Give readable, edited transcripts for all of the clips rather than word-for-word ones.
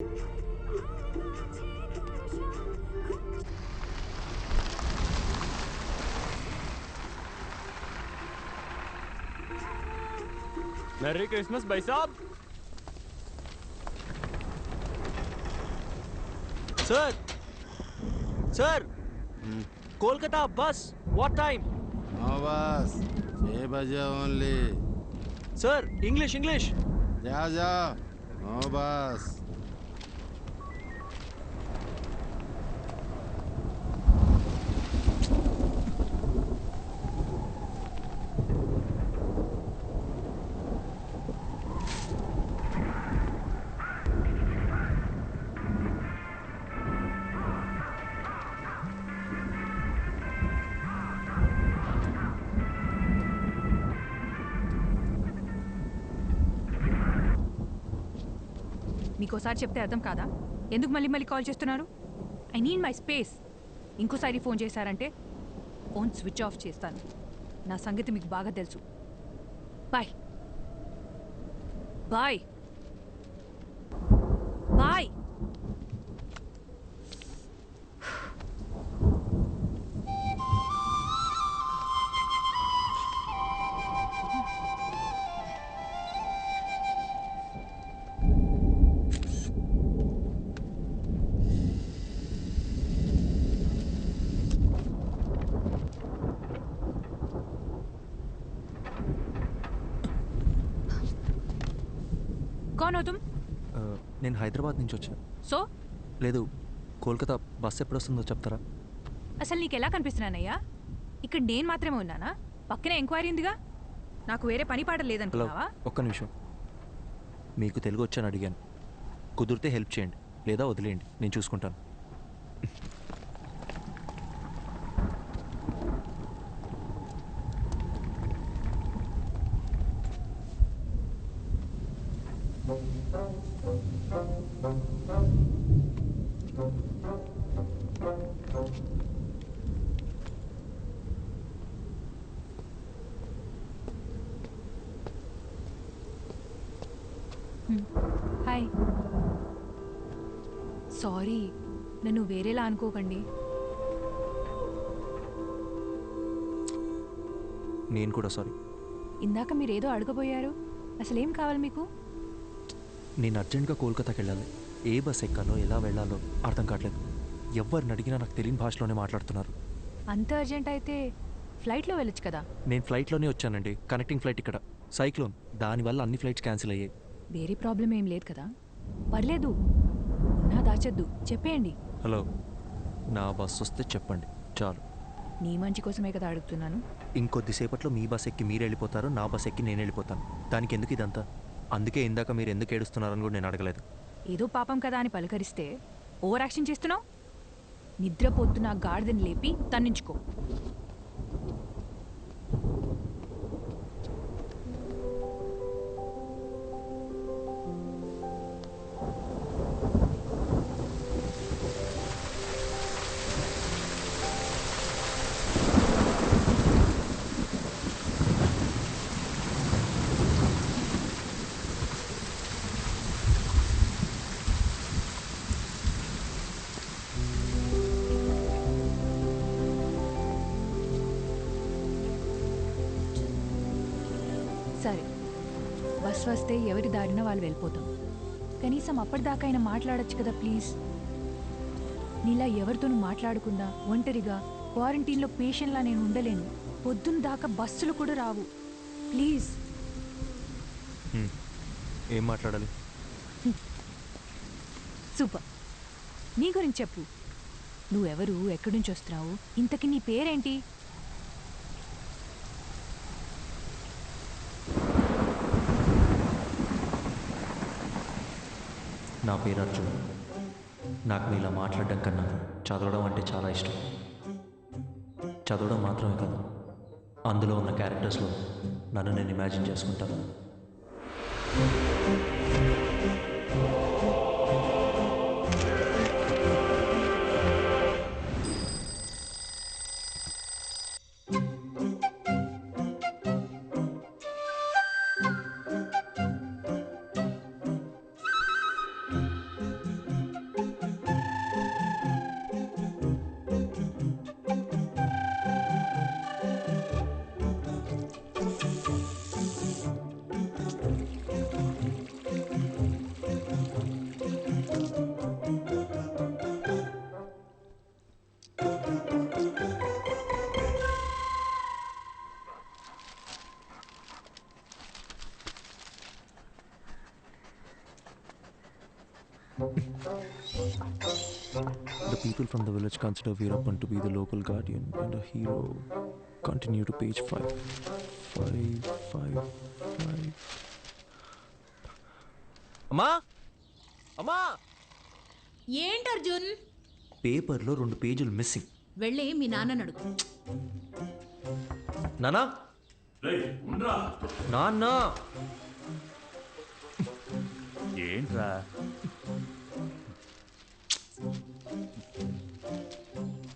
Merry Christmas भाई साहब। Sir sir Kolkata बस व्हाट टाइम? नो बस 6 बजे ओनली। Sir English English. जा जा नो बस। మీకోసారి చెప్తే అర్థం కాదా? ఎందుకు మళ్ళీ మళ్ళీ కాల్ చేస్తున్నారు? I need my space. ఇంకోసారి ఫోన్ చేశారంటే ఫోన్ స్విచ్ ఆఫ్ చేస్తాను. నా సంగతి మీకు బాగా తెలుసు. Bye bye bye. कौन हो तुम? నేను హైదరాబాద్ నుంచి వచ్చా. సో లేదు, కోల్కతా బస్ ఎప్పుడు వస్తుందో చెప్తారా? అసలు నీకు ఎలా కనిపిస్తున్నానయ్యా? ఇక్కడ నేను మాత్రమే ఉన్నానా? పక్కనే ఎంక్వైరీ ఉందిగా. నాకు వేరే పని పాట హలో, లేదనుకున్నావా? ఒక్క నిమిషం. మీకు తెలుగు వచ్చని అడిగాను. కుదిరితే హెల్ప్ చేయండి, లేదా వదిలేయండి, నేను చూసుకుంటాను. హాయ్. సారీ, నన్ను వేరేలా అనుకోకండి. నేను కూడా సారీ. ఇందాక మీరేదో అడగబోయారు. అసలేం కావాలి మీకు? నేను అర్జెంట్గా కోల్కతాకి వెళ్ళాలి. ఏ బస్ ఎక్కాలో ఎలా వెళ్ళాలో అర్థం కావట్లేదు. ఎవరిని అడిగినా నాకు తెలియని భాషలోనే మాట్లాడుతున్నారు. అంత అర్జెంట్ అయితే ఫ్లైట్లో వెళ్ళొచ్చు కదా. నేను ఫ్లైట్లోనే వచ్చానండి. కనెక్టింగ్ ఫ్లైట్ ఇక్కడ. సైక్లోన్, దానివల్ల అన్ని ఫ్లైట్స్ క్యాన్సిల్ అయ్యాయి. వేరే ప్రాబ్లం ఏం లేదు కదా? పర్లేదు, ఉన్నా దాచద్దు, చెప్పేయండి. హలో, నా బస్సు వస్తే చెప్పండి చాలు. నీ మంచి కోసమే కదా అడుగుతున్నాను. ఇంకొద్దిసేపట్లో మీ బస్ ఎక్కి మీరు వెళ్ళిపోతారు, నా బస్ ఎక్కి నేను వెళ్ళిపోతాను. దానికి ఎందుకు ఇదంతా? అందుకే ఇందాక మీరు ఎందుకు ఏడుస్తున్నారని కూడా నేను అడగలేదు. ఏదో పాపం కదా అని పలకరిస్తే ఓవర్ యాక్షన్ చేస్తున్నావు. నిద్రపోతున్న గాడిదని లేపి తన్నించుకో. సరే, బస్ వస్తే ఎవరి దారిన వాళ్ళు వెళ్ళిపోతాం. కనీసం అప్పటిదాకా అయినా మాట్లాడొచ్చు కదా ప్లీజ్. నీలా ఎవరితోనూ మాట్లాడకుండా ఒంటరిగా క్వారంటైన్లో పేషెంట్లా నేను ఉండలేను. పొద్దున్న దాకా బస్సులు కూడా రావు. ప్లీజ్. ఏం మాట్లాడాలి? సూపర్. నీ గురించి చెప్పు. నువ్వెవరు, ఎక్కడి నుంచి వస్తున్నావు, ఇంతకీ నీ పేరేంటి? నా పేరు అర్జున్. నాకు మీలా మాట్లాడడం కన్నా చదవడం అంటే చాలా ఇష్టం. చదవడం మాత్రమే కాదు, అందులో ఉన్న క్యారెక్టర్స్లో నన్ను నేను ఇమాజిన్ చేసుకుంటాను. The people from the village consider Veerappan to be the local guardian and a hero. Continue to page 5. 5. అమ్మా అమ్మా ఏంటి అర్జున్? పేపర్లో 2 పేజీలు మిస్సింగ్. వెళ్ళి మీ నాన్నని అడుగు. నానా నాన్న ఏంట్రా?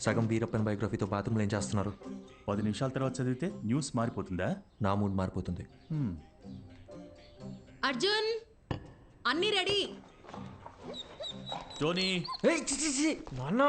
సగం వీరప్పన్ బయోగ్రఫీతో బాత్రూంలో ఏం చేస్తున్నారు? 10 నిమిషాల తర్వాత చదివితే న్యూస్ మారిపోతుందా? నా మూడ్ మారిపోతుంది. అర్జున్, అన్నీ రెడీ. టోనీ, నాన్న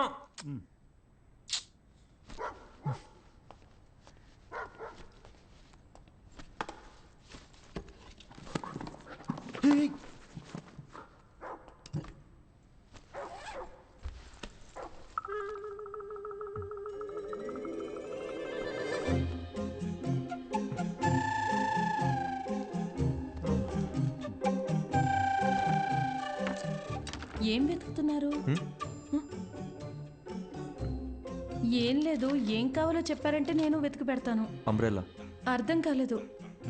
ఏం వెతుకుతున్నారు? ఏం లేదు, ఏం కావాలో చెప్పారంటే నేను వెతికి పెడతాను. అంబ్రెల్లా. అర్థం కాలేదు.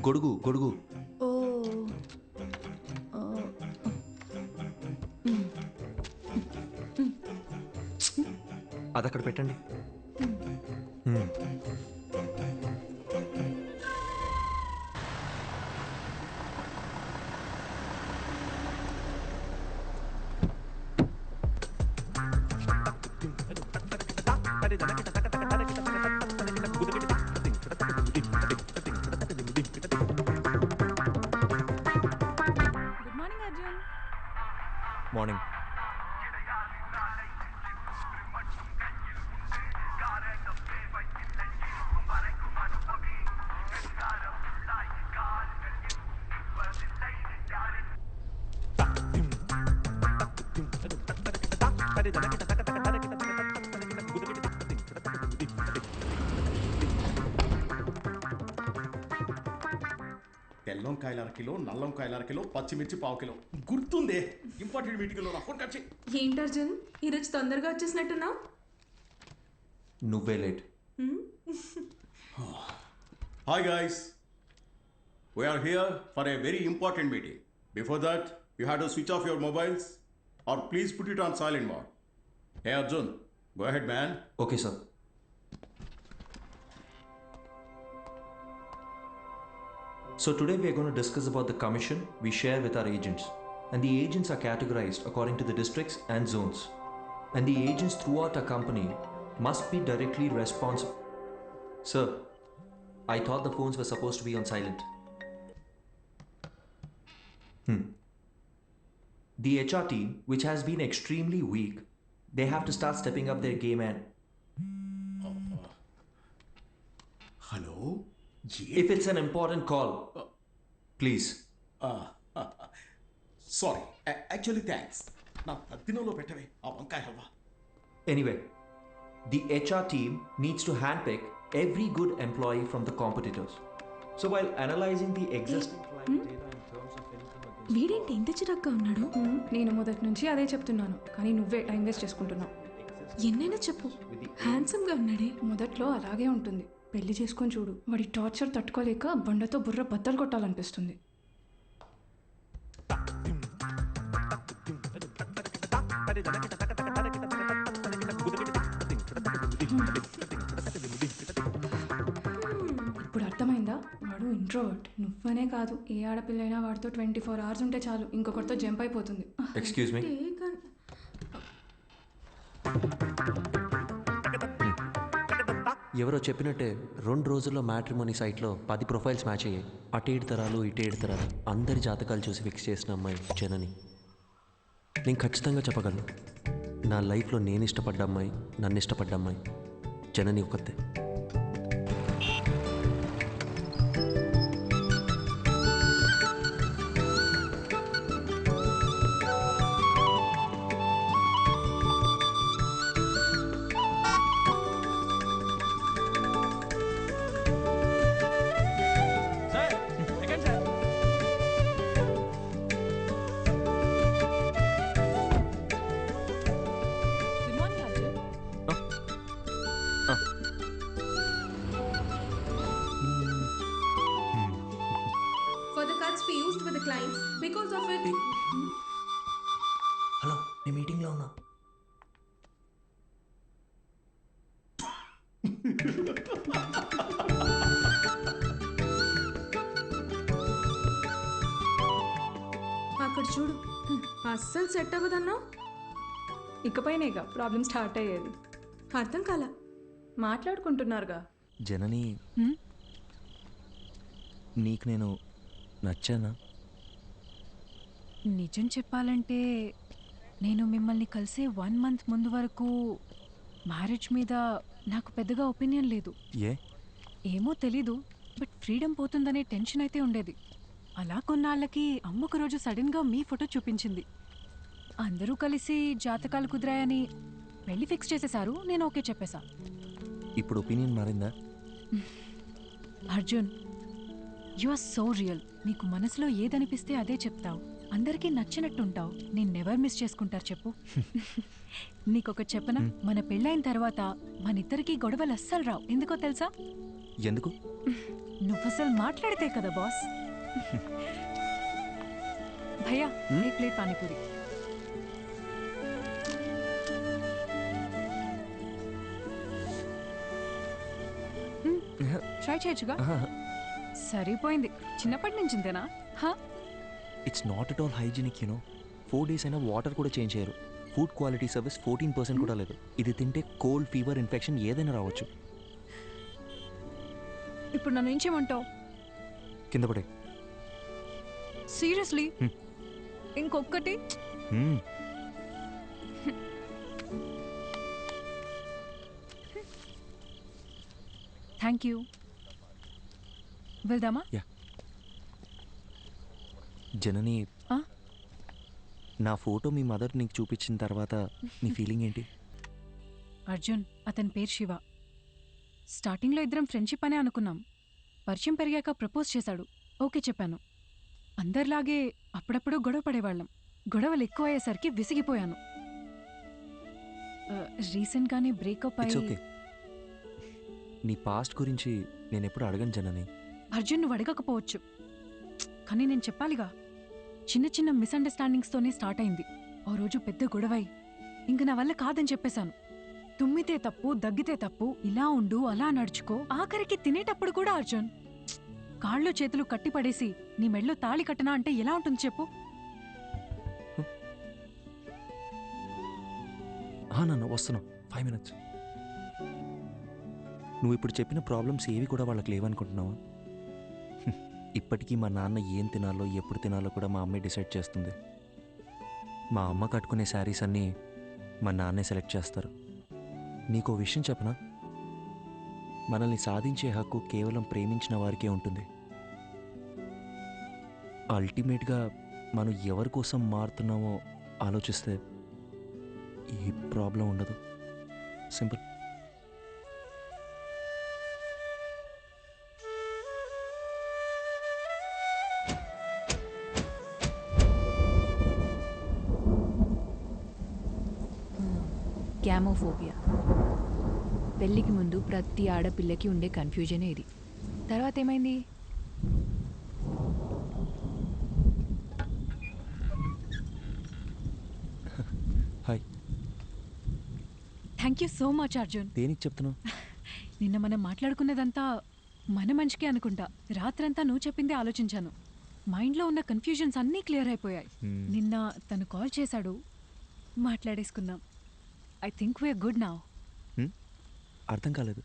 గొడుగు గొడుగు. ఓ అది అక్కడ పెట్టండి. Good morning Arjun. మార్నింగ్. తెల్లంకాయల అరకిలో, నల్లంకాయల అరకిలో, పచ్చిమిర్చి పావు కిలో. గుర్తుందే, ఇంపార్టెంట్ మీటింగ్లో నా ఫోన్ కట్ చేయి. ఏంటి అర్జున్, ఈరోజు తొందరగా వచ్చేసినట్టున్నావు? నువ్వే late. Hi guys, we are here for a very important meeting. Before that you have to switch off your mobiles or please put it on silent mode. Hey Arjun, go ahead man. Okay sir. So today we are going to discuss about the commission we share with our agents. And the agents are categorized according to the districts and zones. And the agents throughout our company must be directly responsible. Sir, I thought the phones were supposed to be on silent. The HR team, which has been extremely weak, they have to start stepping up their game and... hello, If it's an important call, please. Sorry, actually thanks. నా తద్దినంలో పెట్టవే ఆ వంకాయ halwa. Anyway, the HR team needs to handpick every good employee from the competitors. So while analyzing the existing client data in terms of income against... వీడేంటి ఇంత చిరాగ్గా ఉన్నాడు? నేను మొదటి నుంచి అదే చెప్తున్నాను, కానీ నువ్వే టైం వేస్ట్ చేసుకుంటున్నావు. ఎన్నైనా చెప్పు, హ్యాండ్సమ్గా ఉన్నాడే. మొదట్లో అలాగే ఉంటుంది, పెళ్లి చేసుకొని చూడు, వాడి టార్చర్ తట్టుకోలేక బండతో బుర్ర బద్దలు కొట్టాలనిపిస్తుంది. ఇప్పుడు అర్థమైందా? వాడు ఇంట్రోవర్ట్. నువ్వనే కాదు, ఏ ఆడపిల్లైనా వాడితో 24 hours ఉంటే చాలు, ఇంకొకరితో జంప్ అయిపోతుంది. Excuse me? ఎవరో చెప్పినట్టే 2 రోజుల్లో మ్యాట్రిమోనీ సైట్లో 10 ప్రొఫైల్స్ మ్యాచ్ అయ్యాయి. అటు 7 తరాలు ఇటు 7 తరాలు అందరి జాతకాలు చూసి ఫిక్స్ చేసిన అమ్మాయి జనని. నేను ఖచ్చితంగా చెప్పగలను, నా లైఫ్లో నేను ఇష్టపడ్డ అమ్మాయి, నన్ను ఇష్టపడ్డ అమ్మాయి జనని ఒక్కతే. client. Because of it, hello నేను మీటింగ్లో ఉన్నా. అక్కడ చూడు, అస్సలు సెట్ అవ్వదన్నా. ఇకపైనే ఇక ప్రాబ్లమ్ స్టార్ట్ అయ్యేది. అర్థం కాల. మాట్లాడుకుంటున్నారుగా. జనని, నీకు నేను నచ్చానా? నిజం చెప్పాలంటే నేను మిమ్మల్ని కలిసే 1 మంత్ ముందు వరకు మ్యారేజ్ మీద నాకు పెద్దగా ఒపీనియన్ లేదు. ఏమో తెలీదు, బట్ ఫ్రీడమ్ పోతుందనే టెన్షన్ అయితే ఉండేది. అలా కొన్నాళ్ళకి అమ్మ ఒక రోజు సడన్గా మీ ఫోటో చూపించింది. అందరూ కలిసి జాతకాలు కుదిరాయని పెళ్లి ఫిక్స్ చేసేశారు. నేను ఓకే చెప్పేశా. ఇప్పుడు ఒపీనియన్ మారిందా? Arjun, you are so real. నీకు మనసులో ఏదనిపిస్తే అదే చెప్తావు. అందరికీ నచ్చినట్టుంటావు. నేను నెవర్ మిస్ చేసుకుంటారు చెప్పు. నీకొకటి చెప్పనా, మన పెళ్ళైన తర్వాత మన ఇద్దరికి గొడవలు అస్సలు రావు. ఎందుకో తెలుసా? ఎందుకు? నువ్వు అసలు మాట్లాడితే కదా బాస్. భయ్యా, ఏ ప్లేట్ పానీపూరి. ట్రై చేయొచ్చుగా. సరిపోయింది. చిన్నప్పటి నుంచి ఇంతేనా? It's not at all hygienic, 4 days అయినా వాటర్ కూడా చేంజ్ చేయరు. ఫుడ్ క్వాలిటీ సర్వీస్ 14% కూడా లేదు. ఇది తింటే కోల్డ్, ఫీవర్, ఇన్ఫెక్షన్ ఏదైనా రావచ్చు. ఇప్పుడు నన్ను ఏం చేయమంటావు? కింద పడే. సీరియస్లీ? ఇంకొక్కటి? Thank you. వెళ్దామా? జనని, నా ఫోటో మీ మదర్ నీకు చూపించిన తర్వాత నీ ఫీలింగ్ ఏంటి? అర్జున్, అతని పేరు శివ. స్టార్టింగ్లో ఇద్దరం ఫ్రెండ్షిప్ అనే అనుకున్నాం. పరిచయం పెరిగాక ప్రపోజ్ చేశాడు. ఓకే చెప్పాను. అందరిలాగే అప్పుడప్పుడు గొడవ పడేవాళ్ళం. గొడవలు ఎక్కువ అయ్యేసరికి విసిగిపోయాను. రీసెంట్గానే బ్రేకప్ ఇట్స్ అయ్యి. ఓకే. నీ పాస్ట్ గురించి నేను ఎప్పుడు అడగను జనని. అర్జున్, నువ్వు అడగకపోవచ్చు, కానీ నేను చెప్పాలిగా. చిన్న చిన్న మిస్అండర్స్టాండింగ్స్తోనే స్టార్ట్ అయింది. ఓ రోజు పెద్ద గొడవై ఇంక నా వల్ల కాదని చెప్పేశాను. తుమ్మితే తప్పు, దగ్గితే తప్పు, ఇలా ఉండు, అలా నడుచుకో. ఆఖరికి తినేటప్పుడు కూడా అర్జున్, కాళ్ళు చేతులు కట్టిపడేసి నీ మెడలో తాళి కట్టనా అంటే ఎలా ఉంటుంది చెప్పు? నాన్న వస్తున్నా, 5 minutes. నువ్వు ఇప్పుడు చెప్పిన ప్రాబ్లమ్స్ ఏవి కూడా వాళ్ళకి లేవనుకుంటున్నావా? ఇప్పటికీ మా నాన్న ఏం తినాలో, ఎప్పుడు తినాలో కూడా మా అమ్మే డిసైడ్ చేస్తుంది. మా అమ్మ కట్టుకునే శారీస్ అన్నీ మా నాన్నే సెలెక్ట్ చేస్తారు. నీకో విషయం చెప్పనా? మనల్ని సాధించే హక్కు కేవలం ప్రేమించిన వారికే ఉంటుంది. అల్టిమేట్గా మనం ఎవరి కోసం మారుతున్నామో ఆలోచిస్తే ఏ ప్రాబ్లం ఉండదు. సింపుల్. గ్యామోఫోబియా. పెళ్ళికి ముందు ప్రతి ఆడపిల్లకి ఉండే కన్ఫ్యూజనే ఇది. తర్వాత ఏమైంది? Hi. Thank you so much Arjun. దేనికి చెప్తున్నావు? నిన్న మనం మాట్లాడుకున్నదంతా మన మంచికే అనుకుంటా. రాత్రంతా నువ్వు చెప్పిందే ఆలోచించాను. మైండ్లో ఉన్న కన్ఫ్యూజన్స్ అన్నీ క్లియర్ అయిపోయాయి. నిన్న తను కాల్ చేశాడు, మాట్లాడేసుకున్నాం. I think we're good now. అర్థం కాలేదు.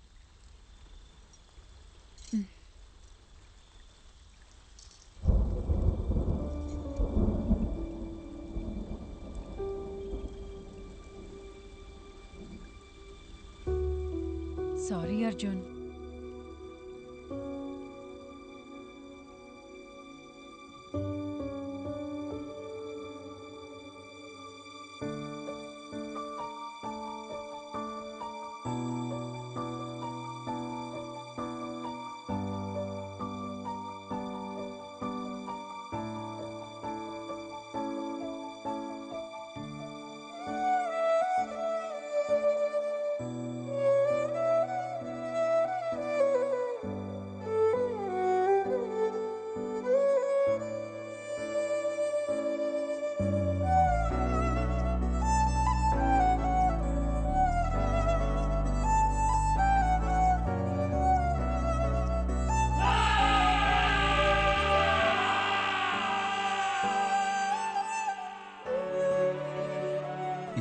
సారీ అర్జున్.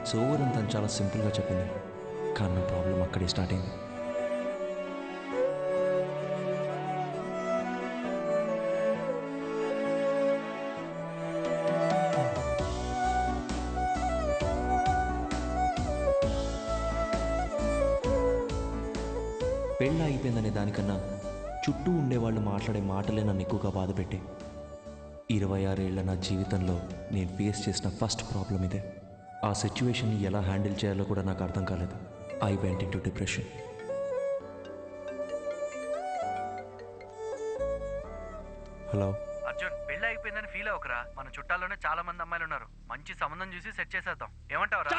ఇట్స్ ఓవర్ అని తను చాలా సింపుల్గా చెప్పింది, కానీ నా ప్రాబ్లం అక్కడే స్టార్ట్ అయింది. పెళ్ళి అయిపోయిందనే దానికన్నా చుట్టూ ఉండేవాళ్ళు మాట్లాడే మాటలే నన్ను ఎక్కువగా బాధపెట్టే. 26 ఏళ్ల నా జీవితంలో నేను ఫేస్ చేసిన ఫస్ట్ ప్రాబ్లం ఇదే. ఆ సిచ్యువేషన్ని ఎలా హ్యాండిల్ చేయాలో కూడా నాకు అర్థం కాలేదు. I went in to depression. Hello Arjun, పెళ్లి అయిపోయిందని ఫీల్ అవ్వకరా. మన చుట్టాల్లోనే చాలా మంది అమ్మాయిలు ఉన్నారు. మంచి సంబంధం చూసి సెట్ చేసేద్దాం. ఏమంటావురా?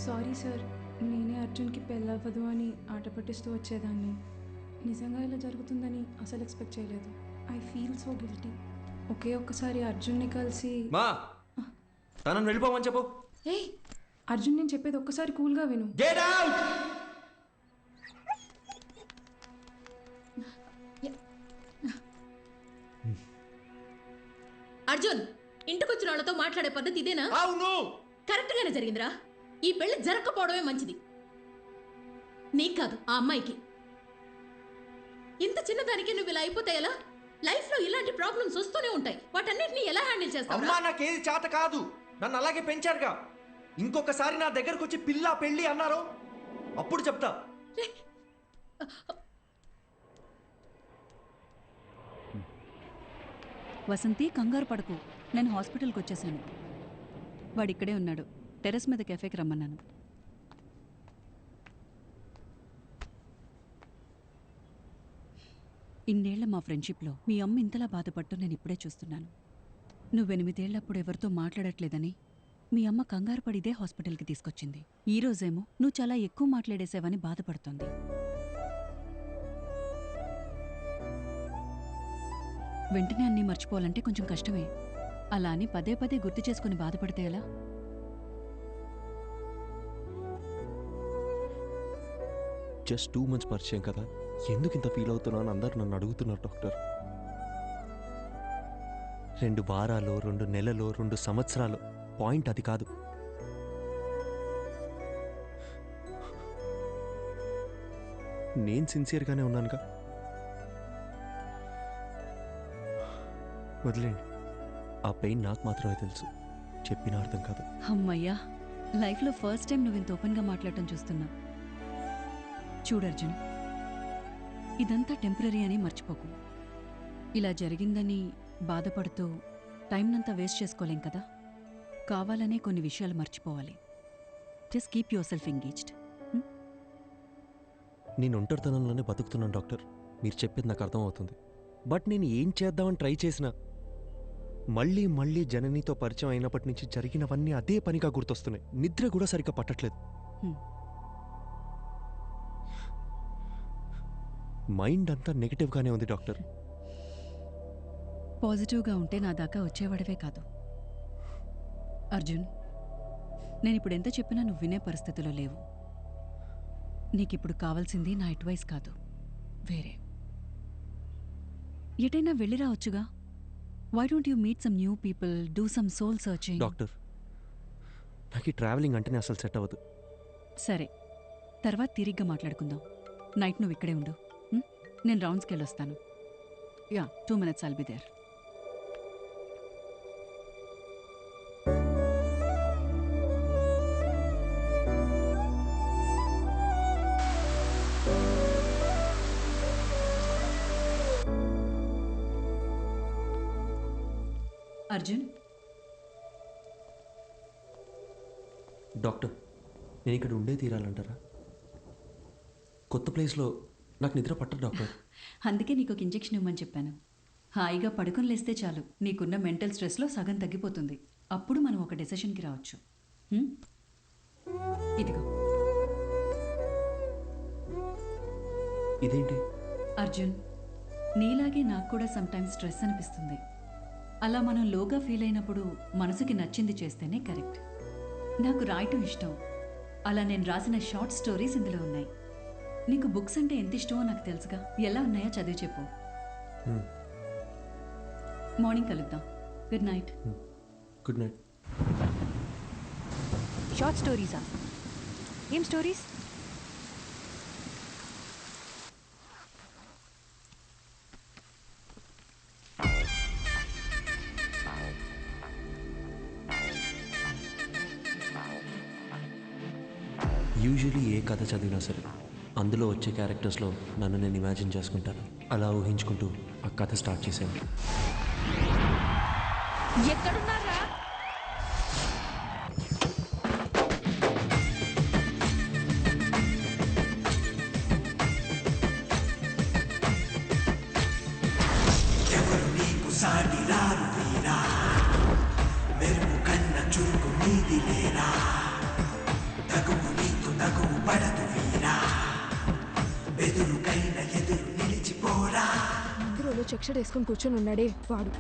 సారీ సార్, నేనే అర్జున్కి పెళ్ళవ్వదు అని ఆట పట్టిస్తూ వచ్చేదాన్ని. నిజంగా ఇలా జరుగుతుందని అసలు ఎక్స్పెక్ట్ చేయలేదు. I feel so guilty. ఒకే ఒక్కసారి అర్జున్ని కలిసి మా తనని వెళ్ళిపోమని చెప్పు. ఏయ్ అర్జున్, నేను చెప్పేది ఒక్కసారి కూల్గా విను. Get out. అర్జున్, ఇంటికొచ్చిన వాళ్ళతో మాట్లాడే పద్ధతి ఇదేనా? అవును, కరెక్ట్ గానే జరిగిందిరా. ఈ పెళ్లి జరగకపోవడమే మంచిది. నీకు కాదు, ఆ అమ్మాయికి. ఇంత చిన్నదానికి నువ్వు ఇలా అయిపోతే ఎలా? లైఫ్ లో ఇలాంటి ప్రాబ్లమ్స్ వస్తూనే ఉంటాయి. వాటన్నిటిని ఎలా హ్యాండిల్ చేస్తావు? అమ్మా నాకేది చేత కాదు. నన్ను అలాగే పెంచారుగా. ఇంకొకసారి నా దగ్గరకు వచ్చి పిల్ల పెళ్ళి అన్నారు, అప్పుడు చెప్తా. వసంతి, కంగారు పడకు. నేను హాస్పిటల్కి వచ్చేసాను. వాడిక్కడే ఉన్నాడు. టెర్రస్ మీద కెఫేకి రమ్మన్నాను. ఇన్నేళ్ల మా ఫ్రెండ్షిప్లో మీ అమ్మ ఇంతలా బాధపడటం నేను ఇప్పుడే చూస్తున్నాను. నువ్వు 8 ఏళ్లప్పుడు ఎవరితో మాట్లాడట్లేదని మీ అమ్మ కంగారు పడిదే హాస్పిటల్కి తీసుకొచ్చింది. ఈ రోజేమో నువ్వు చాలా ఎక్కువ మాట్లాడేసావని బాధపడుతోంది. వెంటనే అన్నీ మర్చిపోవాలంటే కొంచెం కష్టమే. అలా అని పదే పదే గుర్తు చేసుకుని బాధపడితే ఎలా? జస్ట్ 2 months పరిచయం కదా, ఎందుకు ఇంత ఫీల్ అవుతున్నా అని అందరు నన్ను అడుగుతున్నారు డాక్టర్. 2 వారాలు, 2 నెలలు, 2 సంవత్సరాలు, పాయింట్ అది కాదు. నేను సిన్సియర్గానే ఉన్నానుగా. వదిలేండి, ఆ పెయిన్ నాకు మాత్రమే తెలుసు, చెప్పిన అర్థం కాదు. అమ్మయ్యా, లైఫ్లో ఫస్ట్ టైం నువ్వు ఇంత ఓపెన్గా మాట్లాడటం చూస్తున్నా. చూడు అర్జున్, ఇదంతా టెంపరీ అని మర్చిపోకు. ఇలా జరిగిందని బాధపడుతూ టైంనంతా వేస్ట్ చేసుకోలేం కదా. కావాలనే కొన్ని విషయాలు మర్చిపోవాలి. Just keep your self engaged. నేను ఒంటరితనంలోనే బతుకుతున్నాను డాక్టర్, మీరు చెప్పేది నాకు అర్థమవుతుంది. బట్ నేను ఏం చేద్దామని ట్రై చేసినా మళ్ళీ మళ్ళీ జననితో పరిచయం అయినప్పటి నుంచి జరిగినవన్నీ అదే పనిగా గుర్తొస్తున్నాయి. నిద్ర కూడా సరిగ్గా పట్టట్లేదు. మైండ్ అంతా నెగిటివ్గానే ఉంది డాక్టర్. పాజిటివ్గా ఉంటే నా దాకా వచ్చేవాడవే కాదు. అర్జున్, నేను ఇప్పుడు ఎంత చెప్పినా నువ్వు వినే పరిస్థితిలో లేవు. నీకిప్పుడు కావాల్సింది నా అడ్వైస్ కాదు, వేరే. ఎటైనా వెళ్ళి రావచ్చుగా. Why don't you meet some new people, do some soul searching? Doctor, నాకు ఈ ట్రావెలింగ్ అంటేనే అసలు సెట్ అవ్వదు. సరే, తర్వాత తిరిగ్గా మాట్లాడుకుందాం. నైట్ నువ్వు ఇక్కడే ఉండు. నేను రౌండ్స్కి వెళ్ళొస్తాను. Yeah, 2 minutes I'll be there. Arjun, doctor, నేను ఇక్కడ ఉండే తీరాలంటారా? కొత్త ప్లేస్లో నాకు నిద్ర పట్టదు డాక్టర్. అందుకే నీకు ఒక ఇంజెక్షన్ ఇవ్వమని చెప్పాను. హాయిగా పడుకొని లేస్తే చాలు, నీకున్న మెంటల్ స్ట్రెస్లో సగం తగ్గిపోతుంది. అప్పుడు మనం ఒక డెసిషన్కి రావచ్చు. హ్మ్? ఇదిగో. ఇదేంటి? అర్జున్, నీలాగే నాకు కూడా సమ్టైమ్స్ స్ట్రెస్ అనిపిస్తుంది. అలా మనం లోగా ఫీల్ అయినప్పుడు మనసుకి నచ్చింది చేస్తేనే కరెక్ట్. నాకు రాయటం ఇష్టం. అలా నేను రాసిన షార్ట్ స్టోరీస్ ఇందులో ఉన్నాయి. నీకు బుక్స్ అంటే ఎంత ఇష్టమో నాకు తెలుసుగా. ఎలా ఉన్నాయో చదివి చెప్పు. మార్నింగ్ కలుద్దాం. Good night. Good night. Short స్టోరీసా? ఏం స్టోరీస్? యూజువలీ ఏ కథ చదివినా సరే అందులో వచ్చే క్యారెక్టర్స్లో నన్ను నేను ఇమాజిన్ చేసుకుంటాను. అలా ఊహించుకుంటూ ఆ కథ స్టార్ట్ చేశాను. ఎక్కడున్నారా? ఎవరు నీకు సాటి రారు వీరా, మెరుపు కన్న చురుకు నీది లేరా, తగువు నీకు తగువు పడదు వీరా, బెదురుకైన ఎదురు నిలిచిపోరా. మందిరంలో చెక్ షర్ట్ వేసుకొని కూర్చొని ఉన్నాడే వాడు.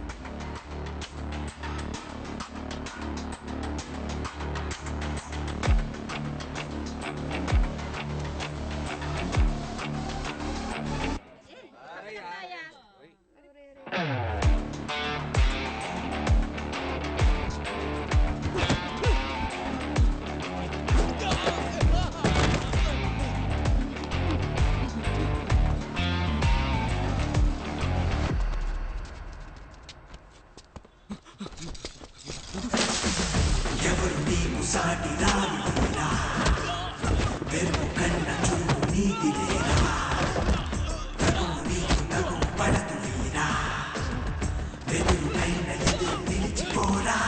ఎవరు నీకు సాటి రారు వీరా, మెరుపు కన్న చురుకు నీది లేరా, తగువు నీకు తగువు పడదు వీరా, బెదురుకైన ఎదురు నిలిచిపోరా.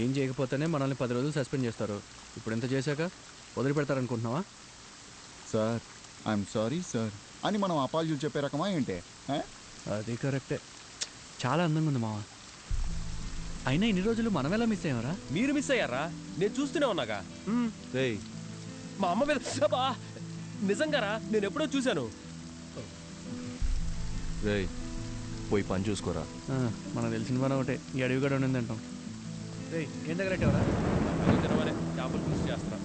ఏం చేయకపోతేనే మనల్ని 10 రోజులు సస్పెండ్ చేస్తారు. ఇప్పుడు ఎంత చేశాక వదిలిపెడతారనుకుంటున్నావా? సార్ ఐఎమ్ సారీ సార్ అని మనం అపాలజీలు చెప్పే రకమా ఏంటే? అది కరెక్టే. చాలా అందంగా ఉంది మావా. అయినా ఇన్ని రోజులు మనం ఎలా మిస్ అయ్యారా? మీరు మిస్ అయ్యారా? నేను చూస్తూనే ఉన్నాగా. రేయ్, మా అమ్మ మీద అబ్బా! నిజంగారా? నేను ఎప్పుడో చూశాను. రేయ్ పోయి పని చూసుకోరా. మనకు తెలిసిన పని ఒకటే, ఈ అడవి కూడా ఉండింది అంటాం. ఏం దగ్గర పెట్టావరా? తినమనే చేపలు పులుసు చేస్తా.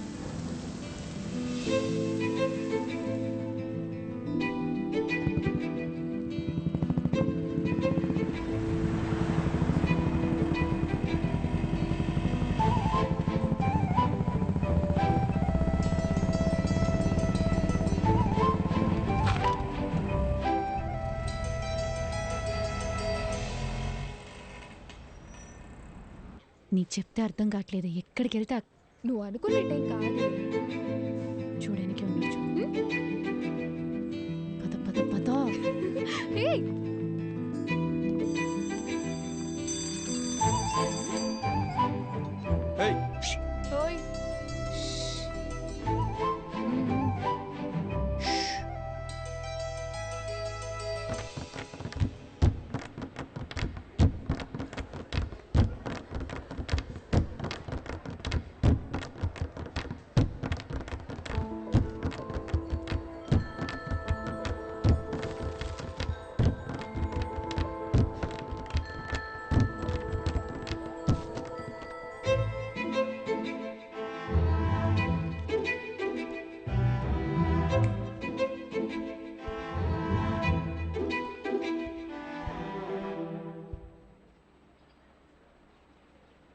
నీకు చెప్తే అర్థం కావట్లేదు. ఎక్కడికి వెళ్తే నువ్వు అనుకున్న టైం కాదు. చూడడానికి ఉండొచ్చు.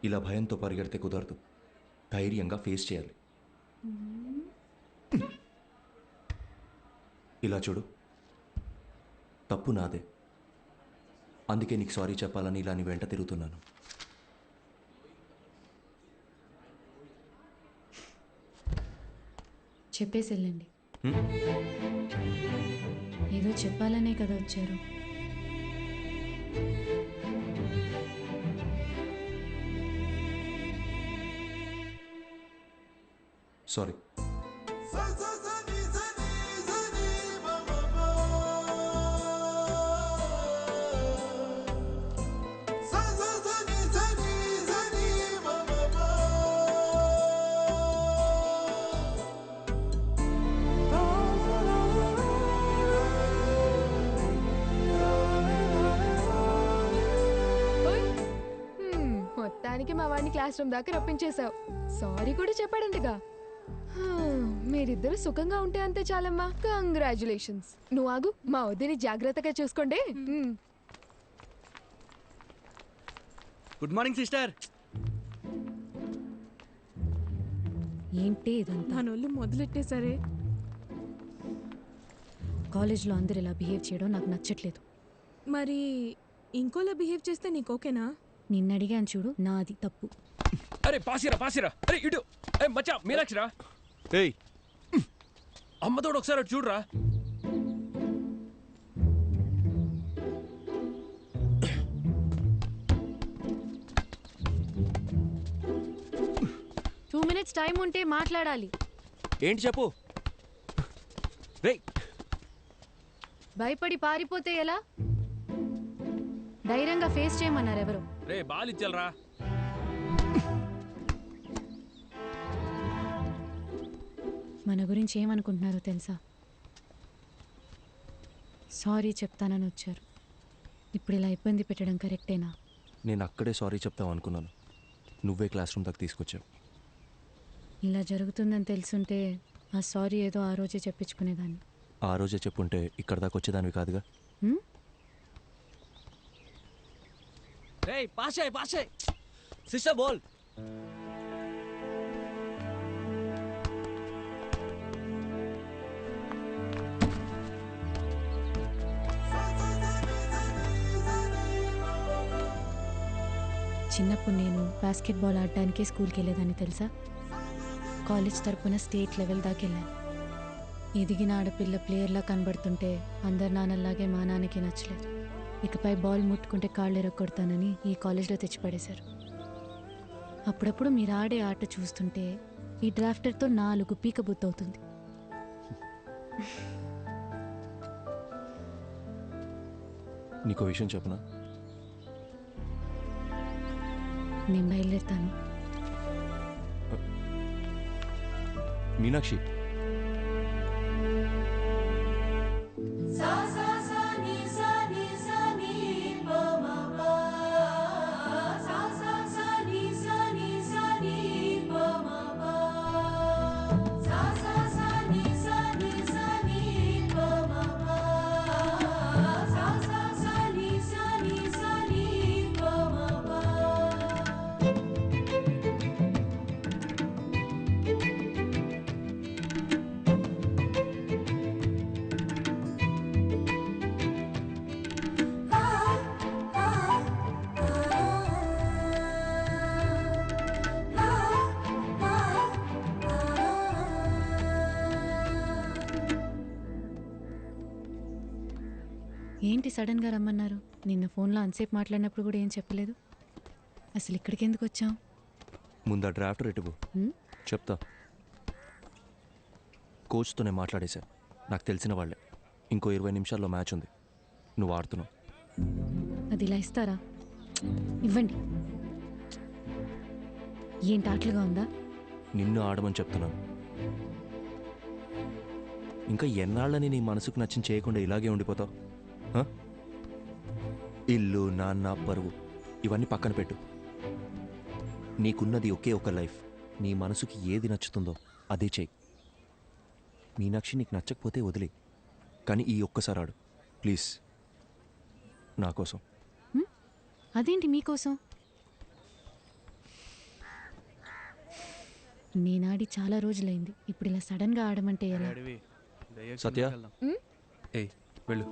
ఇలా భయంతో పరిగెడితే కుదరదు. ధైర్యంగా ఫేస్ చేయాలి. ఇలా చూడు, తప్పు నాదే. అందుకే నీకు సారీ చెప్పాలని ఇలా నీ వెంట తిరుగుతున్నాను. చెప్పేసి వెళ్ళండి. ఏదో చెప్పాలనే కదా వచ్చారు. సారీ. మొత్తానికి మా వాడిని క్లాస్ రూమ్ దాకా రప్పించేశావు. సారీ కూడా చెప్పాడంటగా. మీరిద్దరు సుఖంగా ఉంటే అంతే చాలమ్మా. కంగ్రాచులేషన్స్. నువ్వు ఆగు, మా వద్దని జాగ్రత్తగా చూసుకోండి. Good morning sister. ఏంటి ఇదంతా? మనోళ్ళు మొదలెట్టేసరే. కాలేజ్లో అందరు ఇలా బిహేవ్ చేయడం నాకు నచ్చట్లేదు. మరి ఇంకోలా బిహేవ్ చేస్తే నీకు ఓకేనా? నిన్ను అడిగాను చూడు, నాది తప్పు. అరే పాసిరా పాసిరా, అరే ఇటు. ఏ మచ్చా మీనాక్షిరా. ఏయ్ అమ్మతోడు ఒకసారి అటు చూడరా. టూ మినిట్స్ టైం ఉంటే మాట్లాడాలి. ఏంటి చెప్పు. రేయ్ భయపడి పారిపోతే ఎలా? ధైర్యంగా ఫేస్ చేయమన్నారు ఎవరు? రే బాలిచ్చలరా. మన గురించి ఏమనుకుంటున్నారో తెలుసా? సారీ చెప్తానని వచ్చారు. ఇప్పుడు ఇలా ఇబ్బంది పెట్టడం కరెక్టేనా? నేను అక్కడే సారీ చెప్తావు అనుకున్నాను. నువ్వే క్లాస్ రూమ్ దాకా తీసుకొచ్చావు. ఇలా జరుగుతుందని తెలుసుంటే ఆ సారీ ఏదో ఆ రోజే చెప్పించుకునేదాన్ని. ఆ రోజే చెప్పుంటే ఇక్కడ దాకా వచ్చేదానివి కాదుగా. రేయ్ పాషే పాషే సిస్టర్ బోల్. చిన్నప్పుడు నేను బాస్కెట్బాల్ ఆడడానికి స్కూల్కి వెళ్ళేదాన్ని తెలుసా? కాలేజ్ తరపున స్టేట్ లెవెల్ దాకా వెళ్ళాను. ఎదిగిన ఆడపిల్ల ప్లేయర్లా కనబడుతుంటే అందరు నాన్నలాగే మా నాన్నకి నచ్చలేదు. ఇకపై బాల్ ముట్టుకుంటే కాళ్ళు ఎరగొడతానని ఈ కాలేజ్లో తెచ్చిపడేశారు. అప్పుడప్పుడు మీరు ఆడే ఆట చూస్తుంటే ఈ డ్రాఫ్టర్తో 4 పీక బుద్ధవుతుంది. నీకో విషయం చెప్పనా? నేను బయలుదేరుతాను. మీనాక్షి, ఏంటి సడన్గా రమ్మన్నారు? నిన్న ఫోన్లో అంతసేపు మాట్లాడినప్పుడు కూడా ఏం చెప్పలేదు. అసలు ఇక్కడికి ఎందుకు వచ్చాం? ముందు ఆ డ్రాఫ్టర్ ఎటువు చెప్తా. కోచ్తో నేను మాట్లాడేశా. నాకు తెలిసిన వాళ్ళే. ఇంకో 20 నిమిషాల్లో మ్యాచ్ ఉంది. నువ్వు ఆడుతున్నావు. అది ఇలా ఇస్తారా? ఇవ్వండి. ఏంటి ఆటలుగా ఉందా? నిన్ను ఆడమని చెప్తున్నాను. ఇంకా ఎన్నాళ్ళని నీ మనసుకు నచ్చిన చేయకుండా ఇలాగే ఉండిపోతావు? ఇల్లు, నాన్న, పరువు ఇవన్నీ పక్కన పెట్టు. నీకున్నది ఒకే ఒక లైఫ్. నీ మనసుకి ఏది నచ్చుతుందో అదే చెయ్యి. మీనాక్షి నీకు నచ్చకపోతే వదిలే, కానీ ఈ ఒక్కసారి ఆడు ప్లీజ్, నా కోసం. అదేంటి మీకోసం? నేనాడి చాలా రోజులైంది. ఇప్పుడు ఇలా సడన్గా ఆడమంటే ఎలా? సత్య ఉమ్? ఏయ్ వెళ్ళు.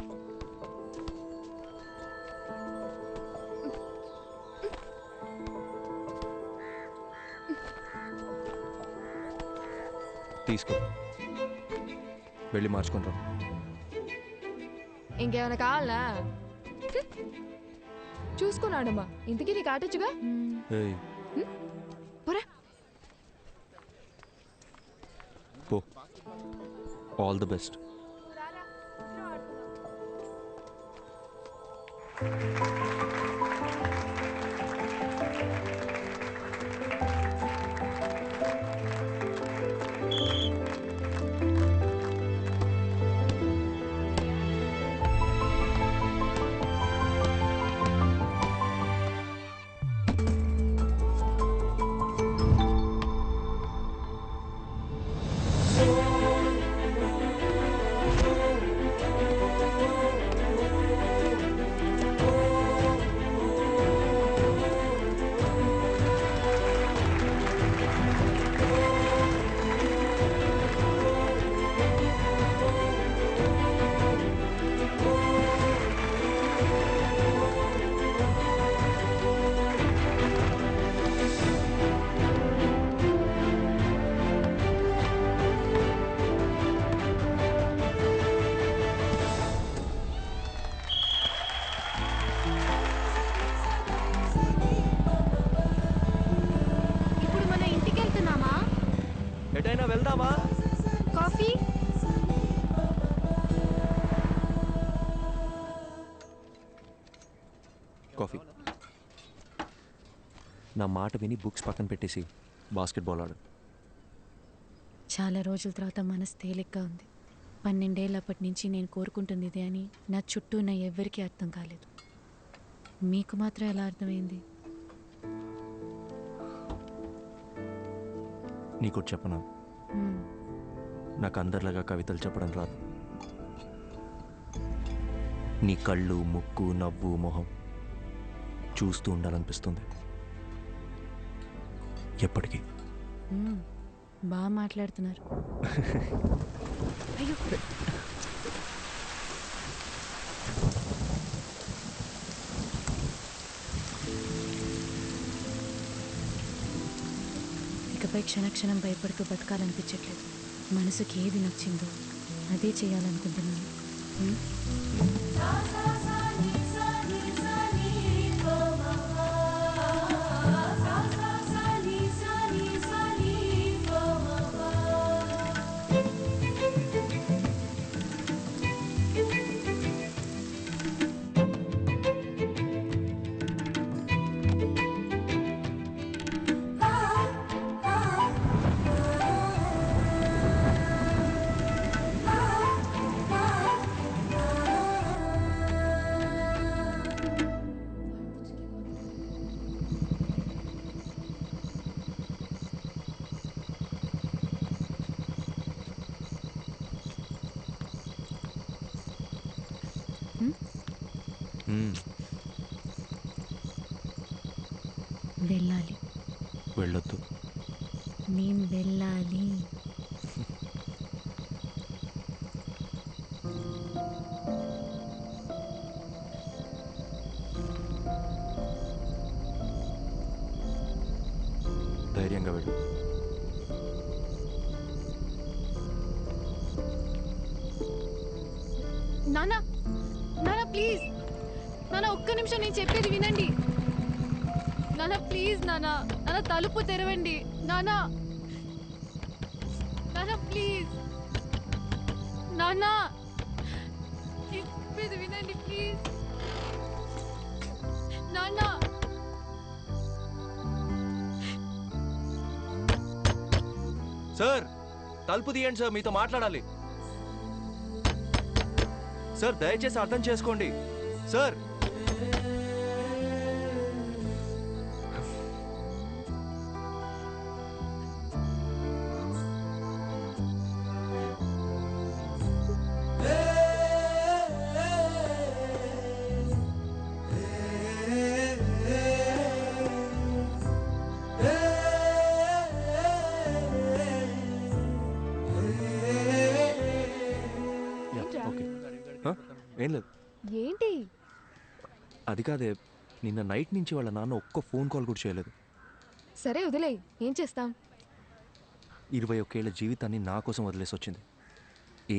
తీసుకో, వెళ్ళి మార్చుకుంటాం. ఇంకేమైనా కావాలా? చూసుకున్నాడమ్మా. ఇంతకీ నీకు ఆటొచ్చుగా? ఏయ్ పోరా. పో. All the best. ఇప్పుడు మన ఇంటికి వెళ్తున్నామా? ఎటైనా వెళ్దామా? కాఫీ? కాఫీ. నా మాట విని బుక్స్ పక్కన పెట్టేసి బాస్కెట్బాల్ ఆడు. చాలా రోజుల తర్వాత మనసు తేలిగ్గా ఉంది. 12 ఏళ్ళప్పటి నుంచి నేను కోరుకుంటుంది ఇదే అని నా చుట్టూ ఉన్న ఎవ్వరికీ అర్థం కాలేదు. మీకు మాత్రం ఎలా అర్థమైంది? నీకు చెప్పనా? మ్మ్. నాకు అందరిలాగా కవితలు చెప్పడం రాదు. నీ కళ్ళు, ముక్కు, నవ్వు, మొహం చూస్తూ ఉండాలనిపిస్తుంది ఎప్పటికీ. మ్మ్. బాగా మాట్లాడుతున్నారు. అయ్యో, ఇకపై క్షణక్షణం భయపడుతూ బతకాలనిపించట్లేదు. మనసుకి ఏది నచ్చిందో అదే చేయాలనుకుంటున్నాను. మ్మ్? వెళ్ళాలి. వెళ్ళొద్దు. నేను వెళ్ళాలి. ధైర్యంగా వెళ్ళు. నానా, నానా ప్లీజ్, నానా ఒక్క నిమిషం నేను చెప్పేది వినండి. నానా ప్లీజ్, నానా నానా తలుపు తెరవండి. నానా, నానా ప్లీజ్, నానా నేను చెప్పేది వినండి ప్లీజ్. నానా, సార్ తలుపు తీయండి సార్, మీతో మాట్లాడాలి. సార్ దయచేసి అర్థం చేసుకోండి సార్. ఏం లేదు. ఏంటి? అది కాదే, నిన్న నైట్ నుంచి వాళ్ళ నాన్న ఒక్క ఫోన్ కాల్ కూడా చేయలేదు. సరే వదిలేయ్, ఏం చేస్తాం? 21 ఏళ్ల జీవితాన్ని నా కోసం వదిలేసి వచ్చింది.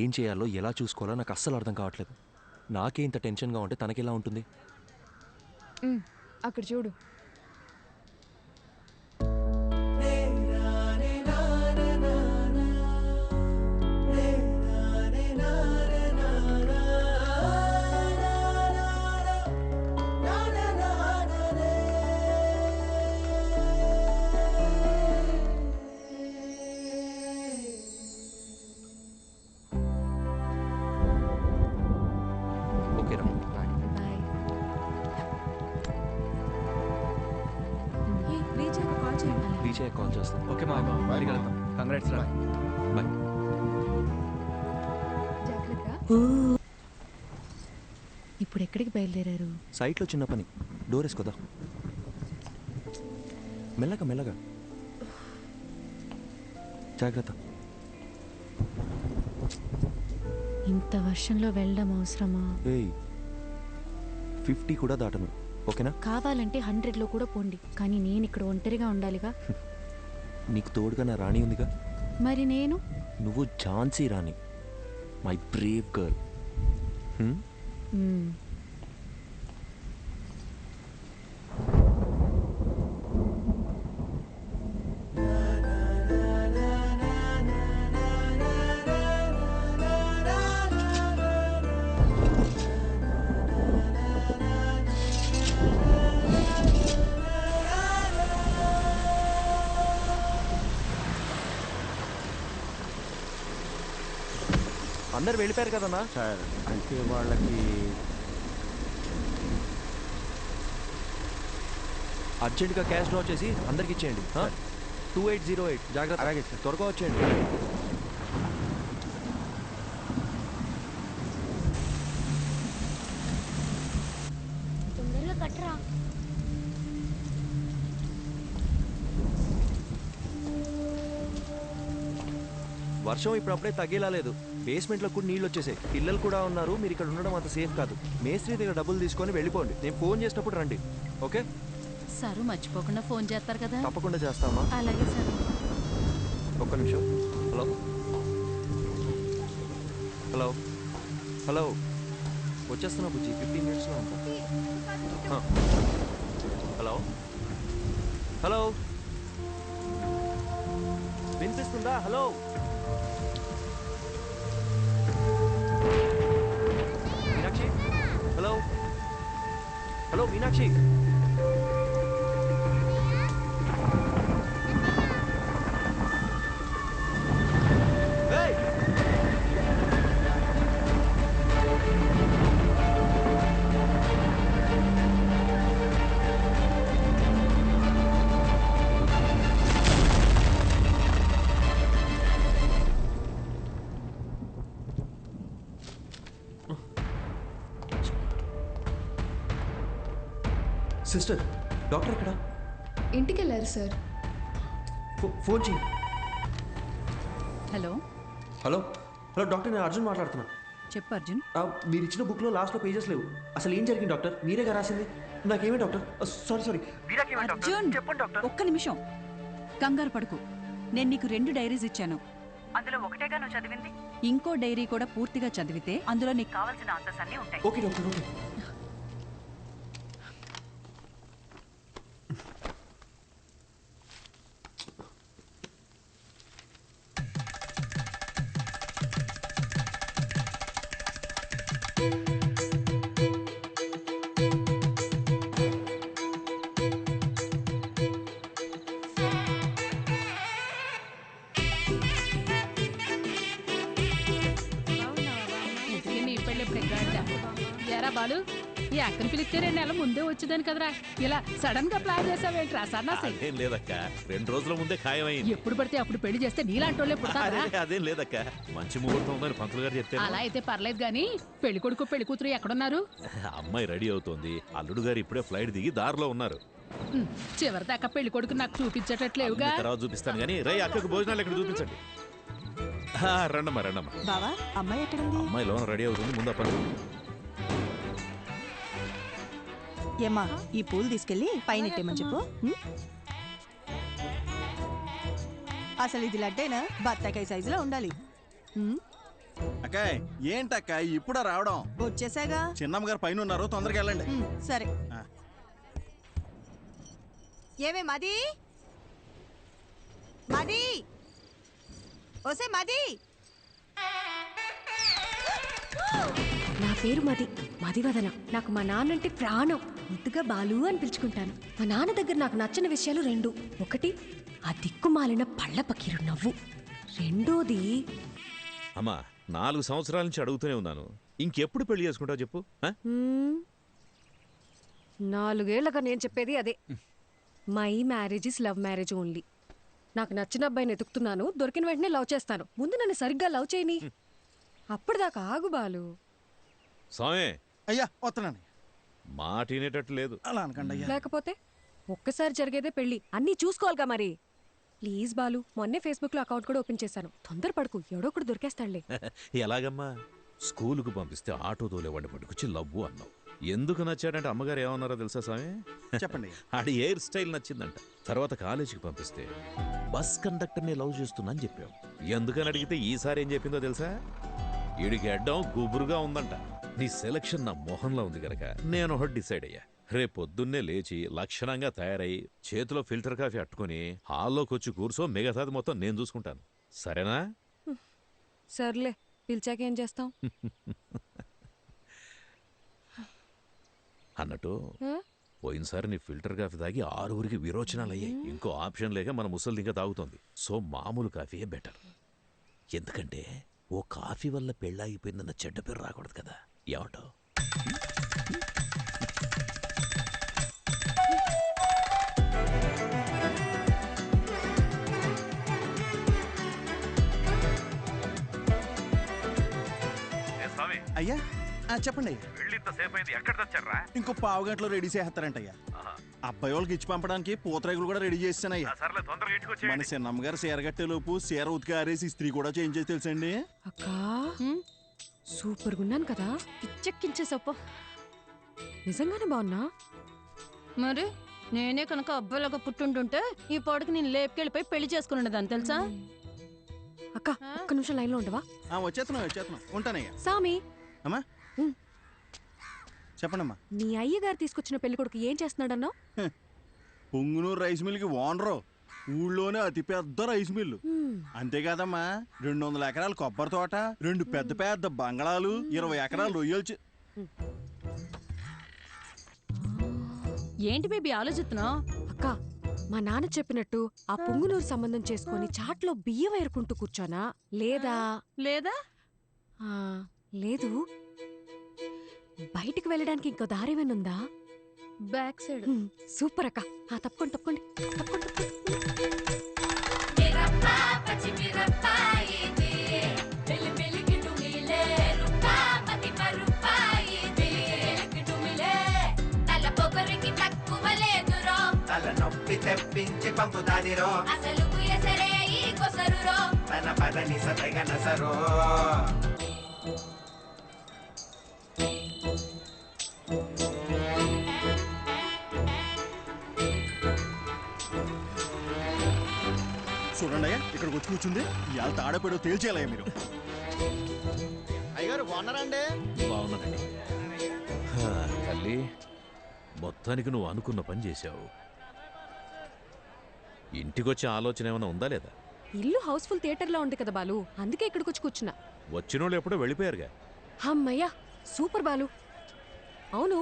ఏం చేయాలో ఎలా చూసుకోవాలో నాకు అస్సలు అర్థం కావట్లేదు. నాకే ఇంత టెన్షన్గా ఉంటే తనకెలా ఉంటుంది? అక్కడ చూడు. ఓకే రా, బాయ్. రీచ్ అయ్యాక కాల్ చేస్తాను. ఓకే మా మళ్ళీ కలుద్దాం. కంగ్రాట్స్ రా. బాయ్. ఇప్పుడు ఎక్కడికి బయలుదేరారు? సైట్లో చిన్న పని, డోర్ వేసుకోదా. మెల్లగా మెల్లగా, జాగ్రత్త. ఇంత వర్షంలో వెళ్ళడం అవసరమా? ఏయ్ 50 కూడా దాటను, ఓకేనా? కావాలంటే 100లో కూడా పోండి, కానీ నేను ఇక్కడ ఒంటరిగా ఉండాలిగా. నీకు తోడుగా నా రాణి ఉందిగా. మరి నేను? నువ్వు ఝాన్సీ రాణి, మై బ్రేవ్ గర్ల్. అందరు వెళ్ళిపోయారు కదన్నా. సార్ అంటే వాళ్ళకి అర్జెంటుగా క్యాష్ డ్రా చేసి అందరికి ఇచ్చేయండి. 2808 జాగ్రత్త. అలాగే సార్, త్వరగా వచ్చేయండి. తొందరగా కట్టరా. వర్షం ఇప్పుడప్పుడే తగ్గేలా లేదు. బేస్మెంట్లో కూడా నీళ్ళు వచ్చేసాయి. పిల్లలు కూడా ఉన్నారు. మీరు ఇక్కడ ఉండడం అంత సేఫ్ కాదు. మేస్త్రి దగ్గర డబ్బులు తీసుకొని వెళ్ళిపోండి. నేను ఫోన్ చేసినప్పుడు రండి, ఓకే? సారు మర్చిపోకుండా ఫోన్ చేస్తారు కదా. తప్పకుండా చేస్తామా. అలాగే సార్. ఒక్క నిమిషం. హలో హలో హలో, వచ్చేస్తున్నా బుజ్జి, 15 మినిట్స్లో ఉంటా. హలో హలో, వినిపిస్తుందా? Hello Meenakshi. Hello hello Meenakshi. Sister, doctor ఎక్కడ? ఇంటికి వెళ్ళారు సార్. ఫోన్ చేయి. హలో హలో హలో డాక్టర్, నేను అర్జున్ మాట్లాడుతున్నా. చెప్పు అర్జున్. మీరు ఇచ్చిన బుక్లో లాస్ట్లో పేజెస్ లేవు. అసలు ఏం జరిగింది డాక్టర్? మీరేగా రాసింది. నాకేమే డాక్టర్? సారీ. అర్జున్ ఒక్క నిమిషం, కంగారు పడుకు. నేను నీకు 2 డైరీస్ ఇచ్చాను. అందులో ఒకటేగా నువ్వు చదివింది. ఇంకో డైరీ కూడా పూర్తిగా చదివితే అందులో నీకు కావాల్సిన ఆన్సర్స్ అన్నీ ఉంటాయి. Okay doctor, okay. ఎరా బాలు, ఈ అక్కని పిలిస్తే 2 నెలల ముందే వచ్చేదాని కదరా. ఇలా సడన్ గా ప్లాన్ చేసావేంట్రా సన్నాసి? అదేం లేదక్క, 2 రోజుల ముందే ఖాయమైంది. ఎప్పుడు పడితే అప్పుడు పెళ్లి చేస్తే నీలాంటి వాళ్ళే పుడతారా? అదేం లేదక్క, మంచి ముహూర్తం ఉందని పంతులు గారు చెప్తే. అలా అయితే పర్లేదు గానీ పెళ్లి కొడుకు పెళ్లి కూతురు ఎక్కడున్నారు? అమ్మాయి రెడీ అవుతోంది. అల్లుడు గారు ఇప్పుడే ఫ్లైట్ దిగి దారిలో ఉన్నారు. చివరిదాకా పెళ్లి కొడుకు నాకు చూపించేటట్లేవుగా. తర్వాత చూపిస్తాను గానీ రై అక్కకు భోజనాలు ఎక్కడ చూపించండి. రండమ్మా రండమ్మా. బావా అమ్మాయి ఎక్కడుంది? అమ్మాయి లోన రెడీ అవుతుంది, ముందు పని. ఏమ్మా ఈ పూలు తీసుకెళ్ళి పైన ఇట్టేమని చెప్పు. అసలు ఇది లడ్డేనా? బత్తాకాయ సైజులో ఉండాలి. అక్కాయ్ ఏంటక్క ఇప్పుడా రావడం? వచ్చేసాగా. చిన్నమ్మ గారు పైన ఉన్నారు, తొందరగా వెళ్ళండి. సరే. ఏమే మది మది ఓసే మది. నా పేరు మదివదన. నాకు మా నాన్నంటే ప్రాణం. ముద్దుగా బాలు అని పిలుచుకుంటాను. మా నాన్న దగ్గర నాకు నచ్చిన విషయాలు 2. ఒకటి ఆ దిక్కుమాలిన పళ్ళ పకీరు నవ్వు. రెండోది అమ్మా 4 సంవత్సరాల నుంచి అడుగుతూనే ఉన్నాను, ఇంకెప్పుడు పెళ్లి చేసుకుంటావు చెప్పు. 4 ఏళ్లుగా నేను చెప్పేది అదే. My marriage is love marriage only. నాకు నచ్చిన అబ్బాయిని ఎతుకుతున్నాను, దొరికిన వెంటనే లవ్ చేస్తాను. ముందు నన్ను సరిగ్గా లవ్ చేయని, అప్పటిదాకా ఆగు బాలు. స్వామి అయ్యా వస్తున్నాను. మాట వినేటట్టు లేదు. అలా అనకండి. లేకపోతే ఒక్కసారి జరిగేదే పెళ్లి, అన్నీ చూసుకోవాలిగా మరి. ప్లీజ్ బాలు, మొన్నే ఫేస్బుక్ లో అకౌంట్ కూడా ఓపెన్ చేశాను. తొందరపడకు, ఎవడో ఒకడు దొరికేస్తాడులే. ఎలాగమ్మా? స్కూలుకు పంపిస్తే ఆటో తోలేవాడిని పట్టుకొచ్చి లవ్వు అన్నావు. ఎందుకు నచ్చాడంటే అమ్మగారు ఏమన్నారో తెలుసా స్వామి? చెప్పండి. ఆడి హెయిర్ స్టైల్ నచ్చిందంట. తర్వాత కాలేజీకి పంపిస్తే బస్ కండక్టర్ని లవ్ చేస్తున్నా అని చెప్పావు. ఎందుకని అడిగితే ఈసారి ఏం చెప్పిందో తెలుసా? ఈడికి అడ్డం గుబురుగా ఉందంట. నీ సెలక్షన్ నా మొహంలో ఉంది గనక నేను ఒకటి డిసైడ్ అయ్యా. రేపొద్దున్నే లేచి లక్షణంగా తయారై చేతిలో ఫిల్టర్ కాఫీ అట్టుకుని హాల్లోకి వచ్చి కూర్చో, మిగతాది మొత్తం నేను చూసుకుంటాను. సరేనా? సర్లే, పిలిచాక ఏం చేస్తాం? అన్నట్టు పోయినసారి నీ ఫిల్టర్ కాఫీ తాగి 6 విరోచనాలు అయ్యాయి. ఇంకో ఆప్షన్ లేక మన ముసలి ఇంకా తాగుతోంది. సో మామూలు కాఫీయే బెటర్. ఎందుకంటే ఓ కాఫీ వల్ల పెళ్ళాగిపోయిందన్న చెడ్డ పేరు రాకూడదు కదా. ఏమంటావు? అయ్యా చెప్పండి. వెళ్ళింతసేపు అయింది, ఎక్కడ తెచ్చారా? ఇంకో 1/2 గంటలో రెడీ చేస్తారంటయ్యా. అబ్బాయి వాళ్ళకి ఇచ్చి పంపడానికి పూతరేగులు కూడా రెడీ చేస్తానయ్యా. మన చిన్నమ్మ గారు చీర కట్టే లోపు చీర ఉతికి ఆరేసి ఇస్త్రీ కూడా చేంజ్ చేసి తెలుసండి. అక్కా సూపర్గా ఉన్నాను కదా, పిచ్చెక్కించేసప్ప. నిజంగానే బాగున్నా? మరి నేనే కనుక అబ్బాయిలాగా పుట్టుంటుంటే ఈ పాడుకి నేను లేపుకెళ్ళిపోయి పెళ్లి చేసుకుని ఉండదాన్ని తెలుసా? అక్క ఒక్క నిమిషం లైన్లో ఉండవా? వచ్చేస్తున్నాం ఉంటానయ్యా. సామి అమ్మా చెప్పండమ్మా. నీ అయ్యగారు తీసుకొచ్చిన పెళ్లి కొడుకు ఏం చేస్తున్నాడన్నావు? పొంగునూరు రైస్ మిల్కి ఓనరు, ఊళ్ళోనే అతి పెద్ద రైస్ మిల్లు. అంతేకాదమ్మా 200 ఎకరాల కొబ్బరి తోట, 2 పెద్ద పెద్ద బంగళాలు, 20 ఎకరాల రొయ్యలు. ఏంటి బేబీ ఆలోచిస్తున్నావు? అక్క మా నాన్న చెప్పినట్టు ఆ పొంగునూరు సంబంధం చేసుకొని చాట్లో బియ్యం ఏరుకుంటూ కూర్చోనా లేదా? లేదా లేదు. బయటికి వెళ్ళడానికి ఇంకో దారేమనుందా? Back side. సూపర్ అక్క. తప్పకుండా. తలనొప్పి తెప్పించి పంపుతాదిరో, అసలు తన పదని సతగనసరో. చూడండి అయ్యా, ఇక్కడికి వచ్చి కూర్చుంది. ఇవాళ తాడపేడో తేల్చేయాలయ్యా మీరు. అయ్యగారు బాగున్నారండి? బాగున్నానండి. తల్లి, మొత్తానికి నువ్వు అనుకున్న పని చేశావు. ఇంటికొచ్చే ఆలోచన ఏమైనా ఉందా లేదా? ఇల్లు హౌస్ఫుల్ థియేటర్లో ఉంది కదా బాలు, అందుకే ఇక్కడికి వచ్చి కూర్చున్నా. వచ్చినోళ్ళు ఎప్పుడో వెళ్ళిపోయారుగా. అమ్మయ్యా సూపర్ బాలు. అవును,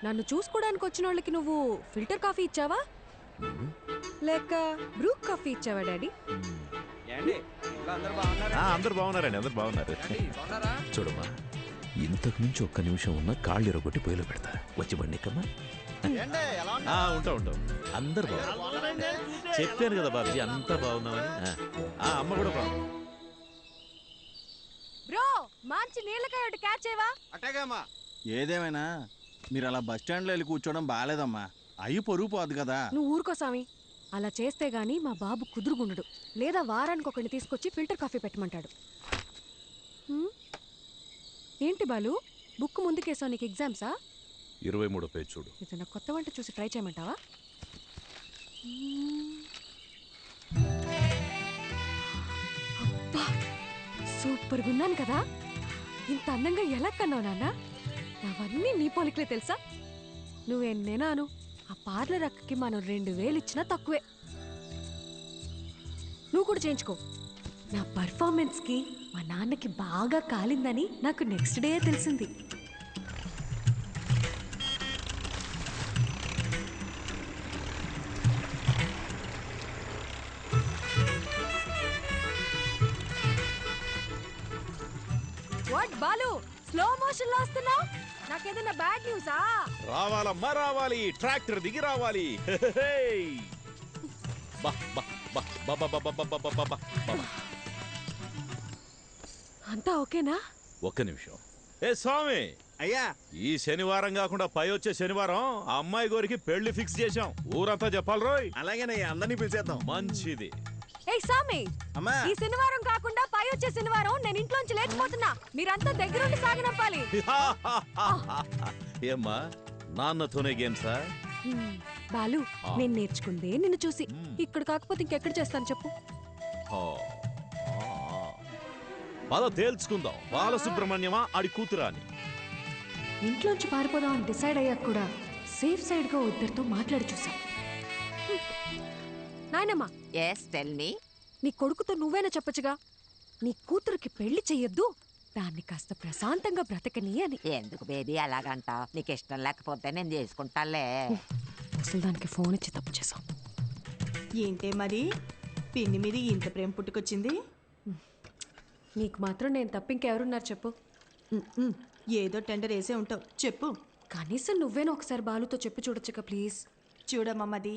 నన్ను చూసుకోవడానికి వచ్చిన వాళ్ళకి నువ్వు ఫిల్టర్ కాఫీ ఇచ్చావా లేక బ్రూ కాఫీ ఇచ్చావా డాడీ? అందరు బాగున్నారండి, అందరు బాగున్నారు. చూడమ్మా, ఇంతకు మించి ఒక్క నిమిషం ఉన్న కాళ్ళు ఎరగొట్టి పొయ్యిలో పెడతా. వచ్చి బండి ఎక్కమ్మా. ఉంటాం. అందరు బాగున్నారు. చెప్పాను కదా బాబుజీ, అంతా బాగున్నామని. అమ్మ కూడా బాగుంది. బ్రో మంచి నీళ్ళకాయ ఒకటి క్యాచ్ చేయవా? అట్టేగమ్మా. ఏదేమైనా మీరు అలా బస్ స్టాండ్లో వెళ్ళి కూర్చోవడం బాగాలేదమ్మా. అయ్యి పొరుగు పోదు కదా. నువ్వు ఊరుకో సామి. అలా చేస్తే గానీ మా బాబు కుదురుగుండడు, లేదా వారానికి ఒకరిని తీసుకొచ్చి ఫిల్టర్ కాఫీ పెట్టమంటాడు. ఏంటి బాలు, బుక్ ముందుకేసావు, నీకు ఎగ్జామ్సా? 23 పేజ్ చూడు. ఏదైనా కొత్త వంట చూసి ట్రై చేయమంటావా? అబ్బా, సూపర్గా ఉన్నాను కదా. ఇంత అందంగా ఎలా కన్నావు నాన్న? అవన్నీ నీ పోలికలే తెలుసా? నువ్వెన్నేనాను ఆ పార్లర్ అక్కకి మనం 2000 ఇచ్చినా తక్కువే. నువ్వు కూడా చేయించుకో. నా పర్ఫార్మెన్స్కి మా నాన్నకి బాగా కాలిందని నాకు నెక్స్ట్ డే తెలిసింది. వాట్ బాలు, స్లో మోషన్ లో వస్తున్నావు? నాకేదైనా బ్యాడ్ న్యూసా? రావాలమ్మా రావాలి, ట్రాక్టర్ దిగి రావాలి. అంతా ఓకేనా? ఒక్క నిమిషం. ఏ స్వామి, అయ్యా, ఈ శనివారం కాకుండా పై వచ్చే శనివారం ఆ అమ్మాయి గోరికి పెళ్లి ఫిక్స్ చేశాం. ఊరంతా చెప్పాలి రోయ్. అలాగేనయ్యా, అందరినీ పిలిచేద్దాం. మంచిది. ఏయ్ సామి, అమ్మా, ఈ శనివారం కాకుండా పై వచ్చే శనివారం నేను ఇంట్లోంచి లేచిపోతున్నా. మీరంతా దగ్గరుండి సాగనంపాలి. ఏమ్మా, నాన్నతోనే గేమ్సా? బాలు, నేను నేర్చుకుందే నిన్ను చూసి. ఇక్కడ కాకపోతే ఇంకెక్కడ చేస్తాను చెప్పు? పద తేల్చుకుందాం. బాలసుబ్రహ్మణ్యమా ఆడి కూతురా అని. ఇంట్లోంచి పారిపోదాం అని డిసైడ్ అయ్యాక కూడా సేఫ్ సైడ్ గా ఇద్దరితో మాట్లాడి చూసా. నాయనమ్మా, yes tell me. నీ కొడుకుతో నువ్వేనా చెప్పచ్చుగా, నీ కూతురికి పెళ్లి చెయ్యొద్దు, దాన్ని కాస్త ప్రశాంతంగా బ్రతకని అని. ఎందుకు బేబీ అలాగంటావు? నీకు ఇష్టం లేకపోతే నేను చేసుకుంటాలే. అసలు దానికి ఫోన్ ఇచ్చి తప్పు చేసాం. ఏంటే మరి పిన్ని మీద ఇంత ప్రేమ పుట్టుకొచ్చింది? నీకు మాత్రం నేను తప్ప ఇంకెవరున్నారు చెప్పు? ఏదో టెండర్ వేసే ఉంటావు, చెప్పు. కనీసం నువ్వేనా ఒకసారి బాలుతో చెప్పి చూడొచ్చుగా ప్లీజ్. చూడమ్మది,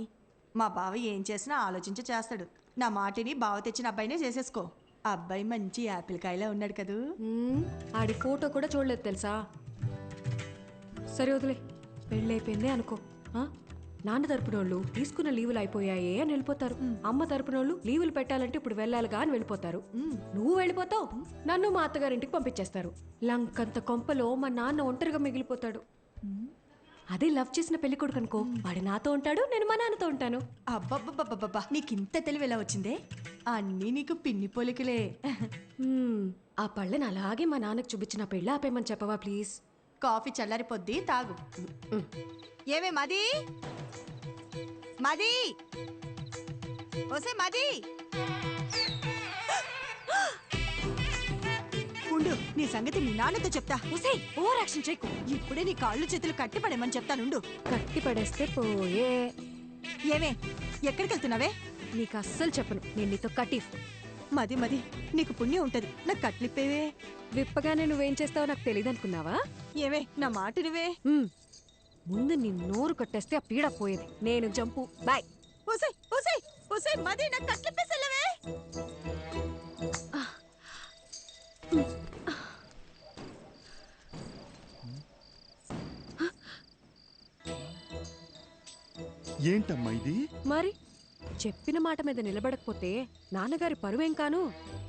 మా బావ ఏం చేసినా ఆలోచించి చేస్తాడు. నా మాటిని బావ తెచ్చిన అబ్బాయినే చేసేసుకో. అబ్బాయి మంచి యాపిల్ కాయలా ఉన్నాడు కదూ. ఆడి ఫోటో కూడా చూడలేదు తెలుసా. సరే వదిలే, పెళ్ళైపోయిందే అనుకో. నాన్న తరపునోళ్ళు తీసుకున్న లీవులు అయిపోయాయే అని వెళ్ళిపోతారు. అమ్మ తరపునోళ్ళు లీవులు పెట్టాలంటే ఇప్పుడు వెళ్ళాలిగా అని వెళ్ళిపోతారు. నువ్వు వెళ్ళిపోతావు, నన్ను మా అత్తగారింటికి పంపించేస్తారు. లంకంత కొంపలో మా నాన్న ఒంటరిగా మిగిలిపోతాడు. అదే లవ్ చేసిన పెళ్లి కొడుకు అనుకో, వాడు నాతో ఉంటాడు, నేను మా నాన్నతో ఉంటాను. అబ్బబ్బబ్బబ్బబ్బా, నీకింత తెలివి ఎలా వచ్చిందే? అన్నీ నీకు పిన్ని పోలికలే. ఆ పళ్ళని అలాగే మా నాన్నకు చూపించిన పెళ్ళి ఆపేయమని చెప్పవా ప్లీజ్? కాఫీ చల్లారిపోద్ది, తాగు. ఏమే మది, మది, ఓసే మది, ఉండు, నీ సంగతి నీ నాన్నతో చెప్తా. ఓసే, ఓవర్ యాక్షన్ చేయకు. ఇప్పుడే నీ కాళ్ళు చేతులు కట్టి పడేమని చెప్తానుండు. కట్టి పడేస్తే పోయే. ఏమే, ఎక్కడికి వెళ్తున్నావే? నీకు అస్సలు చెప్పను, నేను నీతో కటీఫ్. మది మది, నీకు పుణ్యం ఉంటది, నాకు కట్లిప్పేవే. విప్పగానే నువ్వేం చేస్తావో నాకు తెలియదు అనుకున్నావా? ఏమే, నా మాట నువ్వే. ముందు నీ నోరు కట్టేస్తే ఆ పీడ పోయేది. నేను జంపు, బాయ్. ఓసే ఓసే ఓసే మది, నాకు కట్లిప్పేసెళ్ళవే. ఏంటమ్మా ఇది? మరి చెప్పిన మాట మీద నిలబడకపోతే నాన్నగారి పరువేం కాను.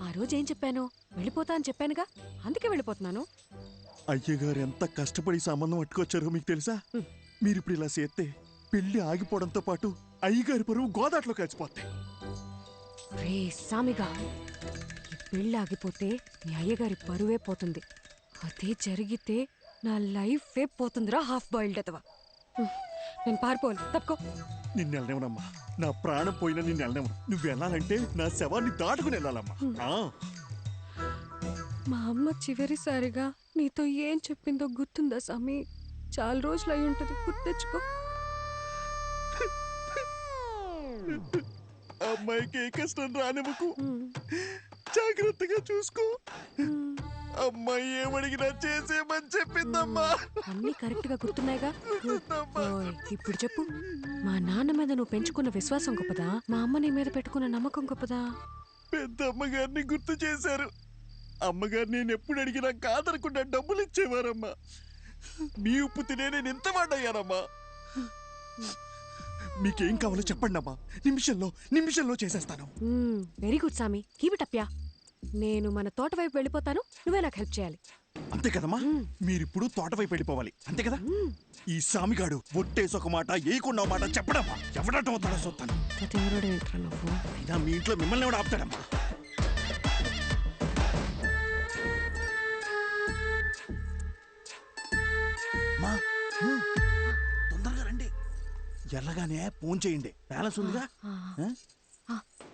ఆ రోజు ఏం చెప్పాను? వెళ్ళిపోతా అని చెప్పానుగా, అందుకే వెళ్ళిపోతున్నాను. అయ్యగారు ఎంత కష్టపడి సంబంధం పట్టుకొచ్చారో మీకు తెలుసా? మీరు ఇప్పుడు ఇలా చేస్తే పెళ్లి ఆగిపోవడంతో పాటు అయ్యగారి పరువు గోదాట్లో కలిసిపోతాయి. రే సామిగా, ఈ పెళ్ళి ఆగిపోతే మీ అయ్యగారి పరువే పోతుంది. అదే జరిగితే నా లైఫే పోతుందిరా, హాఫ్ బాయిల్డ్ అతవా. నేను పారిపోవాలి, తప్పుకో. నిన్ను వెళ్ళనివ్వనమ్మా, నా ప్రాణం పోయినా నిన్ను వెళ్ళనివ్వను. నువ్వు వెళ్ళాలంటే నా శవాన్ని దాటుకుని వెళ్ళాలమ్మా. మా అమ్మ చివరిసారిగా నీతో ఏం చెప్పిందో గుర్తుందా సామి? చాలా రోజులు అయి ఉంటుంది, గుర్తెచ్చుకో. అమ్మాయికి ఏ కష్టం రానివ్వకు, జాగ్రత్తగా చూసుకో. అమ్మాయి ఏమడిగినా చేసేమని చెప్పిందమ్మా. అన్ని కరెక్ట్ గా గుర్తున్నాయిగా. ఇప్పుడు చెప్పు, మా నాన్న మీద నువ్వు పెంచుకున్న విశ్వాసం గొప్పదా, మా అమ్మ నీ మీద పెట్టుకున్న నమ్మకం గొప్పదా? పెద్ద అమ్మగారిని గుర్తు చేశారు. అమ్మగారు నేను ఎప్పుడు అడిగినా కాదనకుండా డబ్బులు ఇచ్చేవారమ్మా. మీ ఉప్పు తినే నేను ఎంత వాడయ్యానమ్మా. మీకేం కావాలో చెప్పండి అమ్మా, నిమిషంలో చేసేస్తాను. వెరీ గుడ్ సామి, కీప్ ఇట్ అప్ యా. నేను మన తోట వైపు వెళ్ళిపోతాను, నువ్వే నాకు హెల్ప్ చేయాలి. అంతే కదమ్మా, మీరిప్పుడు తోట వైపు వెళ్ళిపోవాలి, అంతే కదా? ఈ సామిగాడు ఒట్టేసి ఒక మాట ఏయకుండా మాట చెప్పడమ్మా, ఎవడటం అవుతాడో చూస్తాను. అయినా మీ ఇంట్లో మిమ్మల్ని ఎవడు ఆపుతాడమ్మా? తొందరగా రండి, ఎల్లగానే ఫోన్ చేయండి, బ్యాలెన్స్ ఉందిగా.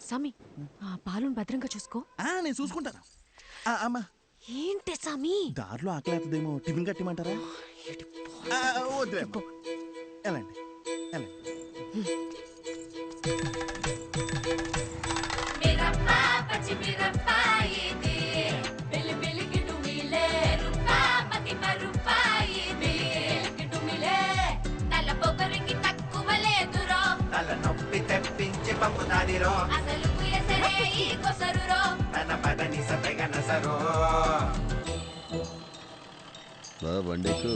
సామి, పాలను భద్రంగా చూసుకో. నేను చూసుకుంటాను. అమ్మా ఏంటి సామి, దారిలో ఆకలేతదేమో, టిఫిన్ కట్టిమంటారా? వద్దులే, వెళ్ళండి వెళ్ళండి. నొప్పి తెప్పించి పంపుతాదిరో, అసలు తన పదని సపెగనసరో. బండెక్కు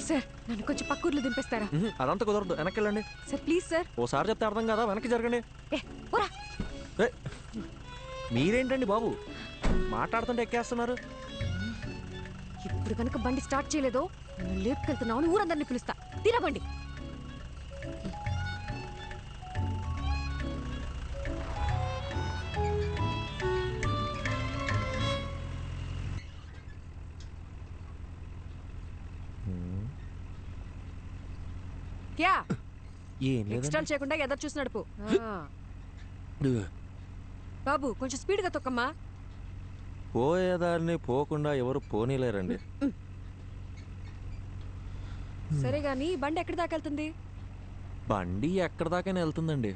సార్, నన్ను కొంచెం పక్కూర్లో దింపేస్తారా? అదంతా కుదరదు, వెనక్కి వెళ్ళండి సార్. Please sir. ఓసారి చెప్తే అర్థం కదా, వెనక్కి జరగండి. మీరేంటండి బాబు, మాట్లాడుతుంటే ఎక్కేస్తున్నారు. ఇప్పుడు కనుక బండి స్టార్ట్ చేయలేదో నన్ను లేపుకెళ్తున్నావు, ఊరందరినీ పిలుస్తా. తినబండి. క్యా ఎక్స్టెండ్ చేయకుండా ఎదురు చూసి నడుపు. బాబు కొంచెం స్పీడ్గా తొక్కమ్మా. పోయేదారిని పోకుండా ఎవరు పోనీలేరండి. సరే గాని బండి ఎక్కడి దాకా వెళ్తుంది? బండి ఎక్కడి దాకైనా వెళ్తుందండి,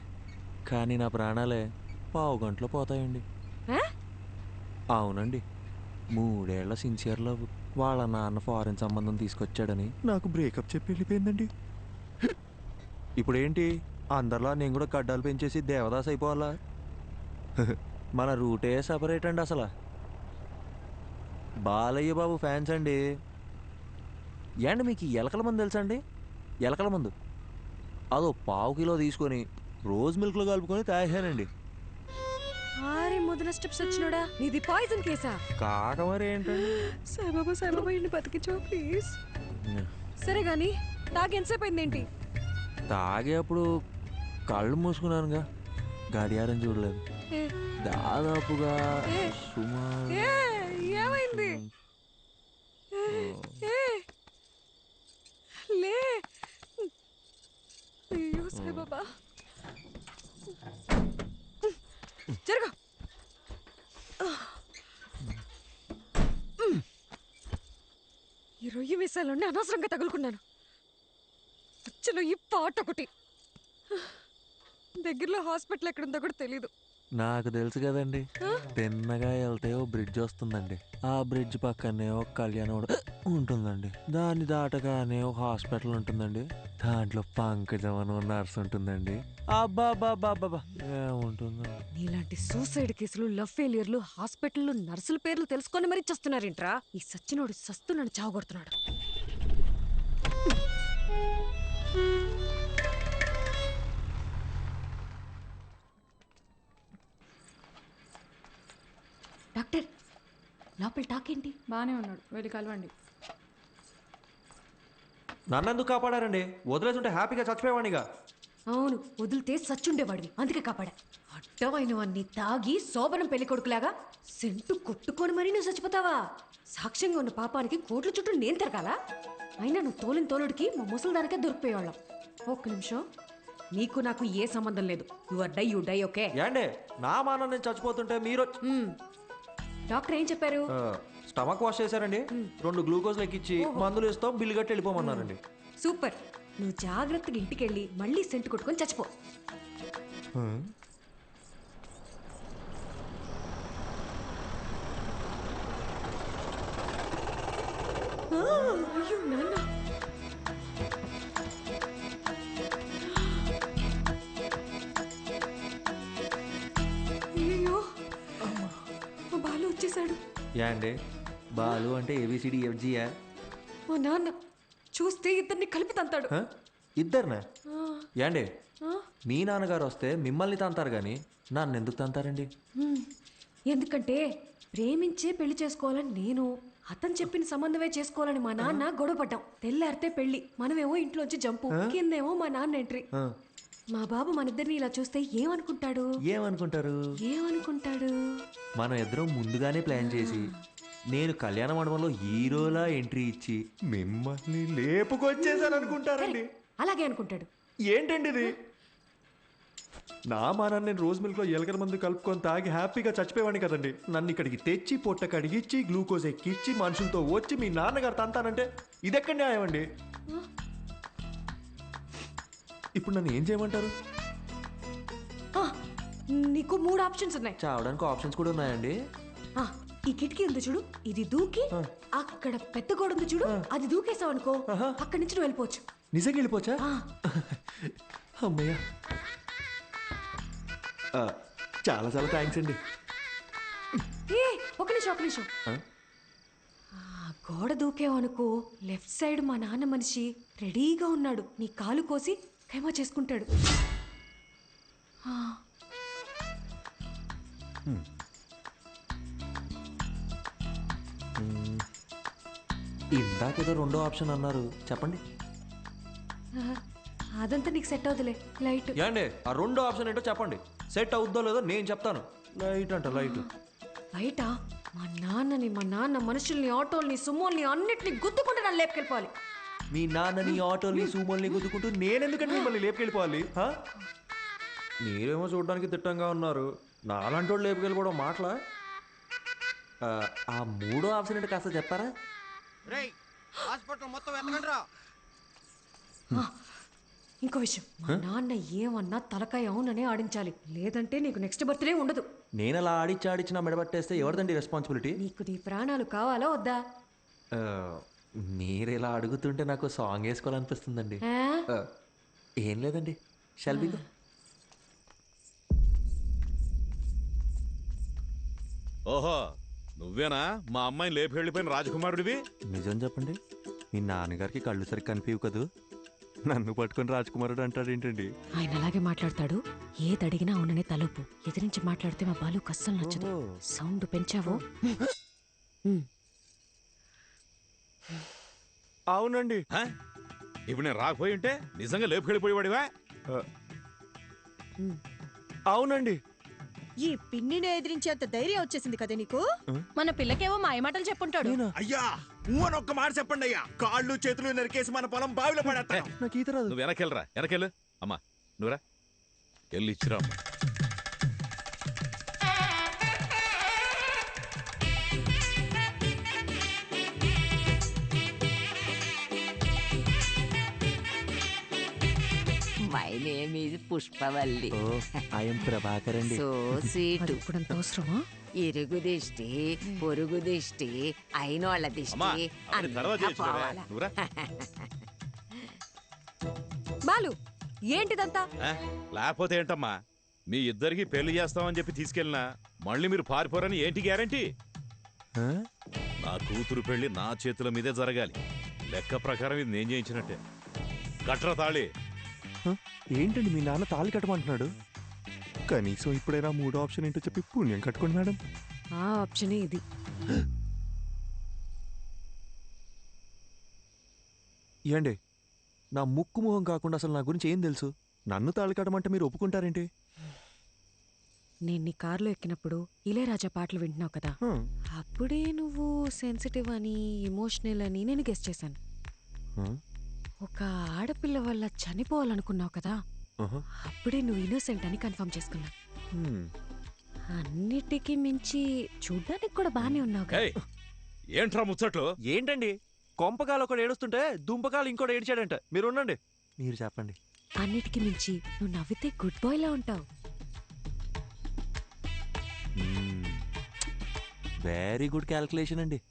కానీ నా ప్రాణాలే పావు గంటలో పోతాయండి. అవునండి, 3 ఏళ్ల సిన్సియర్ లవ్, వాళ్ళ నాన్న ఫారెన్ సంబంధం తీసుకొచ్చాడని నాకు బ్రేకప్ చెప్పి వెళ్ళిపోయిందండి. ఇప్పుడేంటి, అందరిలా నేను కూడా గడ్డాలు పెంచేసి దేవదాస్ అయిపోవాలా? మన రూటే సపరేట్ అండి. అసలు బాలయ్య బాబు ఫ్యాన్స్ అండి. ఏండి మీకు ఎలకల మందు తెలుసా అండి? ఎలకల మందు అదో ½ కిలో తీసుకొని రోజ్ మిల్క్లో కలుపుకొని తాగానండి. ముద్ర స్టెప్స్ వచ్చినోడా, నీది పాయిజన్ కేసా? కాక మరి ఏంటండి. సాయిబాబా ఇంటి బతికించో ప్లీజ్. సరే గాని తాగి ఎంతసేపు అయిందేంటి? తాగేప్పుడు కళ్ళు మూసుకున్నానుగా, గడియారం చూడలేదు. దాదాపుగా సుమారు. ఏమైంది? లే, అయ్యో సాయిబాబా, జరగ. ఈ రొయ్యి మీసాలన్నీ అనవసరంగా తగులుకున్నాను. అచ్చలో ఈ పాట ఒకటి. దగ్గరలో హాస్పిటల్ ఎక్కడుందో కూడా తెలీదు. నాకు తెలుసు కదండి, తిన్నగా వెళ్తే ఓ బ్రిడ్జ్ వస్తుందండి, ఆ బ్రిడ్జ్ పక్కనే ఒక కళ్యాణం ఉంటుందండి, దాన్ని దాటగానే ఒక హాస్పిటల్ ఉంటుందండి, దాంట్లో పంకజం అని నర్స్ ఉంటుందండి. అబ్బాబాబాబా ఏముంటుందండి. నీలాంటి సూసైడ్ కేసులు, లవ్ ఫెయిలియర్లు, హాస్పిటల్లో నర్సుల పేర్లు తెలుసుకొని మరీ చస్తున్నారేంట్రా? ఈ సచ్చినోడు సస్తు నన్ను చావగొడుతున్నాడు. డాక్టర్, లోపల టాకేంటి? బానే ఉన్నాడు, వెళ్ళి కలవండి. నన్నెందుకు కాపాడారండి? వదిలేసుంటే హ్యాపీగా చచ్చిపోయేవాడిగా. అవును, వదిలితే సచ్చుండేవాడివి, అందుకే కాపాడా. అడ్డమైనవన్నీ తాగి శోభనం పెళ్లి కొడుకులాగా సెంటు కొట్టుకొని మరీ నువ్వు చచ్చిపోతావా? సాక్ష్యంగా ఉన్న పాపానికి కోట్ల చుట్టూ నేను తిరగాలా? అయినా నువ్వు తోలిన తోలుడికి మా ముసలిదానికే దొరికిపోయేవాళ్ళం. ఒక్క నిమిషం, నీకు నాకు ఏ సంబంధం లేదు. You die okay? ఏండే నా మాన నేను చచ్చిపోతుంటే మీరు. డాక్టర్ ఏం చెప్పారు? స్టమక్ వాష్ చేశారండి, 2 గ్లూకోజ్ లెక్కిచ్చి మందులు ఇస్తాం, బిల్లు కట్టి వెళ్ళిపోమన్నారండి. సూపర్, నువ్వు జాగ్రత్తగా ఇంటికెళ్ళి మళ్ళీ సెంటు కొట్టుకొని చచ్చిపో. అయ్యో నాన్న, యా అండి బాలు అంటే ఏబిసిడి ఎఫ్జియా? మా నాన్న చూస్తే ఇద్దరిని కలిపి తంతాడు. ఇద్దరినా? ఆ, యాండే ఆ, మీ నాన్నగారు వస్తే మిమ్మల్ని తంతారు కానీ నన్ను ఎందుకు తంతారండి? ఎందుకంటే ప్రేమించే పెళ్లి చేసుకోవాలని నేను, అతను చెప్పిన సంబంధమే చేసుకోవాలని మా నాన్న గొడవపడ్డాం. తెల్లారితే పెళ్లి, మనమేమో ఇంట్లోంచి జంపు, కిందేమో మా నాన్న ఎంట్రీ. మా బాబు మనిద్దరిని ఇలా చూస్తే ఏమనుకుంటాడు? ఏమనుకుంటాడు? మనం ఇద్దరం ముందుగానే ప్లాన్ చేసి నేను కళ్యాణ మండపంలో హీరోలా ఎంట్రీ ఇచ్చి మిమ్మల్ని లేపుకొచ్చేసాను అనుకుంటారండి. అలాగే అనుకుంటాడు. ఏంటండి ఇది? నా మానాన్ని నేను రోజు మిల్క్లో ఎలకల మందు కలుపుకొని తాగి హ్యాపీగా చచ్చిపోయేవాడిని కదండి. నన్ను ఇక్కడికి తెచ్చి పొట్ట కడిగిచ్చి గ్లూకోజ్ ఎక్కిచ్చి మనుషులతో వచ్చి మీ నాన్నగారు తంతానంటే ఇదెక్కడ న్యాయం అండి? ఇప్పుడు నన్ను ఏం చేయమంటారు? నీకు 3 ఆప్షన్స్ ఉన్నాయి. చావడానికి ఆప్షన్స్ కూడా ఉన్నాయండి? ఈ కిటికీ ఉంది చూడు, ఇది దూకి అక్కడ పెద్ద గోడ ఉంది చూడు, అది దూకేసావు అనుకో, అక్కడి నుంచి నువ్వు వెళ్ళిపోవచ్చు. నిజంగా వెళ్ళిపోవచ్చా? అమ్మయ్య, చాలా చాలా థ్యాంక్స్ అండి. ఒక నిమిషం. గోడ దూకేవు అనుకో, లెఫ్ట్ సైడ్ మా నాన్న మనిషి రెడీగా ఉన్నాడు, నీ కాలు కోసి ఖైమా చేసుకుంటాడు. ఇందాకేదో రెండో ఆప్షన్ అన్నారు, చెప్పండి. అదంతా నీకు సెట్ అవుతులే. లైట్ ఏండి ఆ రెండో ఆప్షన్ ఏంటో చెప్పండి. సెట్ అవుద్దో లేదో నేను చెప్తాను. లైట్ అంట లైట్. బయట మా నాన్న మనుషుల్ని, ఆటోల్ని, సుమోల్ని అన్నిటిని గుద్దుకుంటే నన్ను లేపుకెళ్ళిపోవాలి. మీ నాన్నని, ఆటోల్ని, సూమోల్ని గుద్దుకుంటూ నేనెందుకంటే మిమ్మల్ని లేపుకెళ్ళిపోవాలి? మీరేమో చూడడానికి తిట్టంగా ఉన్నారు, నాలాంటి వాళ్ళు లేపుకెళ్ళిపోవడం మాటలా? ఆ మూడో ఆప్షన్ ఏంటో కాస్త చెప్పారా? హాస్పిటల్ మొత్తం ఎత్తకండిరా. ఇంకో విషయం, మా నాన్న ఏమన్నా తలకాయ అవుననే ఆడించాలి, లేదంటే నీకు నెక్స్ట్ బర్త్డే ఉండదు. నేను అలా ఆడిచ్చి నా మెడబట్టేస్తే ఎవరిదండి రెస్పాన్సిబిలిటీ? నీకు నీ ప్రాణాలు కావాలా వద్దా? మీరు ఇలా అడుగుతుంటే నాకు సాంగ్ వేసుకోవాలనిపిస్తుందండి. ఏం లేదండి, షల్ వి గో? ఓహో, నువ్వేనా మా అమ్మాయిని లేపి వెళ్ళిపోయిన రాజకుమారుడివి? నిజం చెప్పండి, మీ నాన్నగారికి కళ్ళు సరిగ్గా కనిపించవు కదూ, నన్ను పట్టుకొని రాజకుమారుడు అంటాడు ఏంటండి? ఆయన అలాగే మాట్లాడతాడు, ఏది అడిగినా అవుననే తలుపు. ఎదిరించి మాట్లాడితే మా బాలు కస్సలు నచ్చదు. సౌండ్ పెంచావో? అవునండి. ఇప్పుడు నేను రాకపోయి ఉంటే నిజంగా లేపుకెళ్ళిపోయేవాడివా? అవునండి. ఈ పిన్నిని ఎదిరించేంత ధైర్యం వచ్చేసింది కదా నీకు? మన పిల్లకేవో మాయమాటలు చెప్పుంటాడు. అయ్యా అని ఒక్క మాట చెప్పండి అయ్యా, కాళ్ళు చేతులు నరికేసి మన పొలం బావిలో పడేస్తాను. నువ్వు వెనకెళ్ళరా, వెనకెళ్ళు. అమ్మా నువ్వురా, వెళ్ళి ఇచ్చిరా అమ్మా. My name is Pushpavalli. I am Prabhakar అండి. So sweet. ఇప్పుడంత అవసరమా? ఇరుగు దిష్టి, పొరుగు దిష్టి, అయినోళ్ళ దిష్టి అంతా పోవాలా? బాలు ఏంటిదంతా? లేకపోతే ఏంటమ్మా, మీ ఇద్దరికి పెళ్లి చేస్తామని చెప్పి తీసుకెళ్ళినా మళ్ళీ మీరు పారిపోరని ఏంటి గ్యారంటీ? నా కూతురు పెళ్లి నా చేతుల మీదే జరగాలి. లెక్క ప్రకారం ఇది నేను చేయించినట్టే. కట్ర తాళి. ఏంటండి మీ నాన్న తాళి కట్టమంటున్నాడు? కనీసం ఇప్పుడైనా మూడో ఆప్షన్ ఏంటో చెప్పి పుణ్యం కట్టుకోండి మేడం. ఆ ఆప్షనే ఇది. ఏండి నా ముక్కు మొహం కాకుండా అసలు నా గురించి ఏం తెలుసు? నన్ను తాళి కట్టమంటే మీరు ఒప్పుకుంటారేంటి? నేను నీ కారులో ఎక్కినప్పుడు ఇళయరాజా పాటలు వింటున్నావు కదా, అప్పుడే నువ్వు సెన్సిటివ్ అని, ఇమోషనల్ అని నేను గెస్ చేశాను. ఒక ఆడపిల్ల వల్ల చనిపోవాలనుకున్నావు కదా, అప్పుడే నువ్వు ఇన్నోసెంట్ అని కన్ఫర్మ్ చేసుకున్నా. అన్నిటికీ మించి చూడ్డానికి కూడా బానే ఉన్నావు కదా. ఏంట్రా ముచ్చట్లు? ఏంటండి కొంపకాలు ఒకడు ఏడుస్తుంటే దుంపకాలు ఇంకోటి ఏడ్చాడంట. మీరు ఉండండి, మీరు చెప్పండి. అన్నిటికీ మించి నువ్వు నవ్వితే గుడ్ బాయ్ లా ఉంటావు. వెరీ గుడ్ క్యాల్కులేషన్ అండి.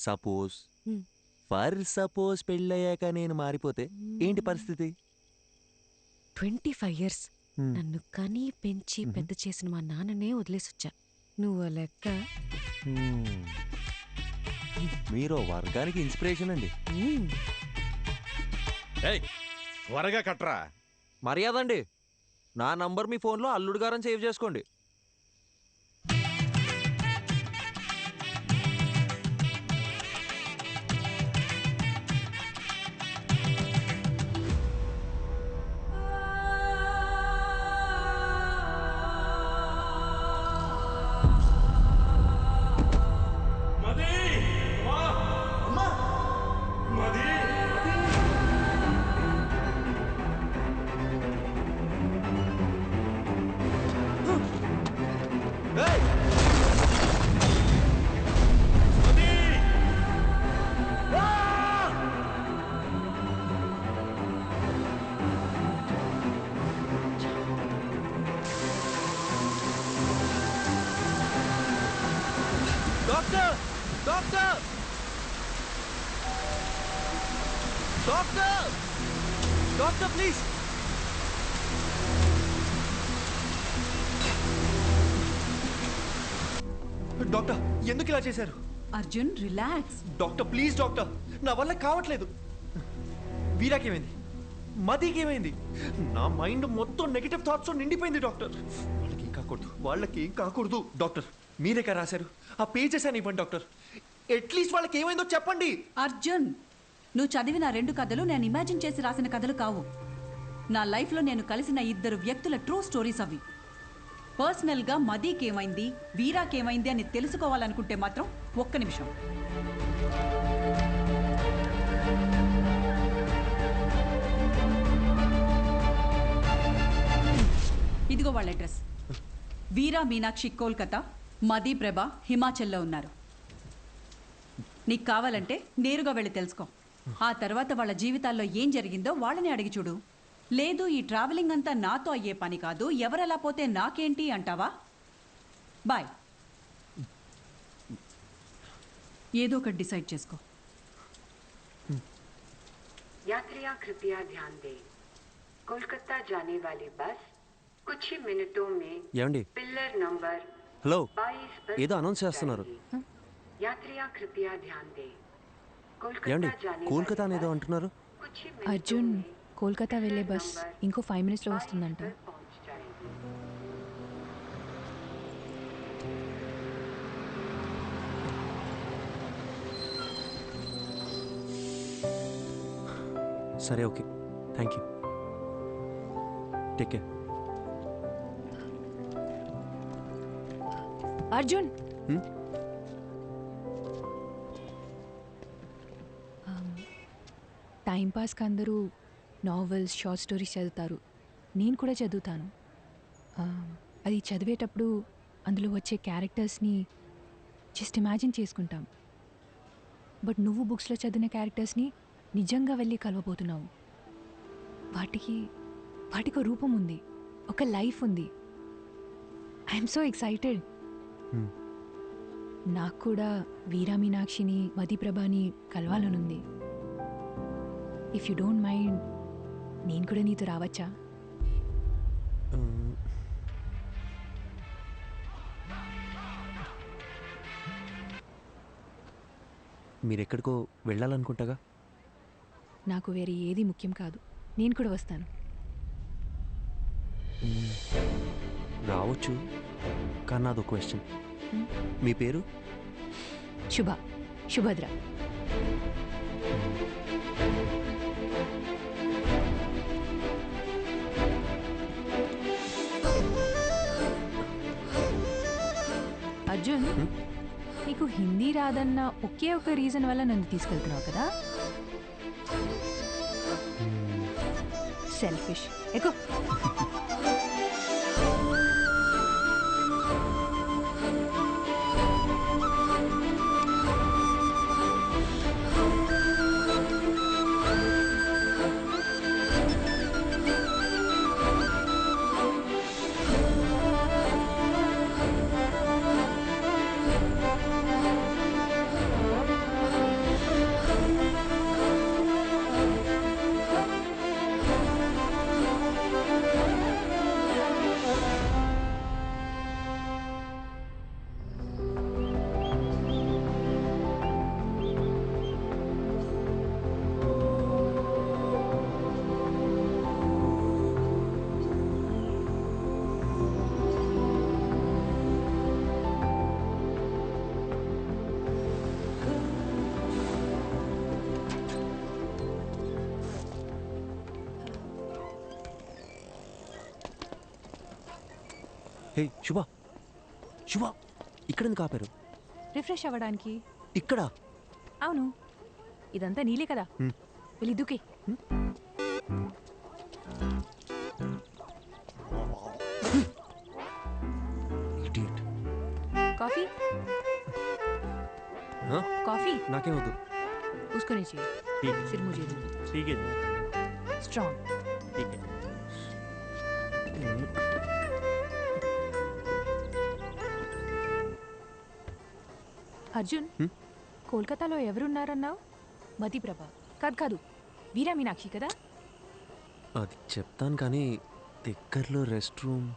సపోజ్ పెళ్ళయ్యాక నేను మారిపోతే ఏంటి పరిస్థితి? 25 years నన్ను కని పెంచి పెద్ద చేసిన మా నాన్ననే వదిలేసొచ్చా. నువ్వు లెక్క. మీరు వర్గానికి ఇన్స్పిరేషన్ అండి. త్వరగా కట్రా. మర్యాద అండి, నా నంబర్ మీ ఫోన్లో అల్లుడు గారని సేవ్ చేసుకోండి. Doctor doctor doctor doctor please. Doctor ఎందుకు ఇలా చేశారు? Arjun relax. Doctor please doctor, నా వల్ల కావట్లేదు. వీరాకేమైంది? మదికేమైంది? నా మైండ్ మొత్తం నెగిటివ్ థాట్స్ నిండిపోయింది డాక్టర్. వాళ్ళకి ఏం కాకూడదు, వాళ్ళకి ఏం కాకూడదు. డాక్టర్ మీరే కదా రాశారు, ఆ పేజెస్ అని ఇవ్వండి డాక్టర్. అట్లీస్ట్ వాళ్ళకి ఏమైందో చెప్పండి. అర్జున్, నువ్వు చదివిన 2 కథలు నేను ఇమాజిన్ చేసి రాసిన కథలు కావు. నా లైఫ్లో నేను కలిసిన 2 వ్యక్తుల ట్రూ స్టోరీస్ అవి. పర్సనల్గా మదీకేమైంది, వీరాకేమైంది అని తెలుసుకోవాలనుకుంటే మాత్రం ఒక్క నిమిషం. ఇదిగో వాళ్ళ అడ్రస్. వీరా మీనాక్షి కోల్కతా, మదీ ప్రభ హిమాచల్లో ఉన్నారు. నీకు కావాలంటే నేరుగా వెళ్ళి తెలుసుకో. ఆ తర్వాత వాళ్ళ జీవితాల్లో ఏం జరిగిందో వాళ్ళని అడిగి చూడు. లేదు ఈ ట్రావెలింగ్ అంతా నాతో అయ్యే పని కాదు, ఎవరెలా పోతే నాకేంటి అంటావా? బాయ్. ఏదో ఒకటి డిసైడ్ చేసుకో. यात्रियां कृपया ध्यान दें, कोलकाता जाने वाली बस कुछ ही मिनटों में ఏమండి? पिलर नंबर హలో, 22 पर ఏదో అనౌన్స్ చేస్తున్నారు. यात्रियां कृपया ध्यान दें, ఏమండి? कोलकाता जाने కోల్కతా అనేదో అంటున్నారు. అర్జున్, కోల్కతా వెళ్ళే బస్ ఇంకో 5 మినిట్స్లో వస్తుందంట. సరే okay, thank you. Take care. Arjun, టైంపాస్కి అందరూ నావెల్స్, షార్ట్ స్టోరీస్ చదువుతారు. నేను కూడా చదువుతాను. అది చదివేటప్పుడు అందులో వచ్చే క్యారెక్టర్స్ని జస్ట్ ఇమాజిన్ చేసుకుంటాం. బట్ నువ్వు బుక్స్లో చదివిన క్యారెక్టర్స్ని నిజంగా వెళ్ళి కలవబోతున్నావు. వాటికి ఒక రూపం ఉంది, ఒక లైఫ్ ఉంది. I'm so excited. నాకు కూడా వీరా మీనాక్షిని, మదీ ప్రభాని కలవాలనుంది. ఇఫ్ యూ డోంట్ మైండ్, నేను కూడా నీతో రావచ్చా? మీరెక్కడికో వెళ్ళాలనుకుంటాగా. నాకు వేరే ఏది ముఖ్యం కాదు, నేను కూడా వస్తాను. రావచ్చు, కానీ నాదో క్వశ్చన్. మీ పేరు? శుభద్ర. అర్జున్, నీకు హిందీ రాదన్న ఒకే ఒక రీజన్ వల్ల నన్ను తీసుకెళ్తున్నావు కదా? సెల్ఫిష్. ఎక్కువ హే శుభ శుభ ఇక్కడ ఎందుకు ఆపారు? రిఫ్రెష్ అవ్వడానికి. ఇక్కడ? అవును, ఇదంతా నీలే కదా. వెళ్ళి దూకే. కాఫీ? कॉफी? नाके हो तो उसको नहीं चाहिए। ठीक है। सिर्फ मुझे दो। ठीक है जी। स्ट्रॉन्ग। ठीक है। అర్జున్, కోల్కతాలో ఎవరున్నారన్నావు? మతిప్రభ కాదు కాదు, వీరా మీనాక్షి కదా? అది చెప్తాను కానీ దగ్గరలో రెస్ట్ రూమ్.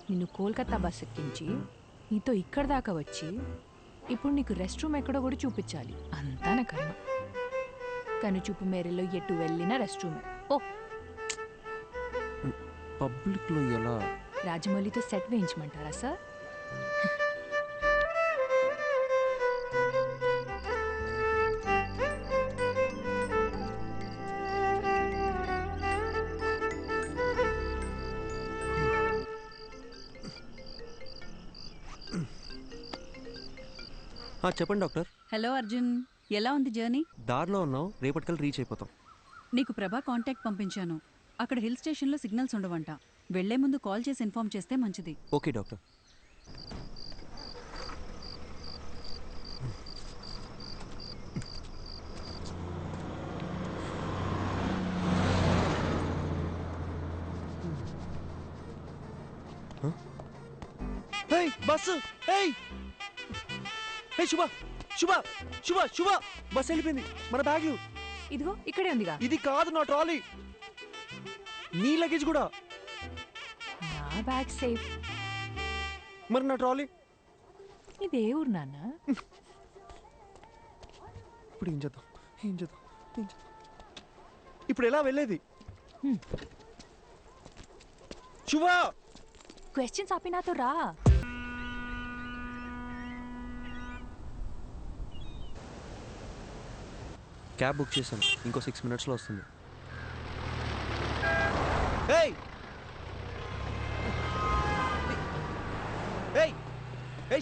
నిన్ను కోల్కతా బస్ ఎక్కించి నీతో ఇక్కడ దాకా వచ్చి ఇప్పుడు నీకు రెస్ట్ రూమ్ ఎక్కడో కూడా చూపించాలి. అంతా నా కర్మ. కనుచూపు మేరలో ఎటు వెళ్ళినా రెస్ట్ రూమే. ఓ పబ్లిక్లో ఎలా? రాజమౌళితో సెట్ వేయించమంటారా సార్? చెప్పండి డాక్టర్. హలో అర్జున్, ఎలా ఉంది జర్నీ? దారిలో ఉన్నాం, రేపటికల్ రీచ్ అయిపోతాం. నీకు ప్రభా కాంటాక్ట్ పంపించాను. అక్కడ హిల్ స్టేషన్లో సిగ్నల్స్ ఉండవంట. వెళ్లే ముందు కాల్ చేసి ఇన్ఫార్మ్ చేస్తే మంచిది. Okay doctor. బస్సు! శుభ శుభ శుభ శుభ బస్ వెళ్ళిపోయింది. మన బ్యాగ్లు ఇదిగో ఇక్కడే ఉందిగా. ఇది కాదు నా ట్రాలీ. నీ లగేజ్ కూడా. నా బ్యాగ్ సేఫ్. మరి నా ట్రాలీ? ఇదే ఊరు నాన్న. ఇప్పుడు ఏం చేద్దాం? ఇప్పుడు ఎలా వెళ్ళేది? శుభ క్వశ్చన్స్ ఆపి నాతో రా. క్యాబ్ బుక్ చేశాను, ఇంకో 6 minutesలో వస్తుంది.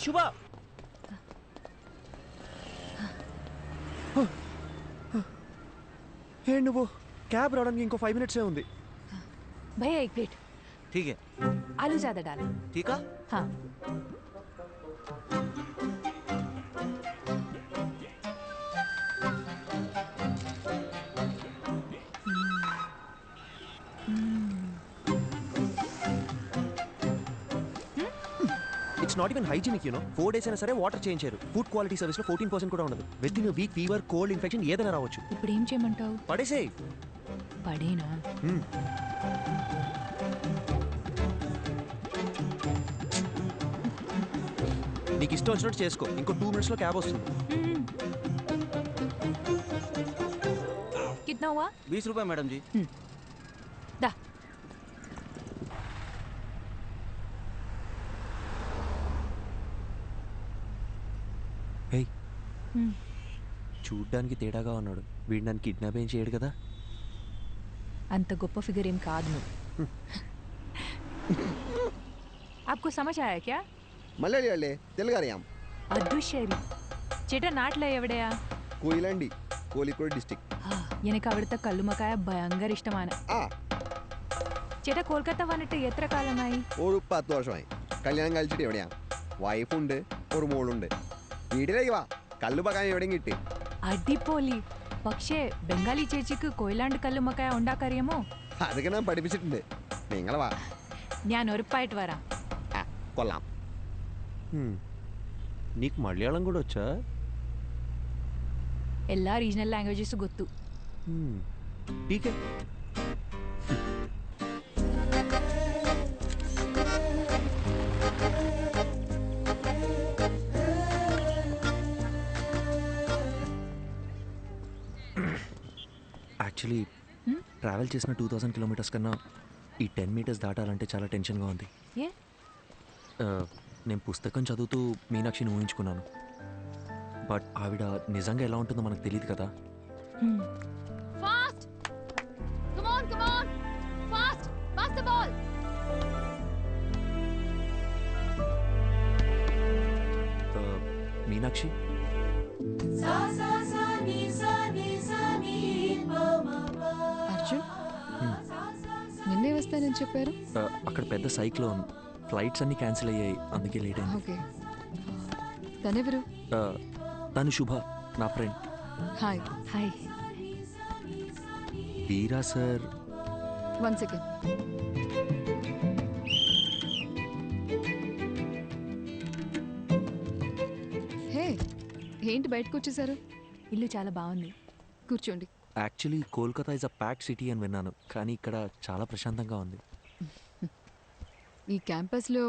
శుభ నువ్వు క్యాబ్ రావడానికి ఇంకో 5 minutes ఉంది. भैया एक प्लेट. ठीक है. आलू ज्यादा डालो. ठीक है. हाँ. It's not even hygienic, you know. 4 days అయినా సరే వాటర్ చేంజ్ చేయరు. ఫుడ్ క్వాలిటీ సర్వీస్లో 14% కూడా ఉండదు. With in week fever, cold, infection ఏదైనా రావచ్చు. ఇప్పుడు ఏం చేయమంటావు? పడేసే. పడేనా? నీకు ఇష్టం వచ్చినట్టు చేసుకో. ఇంకో 2 minutesలో క్యాబ్ వస్తుంది. कितना हुआ? 20 रुपए मैडम जी. दा. చూడ్డానికి తేడాగా ఉన్నాడు. వీడు నన్ను కిడ్నాప్ ఏం చేయడు కదా? అంత గొప్ప ఫిగర్ ఏం కాదు నువ్వు. आपको समझ आया क्या? മലയാളി അല്ലേ? തെലുങ്ക് അറിയാം. അതുശരി. ചേട്ടാ നാട്ടിലെ എവിടെയാ? കൊയിലാണ്ടി, കോഴിക്കോട് ഡിസ്ട്രിക്ട്. എനിക്ക് അവിടുത്തെ കല്ലുമക്കായ ഭയങ്കര ഇഷ്ടമാണ്. ചേട്ടാ കൊൽക്കത്ത വന്നിട്ട് എത്ര കാലമായി? ഒരു 10 വർഷമായി. കല്യാണം കഴിച്ചിട്ട് എവിടെയാ? വൈഫുണ്ട്, ഒരു മോളുണ്ട്. വീട്ടിലേക്ക് വാ, കല്ലുമക്കായ എവിടെയും കിട്ടി. അടിപൊളി. പക്ഷേ ബംഗാളി ചേച്ചിക്ക് കൊയിലാണ്ട് കല്ലുമക്കായ ഉണ്ടാക്കറിയാമോ? അതൊക്കെ ഞാൻ പഠിപ്പിച്ചിട്ടുണ്ട്. നിങ്ങൾ വാ, ഞാൻ ഉറപ്പായിട്ട് വരാം. കൊള്ളാം. నీకు మలయాళం కూడా వచ్చా? എല്ലാ రీజనల్ లాంగ్వేజెస్ ಗೊತ್ತು. ठीक है. యాక్చువల్లీ ట్రావెల్ చేసిన 2000 kilometers కన్నా ఈ 10 meters దాటాలంటే చాలా టెన్షన్గా ఉంది. నేను పుస్తకం చదువుతూ మీనాక్షిని ఊహించుకున్నాను. బట్ ఆవిడ నిజంగా ఎలా ఉంటుందో మనకు తెలియదు కదా. Fast come on fast pass the ball. Meenakshi. Arjun నిన్నే వస్తానని చెప్పారు. అక్కడ పెద్ద సైక్లోన్, ఫ్లైట్స్ అన్ని క్యాన్సిల్ అయ్యాయి, అందుకే లేట్ అయింది. ఓకే, తనెవరు? తను శుభ, నా ఫ్రెండ్. హాయ్. హాయ్. వీరా సార్. 1 సెకండ్. హే, ఏంటి బయటకు వచ్చేసారు? ఇల్లు చాలా బాగుంది, కూర్చోండి. Actually Kolkata is a packed city అని విన్నాను, కానీ ఇక్కడ చాలా ప్రశాంతంగా ఉంది. ఈ క్యాంపస్లో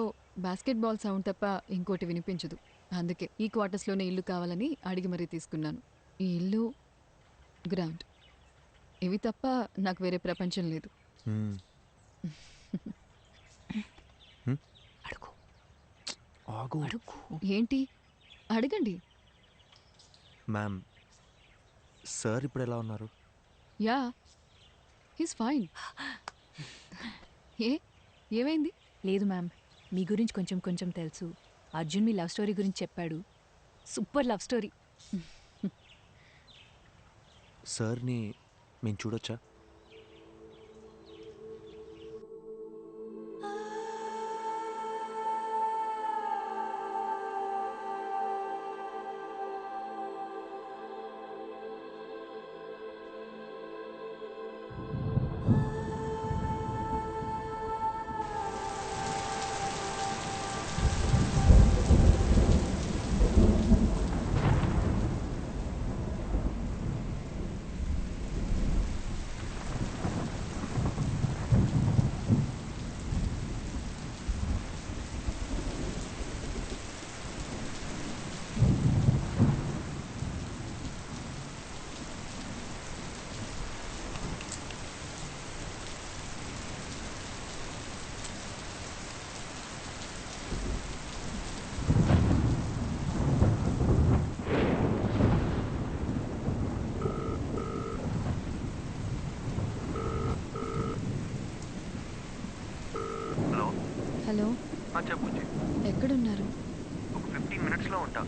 బాస్కెట్బాల్ సౌండ్ తప్ప ఇంకోటి వినిపించదు. అందుకే ఈ క్వార్టర్స్లోనే ఇల్లు కావాలని అడిగి మరీ తీసుకున్నాను. ఈ ఇల్లు, గ్రౌండ్, ఇవి తప్ప నాకు వేరే ప్రపంచం లేదు. అడుగు. ఏంటి? అడగండి. మ్యామ్, సార్ ఇప్పుడు ఎలా ఉన్నారు? Yeah, he's fine. ఏమైంది? లేదు మ్యామ్, మీ గురించి కొంచెం కొంచెం తెలుసు. అర్జున్ మీ లవ్ స్టోరీ గురించి చెప్పాడు. Super love story. సార్ని మేము చూడొచ్చా? హలో, చెప్పు. ఎక్కడున్నారు? ఒక 15 మినిట్స్లో ఉంటా.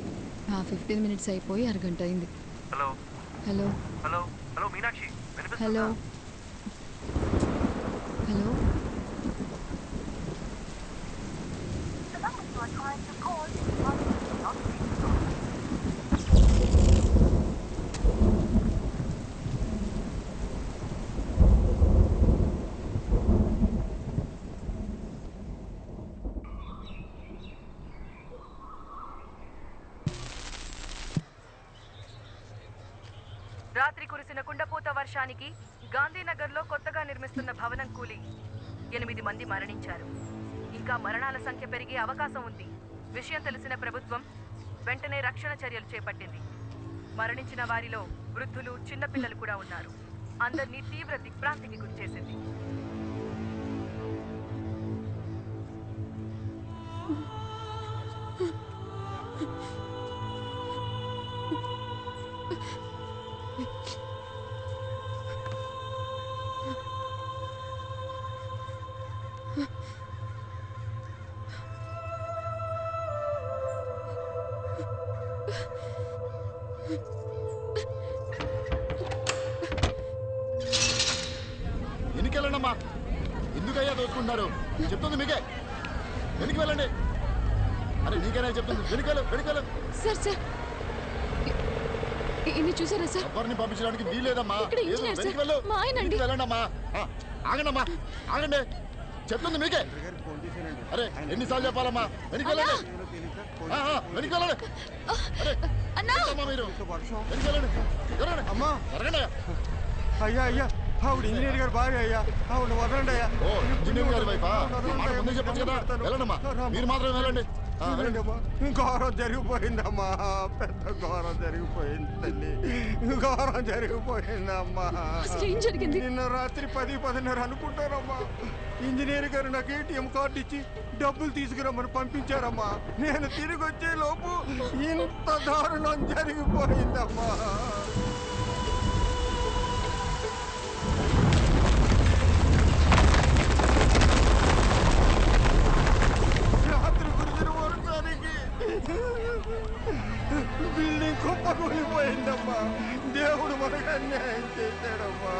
15 మినిట్స్ అయిపోయి అరగంట అయింది. Hello hello hello hello Meenakshi, hello hello. రాత్రి కురిసిన కుండపోత వర్షానికి గాంధీనగర్లో కొత్తగా నిర్మిస్తున్న భవనం కూలి 8 మంది మరణించారు. ఇంకా మరణాల సంఖ్య పెరిగే అవకాశం ఉంది. విషయం తెలిసిన ప్రభుత్వం వెంటనే రక్షణ చర్యలు చేపట్టింది. మరణించిన వారిలో వృద్ధులు, చిన్నపిల్లలు కూడా ఉన్నారు. అందరినీ తీవ్ర దిగ్భ్రాంతికి గురిచేసింది. ఎన్నికెళ్ళండమ్మా, ఎందుకయ్యా దోచుకుంటున్నారు? చెప్తుంది మీకే, వెనక్కి వెళ్ళండి. అరే నీకేనా చెప్తుంది, వెనుకలు. సార్ సార్, ఇన్ని చూసారా సార్? ఎవరిని పంపించడానికి వీలేదమ్మా. ఇక్కడ ఇంజనీర్ సార్, మా ఆయనండి. వెళ్ళండమ్మా. ఆగండమ్మా, ఆగండి. చెప్తుంది మీకే. అరే ఎన్నిసార్లు చెప్పాలమ్మా, వెనక్కి వెళ్ళండి. వెనక్కి వెళ్ళండి. అరే మీరు వెనక్కి వెళ్ళండి. అమ్మా జరగండి. అయ్యా ఆవిడ ఇంజనీర్ గారు భార్య అయ్యా, ఆవిడ వదలండి అయ్యా. ఓ ఇంజనీర్ గారి వైఫా? ముందే చెప్పచ్చు కదా. వెళ్ళండమ్మా, మీరు మాత్రమే వెళ్ళండి. ఘోరం జరిగిపోయిందమ్మా, పెద్ద ఘోరం జరిగిపోయింది తల్లి, ఘోరం జరిగిపోయిందమ్మా. నిన్న రాత్రి 10-10:30 అనుకుంటారమ్మా. ఇంజనీర్ గారు నాకు ఏటీఎం కార్డు ఇచ్చి డబ్బులు తీసుకురమ్మని పంపించారమ్మా. నేను తిరిగి వచ్చే లోపు ఇంత దారుణం జరిగిపోయిందమ్మా. రాత్రి కురిసిన వర్షానికి అయిందమ్మా. దేవుడు మనకు అన్యాయం చేశాడమ్మా.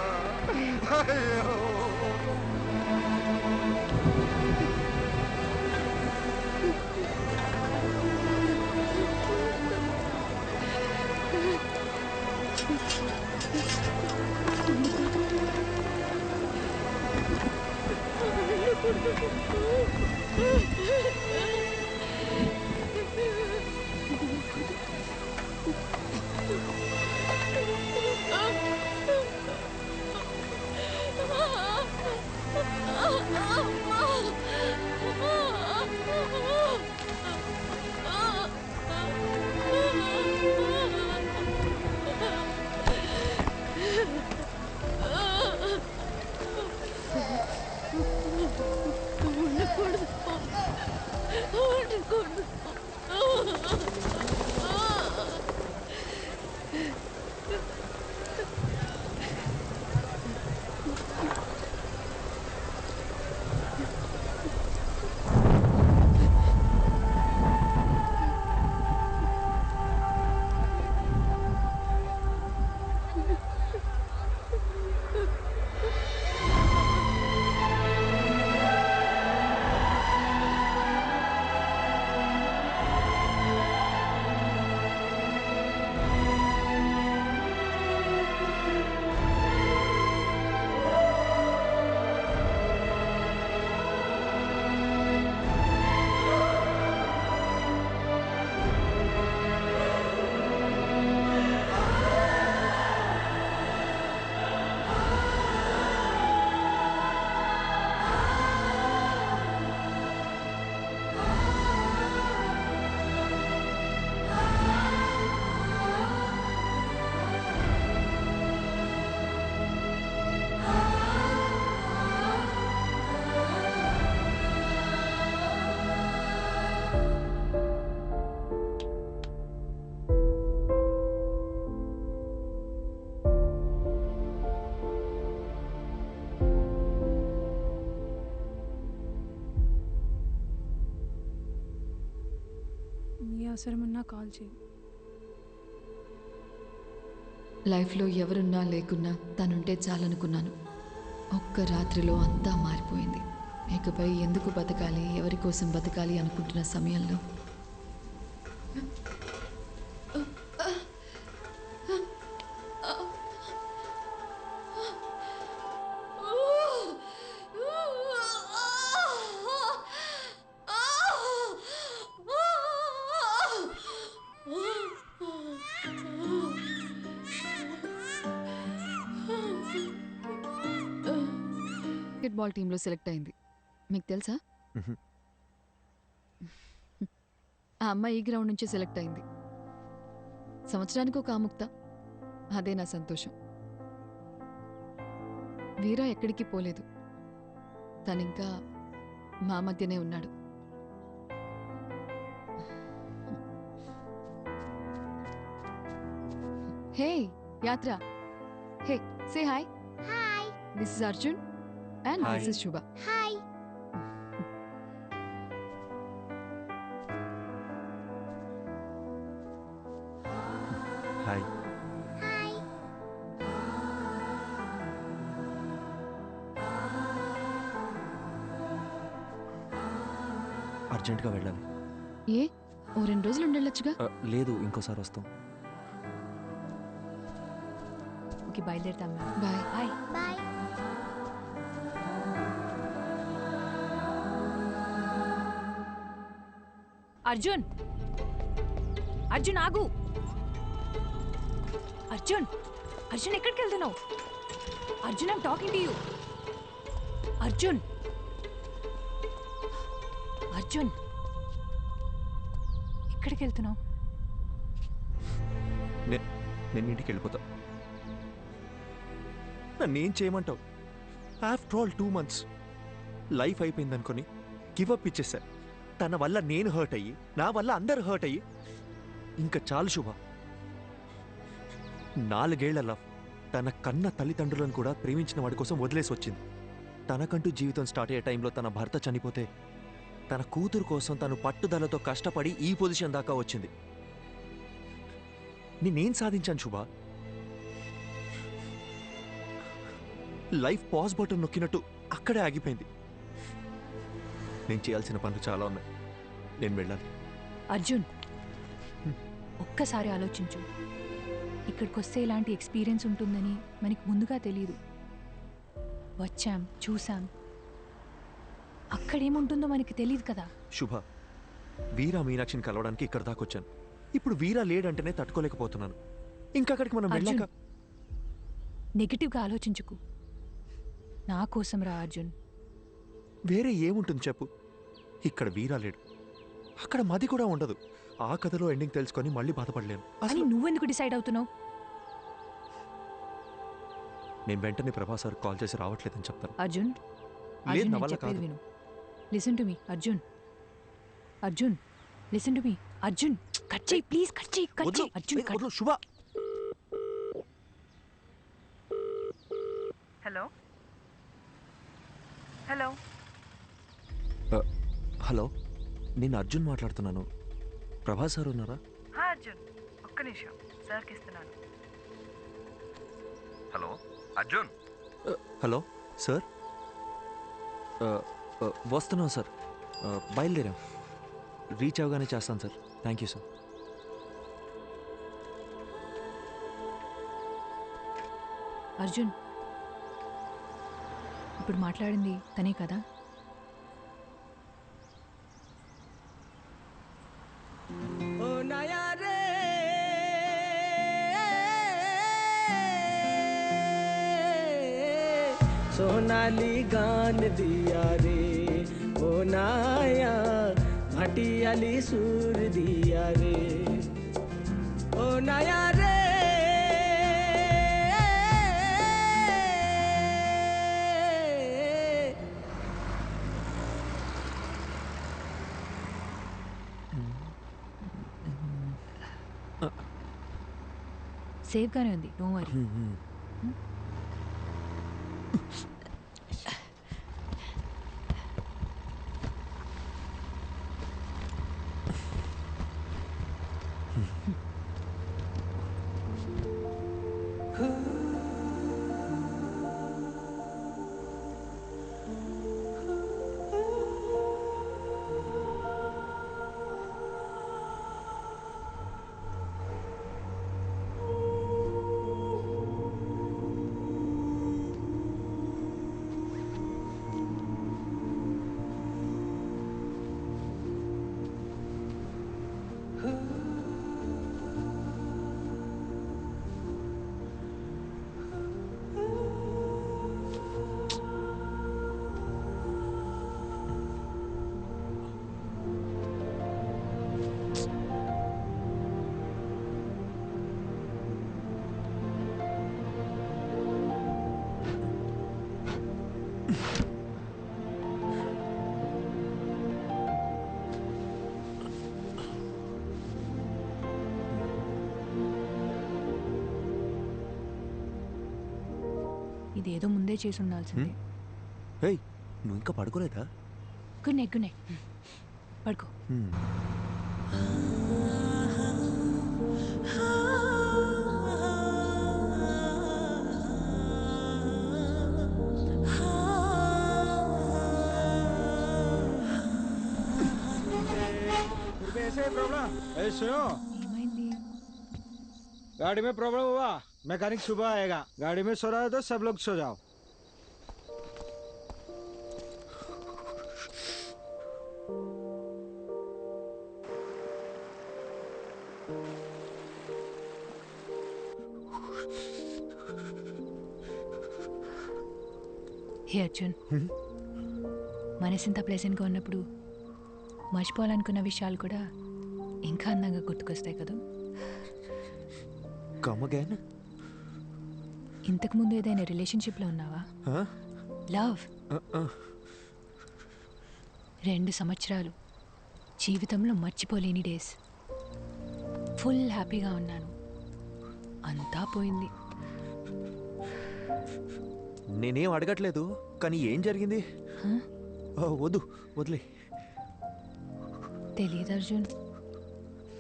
అయ్యో అవసరమన్నా కాల్ చేయి. లైఫ్లో ఎవరున్నా లేకున్నా తనుంటే చాలనుకున్నాను. ఒక్క రాత్రిలో అంతా మారిపోయింది. ఇకపై ఎందుకు బతకాలి, ఎవరి కోసం బతకాలి అనుకుంటున్న సమయంలో బాల్ టీంలో సెలెక్ట్ అయింది. మీకు తెలుసా? ఆ అమ్మాయి ఈ గ్రౌండ్ నుంచి సెలెక్ట్ అయింది. సంవత్సరానికి ఒక ఆముక్త. అదే నా సంతోషం. వీరా ఎక్కడికి పోలేదు. తనింకా మా మధ్యనే ఉన్నాడు. Hey Yatra, hey say hi. Hi, this is Arjun and Hi. this is Shubha. Hi. Hi. Hi. అర్జెంట్గా వెళ్ళాలి. ఏ ఓ 2 రోజులు ఉండొచ్చుగా. లేదు, ఇంకోసారి వస్తాం. ఓకే, బయలుదేరుతాం. Bye. Bye. Bye. Arjun, Arjun ఆగు. అర్జున్, అర్జున్ ఎక్కడికి వెళ్తున్నావు? Arjun, I'm talking to you. Arjun, Arjun ఎక్కడికి వెళ్తున్నావు? నేను ఇంటికి వెళ్ళిపోతా. నన్నేం చేయమంటావు? ఆఫ్టర్ ఆల్ 2 months లైఫ్ అయిపోయింది అనుకొని గివప్ ఇచ్చేసా. తన వల్ల నేను హర్ట్ అయ్యి, నా వల్ల అందరు హర్ట్ అయ్యి, ఇంకా చాలు శుభ. 4 ఏళ్ల లవ్ తన కన్న తల్లిదండ్రులను కూడా ప్రేమించిన వాడి కోసం వదిలేసి వచ్చింది. తనకంటూ జీవితం స్టార్ట్ అయ్యే టైంలో తన భర్త చనిపోతే తన కూతురు కోసం తను పట్టుదలతో కష్టపడి ఈ పొజిషన్ దాకా వచ్చింది. నేనేం సాధించాను శుభ? లైఫ్ పాజ్ బటన్ నొక్కినట్టు అక్కడే ఆగిపోయింది. నేను చేయాల్సిన పనులు చాలా ఉన్నాయి. నేను వెళ్ళాలి. అర్జున్, ఒక్కసారి ఆలోచించు. ఇక్కడికి వస్తే ఇలాంటి ఎక్స్పీరియన్స్ ఉంటుందని మనకి ముందుగా తెలియదు. వచ్చాం, చూసాం, అక్కడేముంటుందో మనకి తెలియదు కదా. శుభ, వీరా మీనాక్షిని కలవడానికి ఇక్కడ దాకా వచ్చాను. ఇప్పుడు వీరా లేడంటేనే తట్టుకోలేకపోతున్నాను. ఇంకక్కడికి మనం వెళ్ళాక నెగిటివ్గా ఆలోచించుకు. నా కోసం రా అర్జున్. వేరే ఏముంటుంది చెప్పు? ఇక్కడ వీరా లేడు, అక్కడ మది కూడా ఉండదు. ఆ కథలో ఎండింగ్ తెలుసుకొని మళ్ళీ బాధపడలేను. అని నువ్వెందుకు డిసైడ్ అవుతున్నావు? నేను వెంటనే ప్రభాస్ సార్ కాల్ చేసి రావట్లేదని చెప్తాను. అర్జున్, లేదు, నా వల్ల కాదు. విను. Listen to me Arjun. Arjun, listen to me Arjun. Cut చేయి ప్లీజ్, కట్ చేయి, కట్ చేయి. అర్జున్, శుభ. హలో హలో హలో, నేను అర్జున్ మాట్లాడుతున్నాను. ప్రభాస్ సార్ ఉన్నారా? అర్జున్, ఒక్క నిమిషం, సార్కి ఇస్తున్నాను. హలో అర్జున్. హలో సార్, వస్తున్నాం సార్, బయలుదేరాం. రీచ్ అవగానే చేస్తాను sir. Thank you sir. Arjun, ఇప్పుడు మాట్లాడింది తనే కదా? सोनाली गान दिया रे ओ नाया भटियाली सूर दिया रे ओ नाया रे సేఫ్గానే ఉంది, డోంట్ వరీ. ఇదేదో ముందే చేసి ఉండాల్సిందే. ఏయ్, నువ్వు ఇంకా పడుకోలేదా? Good night, good night. పడుకో. गाड़ी में प्रॉब्लम हुआ, मैकेनिक सुबह आएगा. गाड़ी में सो रहा है तो सब लोग सो जाओ. హే అర్జున్, మనసింత ప్లెజెంట్గా ఉన్నప్పుడు మర్చిపోవాలనుకున్న విషయాలు కూడా ఇంకా అందంగా గుర్తుకొస్తాయి కదా. ఇంతకుముందు ఏదైనా రిలేషన్షిప్లో ఉన్నావా? లవ్ 2 సంవత్సరాలు జీవితంలో మర్చిపోలేని డేస్. ఫుల్ హ్యాపీగా ఉన్నాను. అంతా పోయింది. నేనేం అడగట్లేదు, కానీ ఏం జరిగింది? వద్దు, వదిలే. తెలియదు అర్జున్,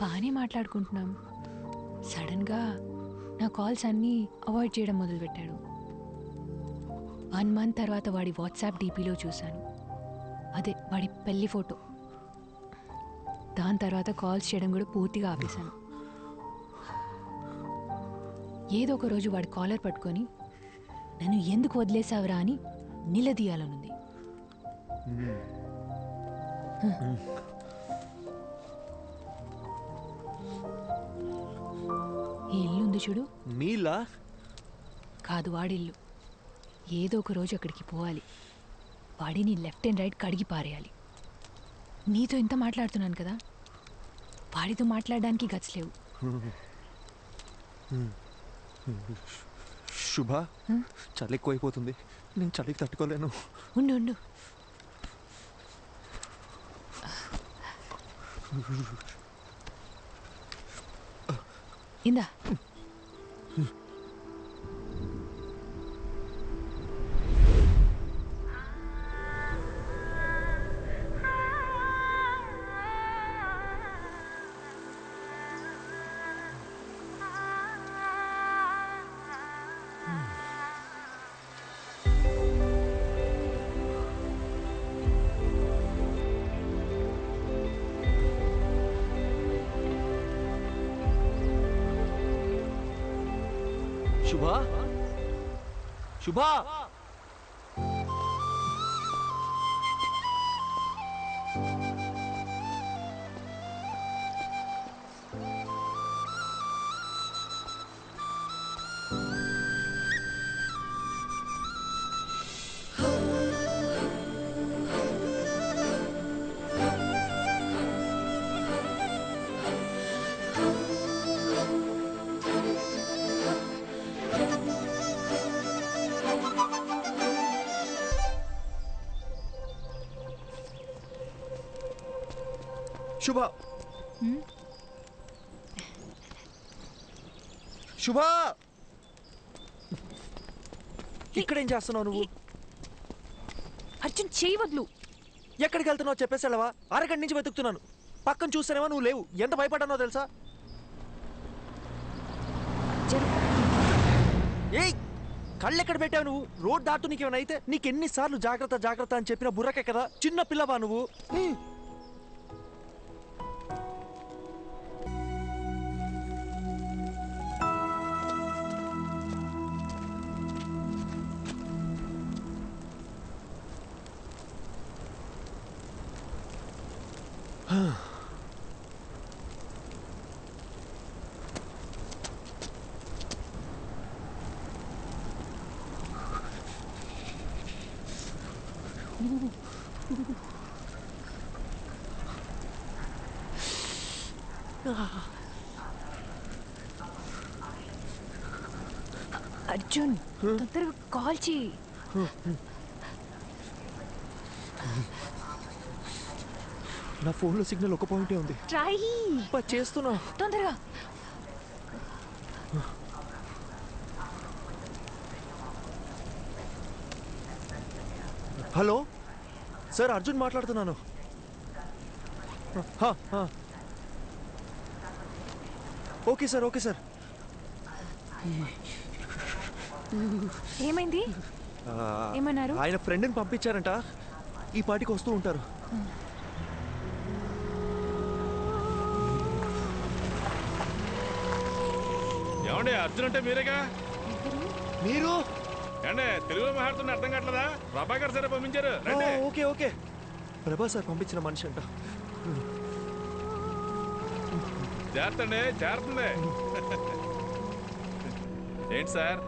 బాగానే మాట్లాడుకుంటున్నాం. సడన్గా నా కాల్స్ అన్నీ అవాయిడ్ చేయడం మొదలుపెట్టాడు. 1 మంత్ తర్వాత వాడి వాట్సాప్ డీపీలో చూశాను, అదే వాడి పెళ్లి ఫోటో. దాని తర్వాత కాల్స్ చేయడం కూడా పూర్తిగా ఆపేశాను. ఏదో ఒక రోజు వాడి కాలర్ పట్టుకొని నన్ను ఎందుకు వదిలేసావురా అని నిలదీయాలనుంది. ఈ ఇల్లు ఉంది చూడు, నీలా కాదు వాడిల్లు. ఏదో ఒక రోజు అక్కడికి పోవాలి, వాడిని లెఫ్ట్ అండ్ రైట్ కడిగి పారేయాలి. నీతో ఇంత మాట్లాడుతున్నాను కదా, వాడితో మాట్లాడడానికి గట్స్ లేవు. శుభ, చలి ఎక్కువైపోతుంది, నేను చలికి తట్టుకోలేను. ఉండు ఉండు. ఇందా. శుభా, శుభా, శుభా, శుభా, ఇక్కడేం చేస్తున్నావు నువ్వు? అర్జున్, చేయి వదులు. ఎక్కడికి వెళ్తున్నావు చెప్పేసి వెళ్ళవా? అరగంట నుంచి వెతుకుతున్నాను, పక్కన చూస్తేనేమో నువ్వు లేవు. ఎంత భయపడ్డానో తెలుసా? ఏయ్, కళ్ళు ఎక్కడ పెట్టావు నువ్వు? రోడ్ దాటు నీకేమైనా అయితే నీకెన్నిసార్లు జాగ్రత్త జాగ్రత్త అని చెప్పిన బుర్రకే కదా, చిన్న పిల్లవా నువ్వు? అర్జున్, తొందరగా కాల్ చేయి. నా ఫోన్లో సిగ్నల్ ఒక పాయింటే ఉంది. ట్రై చేస్తున్నా, తొందరగా. హలో సార్, అర్జున్ మాట్లాడుతున్నాను. Okay sir, okay sir. ఏమైంది? ఏమన్నారు? ఆయన ఫ్రెండ్ని పంపించారంట, ఈ పాటికి వస్తూ ఉంటారు. ఏమండి, అర్జున్ అంటే మీరేగా? మీరు ఏమండి, తెలుగులో మాట్లాడుతున్న అర్థం కావట్లేదా? ప్రభాకర్ సార్ పంపించారు. ఓకే ఓకే, ప్రభా సార్ పంపించిన మనిషి అంట. చేరతండి, చేరుతుంది. ఏంటి సార్,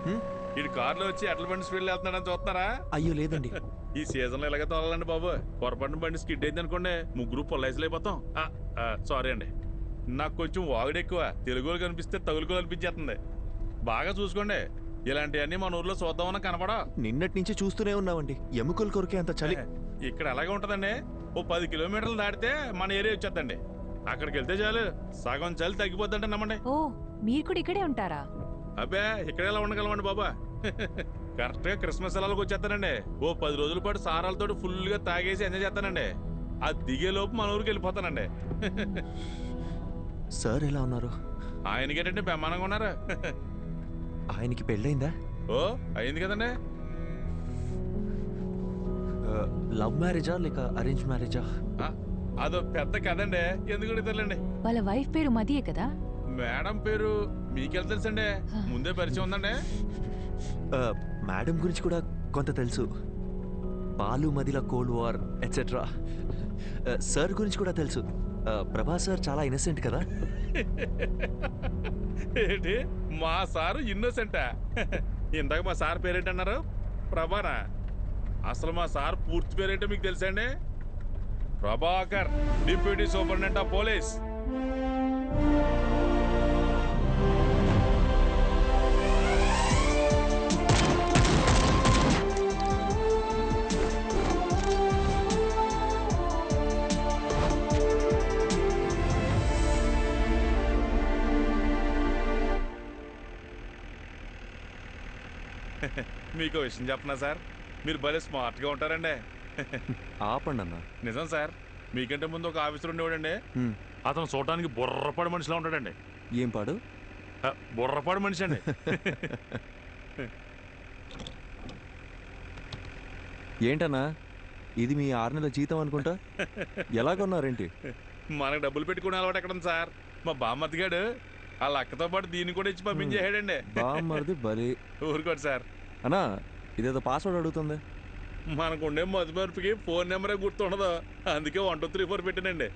ఇటు కారులో వచ్చి ఎట్ల బండి స్పీడ్ వెళ్తున్నాడని చూస్తున్నారా? అయ్యో లేదండి, ఈ సీజన్ లో ఇలాగే తోలాలండి బాబు. పొరపాటున బండి స్కిడ్ అయింది అనుకోండి, ముగ్గురు పొల్లైజులు అయిపోతాం. సారీ అండి, నాకు కొంచెం వాగుడు ఎక్కువ. తెలుగులో కనిపిస్తే తగులుకోలు అనిపించేస్తుంది. బాగా చూసుకోండి, ఇలాంటివన్నీ మన ఊర్లో చూద్దామన్నా కనపడా. నిన్నటి నుంచి చూస్తూనే ఉన్నామండి, ఎముకలు కొరికే అంత చలి. ఇక్కడ అలాగే ఉంటదండి. ఓ 10 కిలోమీటర్లు దాటితే మన ఏరియా వచ్చేద్దండి. అక్కడికి వెళ్తే చాలు, సగం చలి తగ్గిపోద్దంటే నమ్మండి. ఓ, మీరు కూడా ఇక్కడే ఉంటారా? అబ్బే, ఇక్కడ ఎలా ఉండగలమండి బాబా. కరెక్ట్ గా క్రిస్మస్ సెలవులకు వచ్చేస్తానండి. ఓ 10 రోజుల పాటు సారాలతో ఫుల్ గా తాగేసి ఎంజాయ్ చేస్తానండి. ఆ దిగే లోపు మన ఊరికి వెళ్ళిపోతానండి. సార్ ఎలా ఉన్నారు? ఆయనకేటంటే బ్రహ్మాండంగా ఉన్నారు. ఆయనకి పెళ్ళైందా? ఓ అయింది కదండి. లవ్ మ్యారేజా లేక అరేంజ్ మ్యారేజా? అదో పెద్ద కదండి, ఎందుకు తెలియండి. వాళ్ళ వైఫ్ పేరు మదియే కదా? మేడం పేరు మీకెళ్ళి తెలుసండి, ముందే పరిచయం ఉందండి. మేడం గురించి కూడా కొంత తెలుసు. బాలు మదిల కోల్డ్ వార్ ఎట్సెట్రా. సార్ గురించి కూడా తెలుసు. ప్రభా సార్ చాలా ఇన్నసెంట్ కదా? ఏంటి మా సారు ఇన్నోసెంటా? ఇందాక మా సార్ పేరేంటన్నారు? ప్రభానా? అసలు మా సార్ పూర్తి పేరేంటో మీకు తెలుసా అండి? Prabhakar, deputy superintendent of police. మీకు విషయం చెప్పనా సార్, మీరు భలే స్మార్ట్గా ఉంటారండి. ఆపండి అన్న. నిజం సార్, మీకంటే ముందు ఒక ఆఫీసర్ ఉండేవాడండి. అతను చూడటానికి బుర్రపాడు మనిషిలా ఉంటాడండి. ఏం పాడు? బుర్రపాడు మనిషి అండి. ఏంటన్నా ఇది మీ 6 నెలల జీతం అనుకుంటా? ఎలా కొన్నారేంటి? మనకు డబ్బులు పెట్టుకునే అలవాటు ఎక్కడుంది సార్? మా బామ్మతిగాడు వాళ్ళ అక్కతో పాటు దీన్ని కూడా ఇచ్చి పంపించేసాడండి. బామ్మర్ది బలి. ఊరుకోండి సార్. అన్నా ఇదేదో పాస్వర్డ్ అడుగుతుంది. మనకుండే మధుమర్పుకి ఫోన్ నెంబరే గుర్తుండదు, అందుకే 1 2 3 4 పెట్టానండి.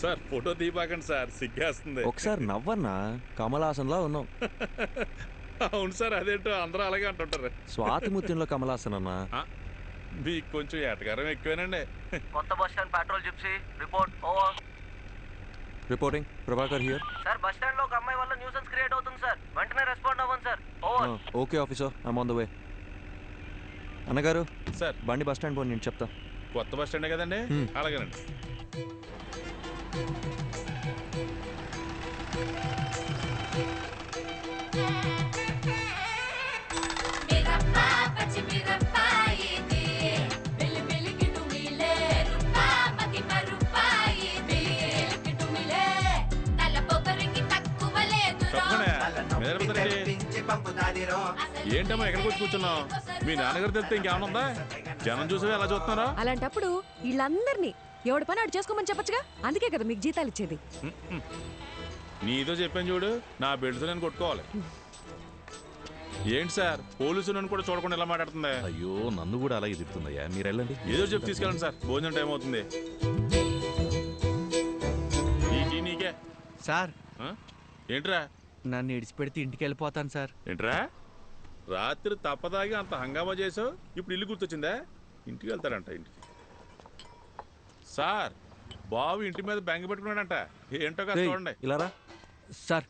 సార్ ఫోటో తీపాకండి సార్, సిగ్గేస్తుంది. ఒకసారి నవ్వన్నా, కమలాసన్లా ఉన్నావు. అవును సార్, అదేంటో అందరూ అలాగే అంటుంటారు. స్వాతిముత్యంలో కమలాసన్ అన్నా. మీకు కొంచెం ఏటగారం ఎక్కువేనండి. కొత్త bus stand petrol gypsy report over. Reporting Prabhakar here. Sir bus stand లో ఒక అమ్మాయి వల్ల న్యూసెన్స్ క్రియేట్ అవుతుంది సార్, వెంటనే రెస్పాండ్ అవ్వండి sir. Over. Okay officer, I'm on the way. అన్నగారు సార్ బండి బస్ స్టాండ్ పోయి నేను చెప్తా. కొత్త బస్ స్టాండే కదండి? అలాగేనండి. ఏంటమ్మా ఎక్కడికి వచ్చి కూర్చున్నావు? మీ నాన్నగారు తెలిస్తే ఇంకేమన్నా ఉందా? జనం చూసి ఎలా చూస్తున్నారా? అలాంటప్పుడు వీళ్ళందరినీ ఎవడి పని ఆడు చేసుకోమని చెప్పచ్చుగా, అందుకే కదా మీకు జీతాలు ఇచ్చేది. నీతో చెప్పాను చూడు, నా బెల్ట్తో నేను కొట్టుకోవాలి. ఏంటి సార్ పోలీసు నన్ను కూడా చూడకుండా ఎలా మాట్లాడుతుంది? అయ్యో నన్ను కూడా అలాగే తిప్పుతుందయ్యా, మీరు వెళ్ళండి. ఏదో చెప్పి తీసుకెళ్ళండి సార్, భోజనం టైం అవుతుంది. నీకే సార్. ఏంట్రా? నన్ను ఇడిచిపెడితే ఇంటికి వెళ్ళిపోతాను సార్. ఏంట్రా రాత్రి తప్పదాగి అంత హంగామా చేసావు, ఇప్పుడు ఇల్లు గుర్తొచ్చిందా? ఇంటికి వెళ్తారంట. ఇంటికి సార్ బాబు ఇంటి మీద బెంగ పెట్టుకున్నాడంట. ఏంటో కదా చూడండి. ఇలారా సార్.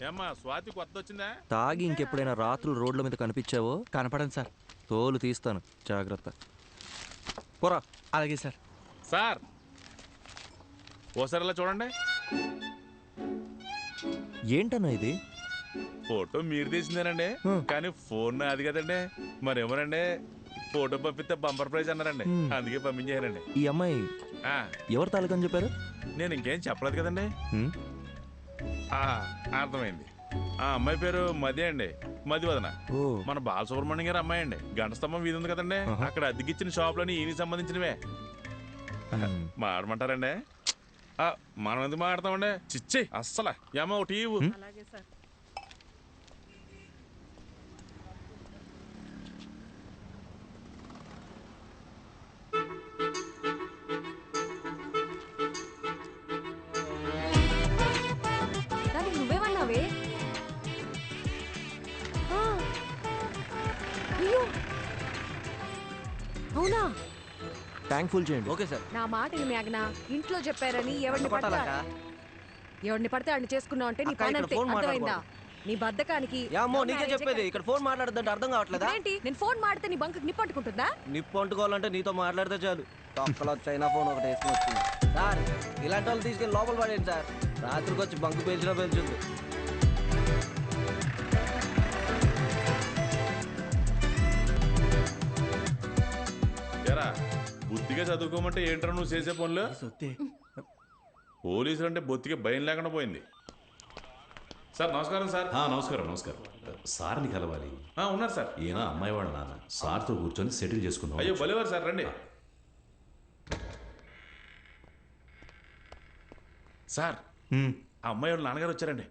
ఏమ్మా స్వాతి కొత్త వచ్చిందా? తాగి ఇంకెప్పుడైనా రాత్రులు రోడ్ల మీద కనిపించావో? కనపడండి సార్. తోలు తీస్తాను, జాగ్రత్త. పోరా. అలాగే సార్. సార్ ఓసారి ఇలా చూడండి. ఏంటన్నా ఇది? ఫోటో మీరు తీసిందేనండి, కానీ ఫోన్ అది కదండి. మరేమోనండి ఫోటో పంపిస్తే బంపర్ ప్రైజ్ అన్నారండి, అందుకే పంపించేయారండి. ఈ అమ్మాయి ఎవరు తాలూకని చెప్పారు? నేను ఇంకేం చెప్పలేదు కదండి. అర్థమైంది. ఆ అమ్మాయి పేరు మది అండి, మదివదన. మన బాలసుబ్రహ్మణ్యం గారు అమ్మాయి అండి. గంట స్తంభం వీధి ఉంది కదండి, అక్కడ అద్దెకిచ్చిన షాప్లోని ఈయనకి సంబంధించినవే. మాడమంటారండి? మనం ఎందుకు మాడతామండి? చిచ్చి అస్సలు ఏమో ఒకటి. నువ్వేమన్నావే? అవునా? ట్యాంక్ ఫుల్ చేయండి. Okay sir. నా మాట మేఘనా, ఇంట్లో చెప్పారని ఎవరిని పడితే ఆడిని చేసుకున్నావు అంటే నీ పని అంతే, అర్థమైందా? నీ బద్దకానికి నీకే చెప్పేది, ఇక్కడ ఫోన్ మాట్లాడదంటే అర్థం కావట్లేదా? ఏంటి నేను ఫోన్ మాడితే నీ బంకు నిప్పు అంటుకుంటుందా? నిప్పు అంటుకోవాలంటే నీతో మాట్లాడితే చాలు. తొక్కలో చైనా ఫోన్ ఒకటి వేసుకుని వచ్చింది సార్. ఇలాంటి వాళ్ళు తీసుకెళ్ళి లోపల పడేయండి సార్, రాత్రికి వచ్చి బంకు పేల్చినా పేల్చుంది. బుద్ధిగా చదువుకోమంటే ఏంట్రా నువ్వు చేసే పనులు? పోలీసులు అంటే బొత్తిగా భయం లేకుండా పోయింది. సార్ నమస్కారం సార్. నమస్కారం నమస్కారం. సార్ని కలవాలి. ఉన్నారు సార్. ఈయన అమ్మాయి వాళ్ళ నాన్న. సార్తో కూర్చొని సెటిల్ చేసుకుందాం. అయ్యో భలేవారు సార్, రండి. సార్ ఆ అమ్మాయి వాళ్ళ నాన్నగారు వచ్చారండి.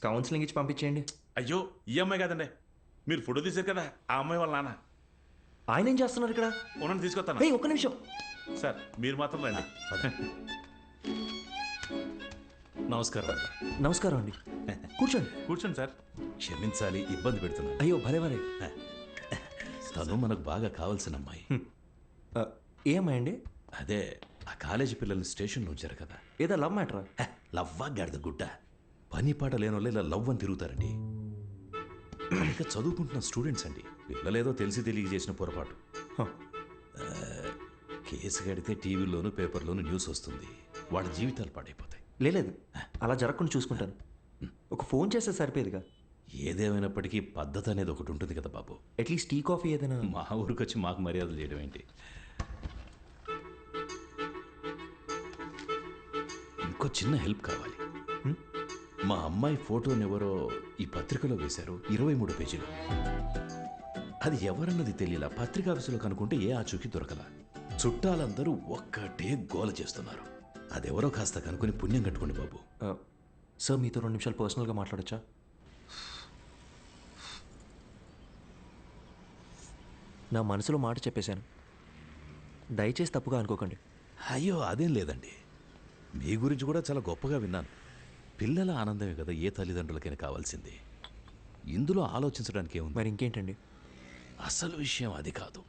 కౌన్సిలింగ్ ఇచ్చి పంపించేయండి. అయ్యో ఈ అమ్మాయి కాదండి, మీరు ఫోటో తీశారు కదా ఆ అమ్మాయి వాళ్ళ నాన్న. ఆయన ఏం చేస్తున్నారు ఇక్కడ? ఉన్నది తీసుకొస్తాను. ఒక్క నిమిషం సార్, మీరు మాత్రం రండి. నమస్కారం. నమస్కారం అండి. కూర్చోండి. కూర్చోండి సార్. క్షమించాలి, ఇబ్బంది పెడుతున్నా. అయ్యో భలే భలే. తను మనకు బాగా కావాల్సిన అమ్మాయి. ఏ అమ్మాయి అండి? అదే ఆ కాలేజీ పిల్లల్ని స్టేషన్లో ఉంచారు కదా. ఏదో లవ్ మ్యాటరా? లవ్వా గాడిద గుడ్డ. పని పాట లేని వాళ్ళు ఇలా లవ్ అని తిరుగుతారండి. ఇంకా చదువుకుంటున్న స్టూడెంట్స్ అండి. పిల్లలేదో తెలిసి తెలియ చేసిన పొరపాటు. కేసు కడితే టీవీలోను పేపర్లోను న్యూస్ వస్తుంది. వాళ్ళ జీవితాలు పాడైపోతాయి. లేదు, అలా జరగకుండా చూసుకుంటాను. ఒక ఫోన్ చేస్తే సరిపోయేదిగా. ఏదేమైనప్పటికీ పద్ధతి అనేది ఒకటి ఉంటుంది కదా బాబు. అట్లీస్ట్ టీ కాఫీ ఏదైనా. మా ఊరికి వచ్చి మాకు మర్యాదలు చేయడం ఏంటి? ఇంకో చిన్న హెల్ప్ కావాలి. మా అమ్మాయి ఫోటోని ఎవరో ఈ పత్రికలో వేశారు, 23 పేజీలు. అది ఎవరన్నది తెలియలా. పత్రికా ఆఫీసులో కనుక్కుంటే ఏ ఆచూకీ దొరకలా. చుట్టాలందరూ ఒక్కటే గోల చేస్తున్నారు. అదెవరో కాస్త కనుక్కొని పుణ్యం కట్టుకోండి బాబు. సార్ మీతో 2 నిమిషాలు పర్సనల్గా మాట్లాడచ్చా? నా మనసులో మాట చెప్పేశాను, దయచేసి తప్పుగా అనుకోకండి. అయ్యో అదేం లేదండి, మీ గురించి కూడా చాలా గొప్పగా విన్నాను. పిల్లల ఆనందమే కదా ఏ తల్లిదండ్రులకైనా కావాల్సింది. ఇందులో ఆలోచించడానికి ఏముంది? మరి ఇంకేంటండి? అసలు విషయం అది కాదు.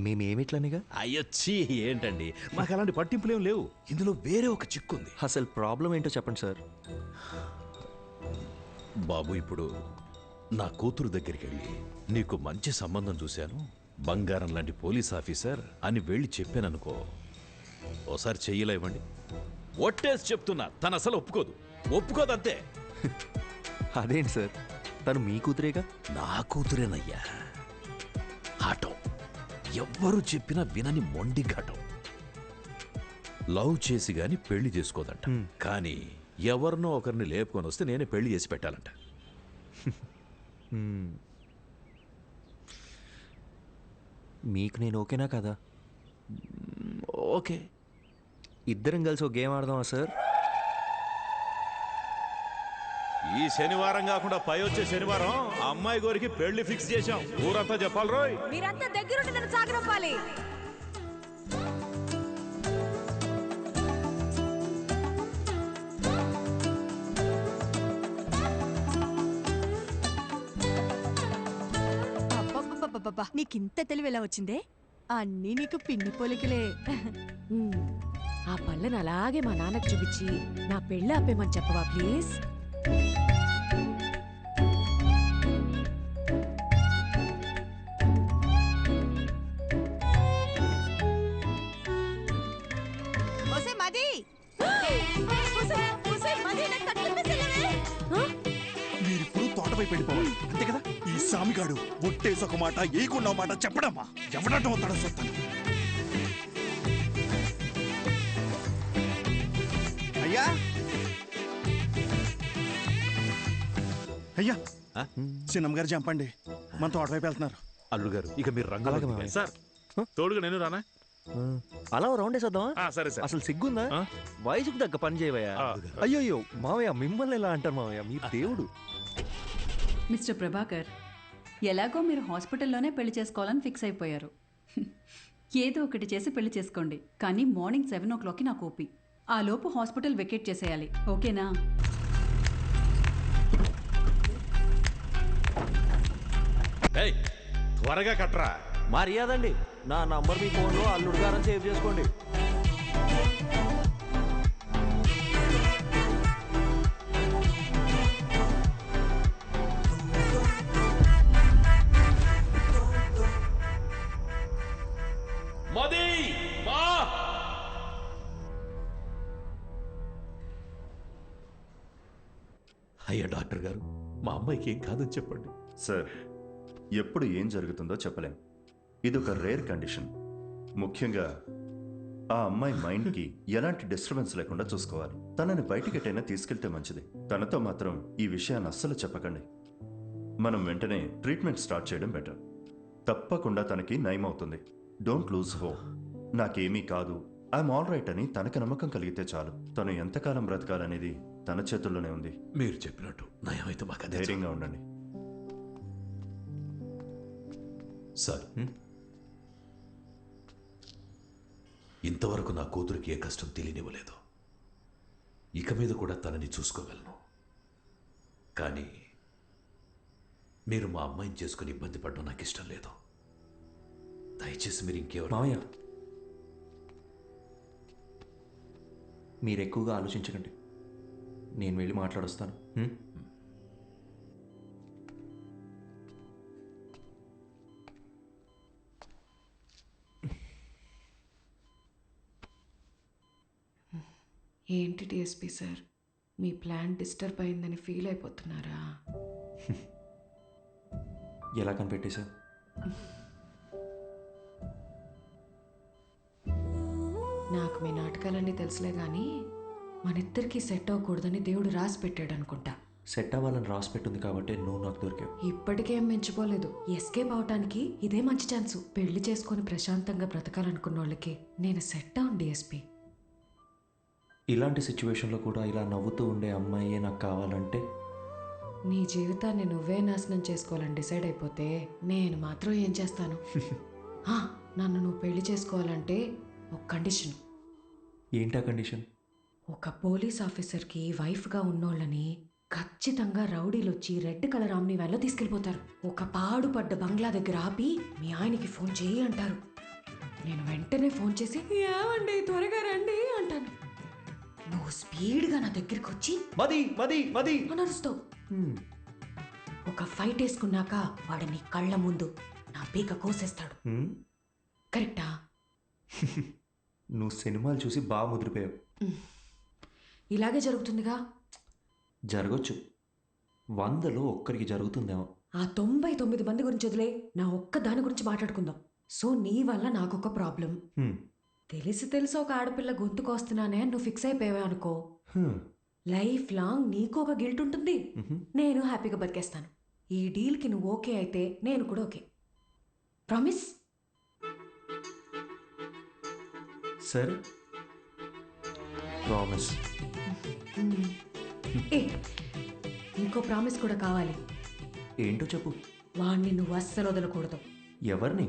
మేమేమిట్లనిగా? అయ్యొచ్చి ఏంటండి, మాకు అలాంటి పట్టింపులేం లేవు. ఇందులో వేరే ఒక చిక్కుంది. అసలు ప్రాబ్లం ఏంటో చెప్పండి సార్. బాబు, ఇప్పుడు నా కూతురు దగ్గరికి వెళ్ళి నీకు మంచి సంబంధం చూశాను, బంగారం లాంటి పోలీస్ ఆఫీసర్ అని వెళ్ళి చెప్పాననుకో, ఓసారి చెయ్యిలా ఇవ్వండి. ఒట్టేసి చెప్తున్నా, తను అసలు ఒప్పుకోదంతే. అదేంటి సార్, తను మీ కూతురేగా? నా కూతురేనయ్యా. ఆటం ఎవ్వరు చెప్పినా వినని మొండి ఘటం. లవ్ చేసి గాని పెళ్లి చేసుకోదంట. కానీ ఎవరినో ఒకరిని లేపుకొని వస్తే నేనే పెళ్లి చేసి పెట్టాలంట. మీకు నేను ఓకేనా కదా? ఓకే. ఇద్దరం కలిసి ఒక గేమ్ ఆడదామా సార్? ఈ శనివారం కాకుండా పై వచ్చే శనివారం అమ్మాయి గోరికి పెళ్లి ఫిక్స్ చేశాం. ఊరంతా చెప్పాలి రోయ్. మీరంతా దగ్గరుండి నన్ను సాగరంపాలి. నీకింత తెలివి ఎలా వచ్చిందే? అన్నీ నీకు పిన్ని పోలికలే. ఆ పళ్ళను అలాగే మా నాన్నకు చూపించి నా పెళ్ళి ఆపేమని చెప్పవా ప్లీజ్? మీరిప్పుడు తోటపై వెళ్ళిపోవాలి, అంతే కదా? ఈ సామిగాడు ఒట్టేసి ఒక మాట ఏకున్న మాట చెప్పడమ్మా. ఎవడటం అవుతాడో చూస్తాను. అయ్యా అయ్యా, చిన్నమ్మ గారు చంపండి, మన తోటవైపు వెళ్తున్నారు. అల్లుడు గారు, ఇక మీరు రంగు. సార్ తోడుగా నేను రానా? అలా రౌండ్ వేసేద్దామా? సరే సార్. అసలు సిగ్గుందా? వయసుకు తగ్గ పని చేయవయ్యా. అయ్యో మావయ్య, మిమ్మల్ని ఎలా అంటారు మావయ్య, మీరు దేవుడు. మిస్టర్ ప్రభాకర్, ఎలాగో మీరు హాస్పిటల్లోనే పెళ్లి చేసుకోవాలని ఫిక్స్ అయిపోయారు. ఏదో ఒకటి చేసి పెళ్లి చేసుకోండి, కానీ మార్నింగ్ 7 o'clockకి నాకు ఓపీ. ఆ లోపు హాస్పిటల్ వెకేట్ చేసేయాలి, ఓకేనా? త్వరగా కట్రా. మర్యాదండి, నా నంబర్ మీ ఫోన్లో అల్లుడు గారని సేవ్ చేసుకోండి. అయ్యా డాక్టర్ గారు, మా అమ్మాయికి ఏం కాదని చెప్పండి. సార్, ఎప్పుడు ఏం జరుగుతుందో చెప్పలేం. ఇదొక రేర్ కండిషన్. ముఖ్యంగా ఆ అమ్మాయి మైండ్కి ఎలాంటి డిస్టర్బెన్స్ లేకుండా చూసుకోవాలి. తనని బయటికెట్టైనా తీసుకెళ్తే మంచిది. తనతో మాత్రం ఈ విషయాన్ని అస్సలు చెప్పకండి. మనం వెంటనే ట్రీట్మెంట్ స్టార్ట్ చేయడం బెటర్. తప్పకుండా తనకి నయం అవుతుంది. Don't lose hope. నాకేమీ కాదు, ఐఎమ్ ఆల్ రైట్ అని తనకు నమ్మకం కలిగితే చాలు. తను ఎంతకాలం బ్రతకాలనేది తన చేతుల్లోనే ఉంది. మీరు చెప్పినట్టు నయమైతే మాకు ధైర్యంగా ఉండండి. సార్, ఇంతవరకు నా కూతురికి ఏ కష్టం తెలియనివ్వలేదు. ఇక మీద కూడా తనని చూసుకోగలను. కానీ మీరు మా అమ్మాయిని చేసుకుని ఇబ్బంది పడడం నాకు ఇష్టం లేదు. దయచేసి మీరు ఇంకెవరు మావయ్య, మీరు ఎక్కువగా ఆలోచించకండి. నేను వెళ్ళి మాట్లాడొస్తాను. ఏంటి డిఎస్పీ సార్, మీ ప్లాన్ డిస్టర్బ్ అయిందని ఫీల్ అయిపోతున్నారా? ఎలా కనిపెట్టేశావు? నాకు మీ నాటకాలన్నీ తెలుసులే కానీ మనిద్దరికీ సెట్ అవ్వకూడదని దేవుడు రాసి పెట్టాడు అనుకుంటా. సెట్ అవ్వాలని రాసి పెట్టుంది కాబట్టి నువ్వు నాకు దొరికావు. ఇప్పటికేం మించిపోలేదు. ఎస్కేప్ అవటానికి ఇదే మంచి ఛాన్సు. పెళ్లి చేసుకొని ప్రశాంతంగా బ్రతకాలనుకున్న వాళ్ళకి నేను సెట్ అవును డిఎస్పీ. ఇలాంటి సిచ్యువేషన్లో కూడా ఇలా నవ్వుతూ ఉండే అమ్మాయే నాకు కావాలంటే? నీ జీవితాన్ని నువ్వే నాశనం చేసుకోవాలని డిసైడ్ అయిపోతే నేను మాత్రం ఏం చేస్తాను? నన్ను నువ్వు పెళ్లి చేసుకోవాలంటే ఒక కండిషన్. ఏంటా కండిషన్? ఒక పోలీస్ ఆఫీసర్కి వైఫ్గా ఉన్నోళ్ళని ఖచ్చితంగా రౌడీలు వచ్చి రెడ్ కలర్ ఆమ్ని వ్యాన్లో తీసుకెళ్ళిపోతారు. ఒక పాడుపడ్డ బంగ్లా దగ్గర ఆపి మీ ఆయనకి ఫోన్ చేయి అంటారు. నేను వెంటనే ఫోన్ చేసి ఏమండి త్వరగా రండి అంటాను. నువ్వు స్పీడ్గా నా దగ్గరికి వచ్చి మది మది మది అని అరుస్తావు. ఒక ఫైట్ వేసుకున్నాక వాడు నీ కళ్ళ ముందు నా పీక కోసేస్తాడు. కరెక్టా? నువ్వు సినిమాలు చూసి బాగా ముదిరిపోయావు. ఇలాగే జరుగుతుందిగా. జరగచ్చు, 100లో ఒక్కరికి జరుగుతుందేమో. ఆ 99 మంది గురించి వదిలే, నా ఒక్క దాని గురించి మాట్లాడుకుందాం. సో నీ వల్ల నాకొక ప్రాబ్లం. తెలిసి ఒక ఆడపిల్ల గొంతుకొస్తున్నానే నువ్వు ఫిక్స్ అయిపోయావే అనుకో, లైఫ్ లాంగ్ నీకు ఒక గిల్ట్ ఉంటుంది. నేను హ్యాపీగా బతికేస్తాను. ఈ డీల్కి నువ్వు ఓకే అయితే నేను కూడా ఓకే. ప్రామిస్? సరే, ప్రామిస్. ఇంకో ప్రామిస్ కూడా కావాలి. ఏంటో చెప్పు. వాణ్ణి నువ్వు అస్సలు వదలకూడదు. ఎవరిని?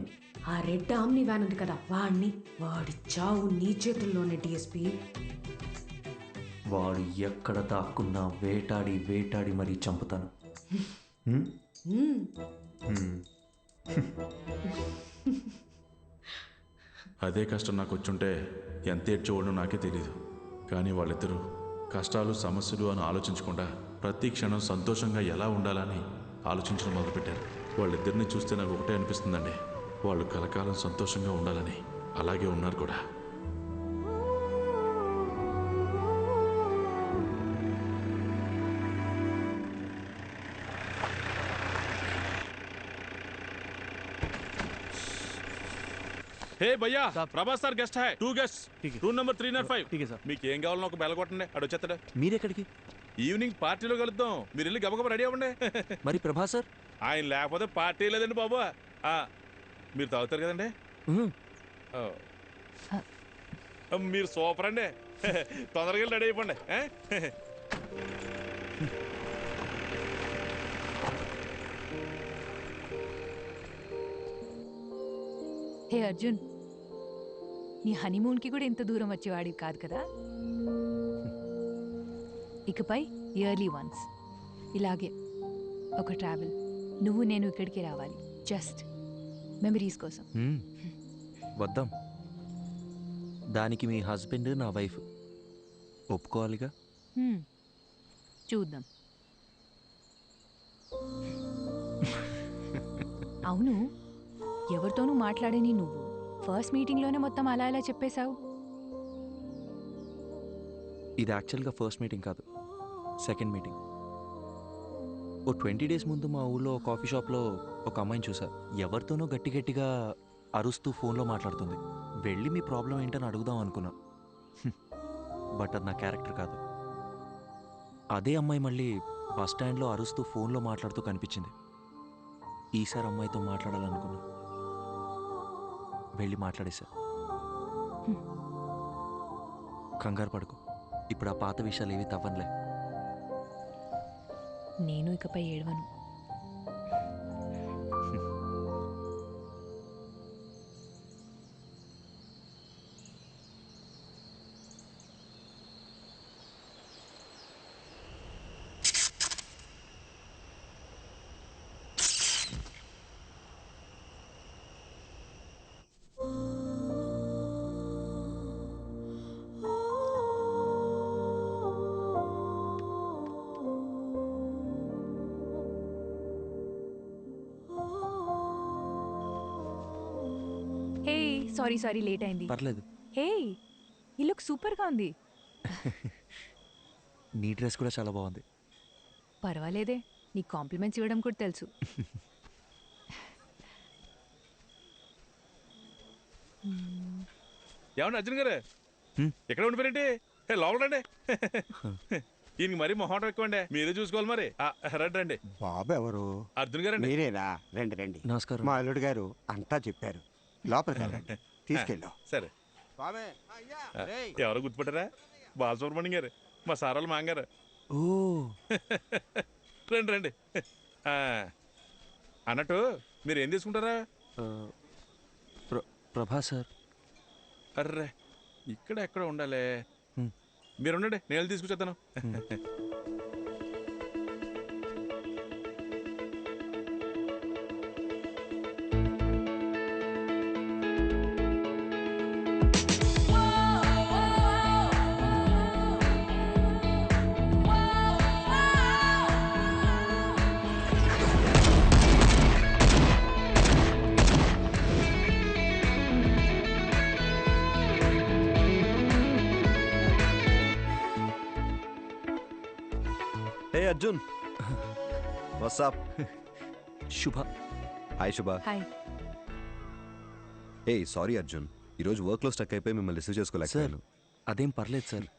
ఆ రెడ్ ఆమ్ని వ్యాన్ ఉంది కదా, వాణ్ణి. వాడి చావు నీ చేతుల్లోనే డిఎస్పీ. వాడు ఎక్కడ దాక్కున్నా వేటాడి వేటాడి మరీ చంపుతాను. అదే కష్టం నాకు వచ్చుంటే ఎంత ఏడ్చేవాడు నాకే తెలీదు. కానీ వాళ్ళిద్దరూ కష్టాలు సమస్యలు అని ఆలోచించకుండా ప్రతి క్షణం సంతోషంగా ఎలా ఉండాలని ఆలోచించడం మొదలుపెట్టారు. వాళ్ళిద్దరిని చూస్తే నాకు ఒకటే అనిపిస్తుందండి, వాళ్ళు కలకాలం సంతోషంగా ఉండాలని. అలాగే ఉన్నారు కూడా. హే భయ్యా, Prabhas sir guest high. 2 guest, room number 305. మీకు ఏం కావాలన్నా ఒక బెల్ కొట్టండి, అడు వచ్చేస్తాడు. మీరెక్కడికి? ఈవినింగ్ పార్టీలో కలుద్దాం, మీరు వెళ్ళి గబగబా రెడీ అవ్వండి. మరి ప్రభాస్ సార్? ఆయన లేకపోతే పార్టీ లేదండి బాబు. మీరు తాగుతారు కదండి? మీరు సూపర్ అండి. తొందరగా రెడీ అయిపోండి. హే అర్జున్, నీ హనీమూన్కి కూడా ఇంత దూరం వచ్చేవాడివి కాదు కదా. ఇకపై ఇయర్లీ వన్స్ ఇలాగే ఒక ట్రావెల్. నువ్వు నేను ఇక్కడికి రావాలి, జస్ట్ మెమరీస్ కోసం. వద్దాం. దానికి మీ హస్బెండ్, నా వైఫ్ ఒప్పుకోవాలిగా. చూద్దాం. అవును, ఎవరితోనూ మాట్లాడని నువ్వు ఫస్ట్ మీటింగ్లోనే మొత్తం అలా ఇలా చెప్పేశావు. ఇది యాక్చువల్గా ఫస్ట్ మీటింగ్ కాదు, సెకండ్ మీటింగ్. ఓ 20 days ముందు మా ఊళ్ళో కాఫీ షాప్లో ఒక అమ్మాయిని చూసా. ఎవరితోనో గట్టిగా అరుస్తూ ఫోన్లో మాట్లాడుతుంది. వెళ్ళి మీ ప్రాబ్లం ఏంటని అడుగుదాం అనుకున్నా. బట్ అది నా క్యారెక్టర్ కాదు. అదే అమ్మాయి మళ్ళీ బస్ స్టాండ్లో అరుస్తూ ఫోన్లో మాట్లాడుతూ కనిపించింది. ఈసారి అమ్మాయితో మాట్లాడాలనుకున్నా. వెళ్ళి మాట్లాడేశా. కంగారు పడుకో, ఇప్పుడు ఆ పాత విషయాలు ఏవి తవ్వనులే. నేను ఇకపై ఏడవను. సారీ లేట్ అయింది. పర్లేదు. హే, ఈ లుక్ సూపర్గా ఉంది. నీ డ్రెస్ కూడా చాలా బాగుంది. పర్వాలేదే, నీ కాంప్లిమెంట్స్ ఇవ్వడం కూడా తెలుసు. ఏమన్నా అర్జున్ గారు ఎక్కడ ఉండిపోయారంటే లోపల రండి. ఈయనకి మరీ మొహం ఎక్కువండి, మీరే చూసుకోవాలి మరి. రండి రండి. బాబు ఎవరు? అర్జున్ గారు. మీరేనా? రండి రండి. నమస్కారం. మా అల్లుడు గారు అంతా చెప్పారు. లోపలికి వెళ్ళండి, తీసుకెళ్ళాం. సరే. ఎవరో గుర్తుపట్టారా? బాలసుబ్రహ్మణ్యం గారు, మా సారాలు మాంగారు. ఓ రండి రండి. అన్నట్టు మీరు ఏం తీసుకుంటారా? ప్రభా సార్. అర్రే, ఇక్కడ ఎక్కడ ఉండాలి. మీరు ఉండండి, నేను తీసుకొచ్చేస్తాను. Arjun, what's up? Shubha. Hi Shubha. Hi. ఏ సారీ అర్జున్, ఈరోజు వర్క్లో స్టక్ అయిపోయి మిమ్మల్ని రిసీవ్ చేసుకోలేకపోయాను. అదేం పర్లేదు సార్.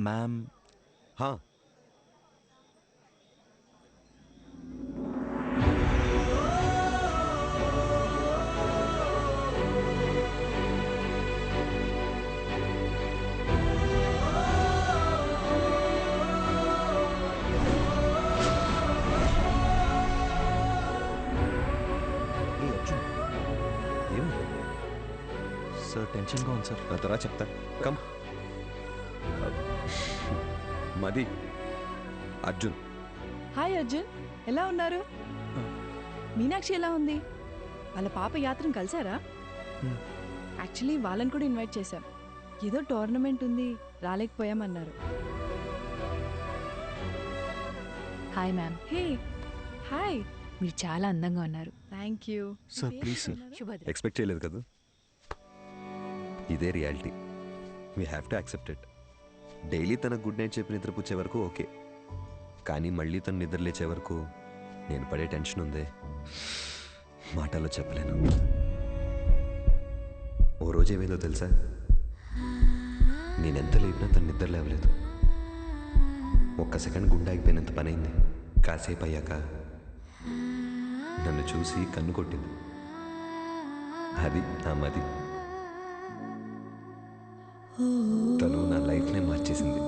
మ్యామ్. సార్ టెన్షన్గా ఉంది సార్. నా తర్వాత చెప్తా. కమ్. మది, అర్జున్. హాయ్ అర్జున్, ఎలా ఉన్నారు? మీనాక్షి ఎలా ఉంది? వాళ్ళ పాప యాత్రను కలిసారా? యాక్చువల్లీ వాళ్ళని కూడా ఇన్వైట్ చేశాం. ఏదో టోర్నమెంట్ ఉంది, రాలేకపోయామన్నారు. Hi ma'am. Hey hi. మీరు చాలా అందంగా ఉన్నారు. Thank you. Sir please sir. Subhadra. Expect చేయలేదు కదా. ఇదే reality, we have to accept it. Daily తన గుడ్ నైట్ చెప్పి నిద్రపుచ్చే వరకు ఓకే, కానీ మళ్ళీ తను నిద్ర లేచే వరకు నేను పడే టెన్షన్ ఉందే, మాటల్లో చెప్పలేను. ఓ రోజు ఏమైందో తెలుసా? నేనెంత లేపినా తను నిద్ర లేవలేదు. ఒక్క సెకండ్ గుండె ఆగిపోయినంత పని అయింది. కాసేపు అయ్యాక నన్ను చూసి కన్ను కొట్టింది. అది నా మది. తను నా లైఫ్నే మార్చేసింది.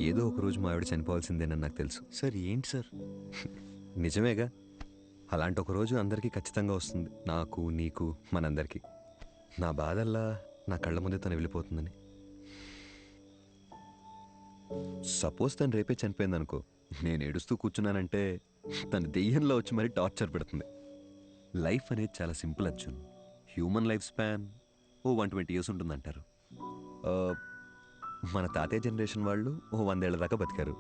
ఏదో ఒక రోజు మా ఆవిడ చనిపోవాల్సిందేనని నాకు తెలుసు. సార్ ఏంటి సార్? నిజమేగా, అలాంటి ఒక రోజు అందరికీ ఖచ్చితంగా వస్తుంది, నాకు, నీకు, మనందరికీ. నా బాధల్లా నా కళ్ళ ముందే తను వెళ్ళిపోతుందని. సపోజ్ తను రేపే చనిపోయింది అనుకో, నేను ఏడుస్తూ కూర్చున్నానంటే తను దెయ్యంలో వచ్చి మరీ టార్చర్ పెడుతుంది. లైఫ్ అనేది చాలా simple Arjun. Human life span 120 years ఉంటుందంటారు. మన తాతయ్య జనరేషన్ వాళ్ళు 100 ఏళ్ళ దాకా బతికారు.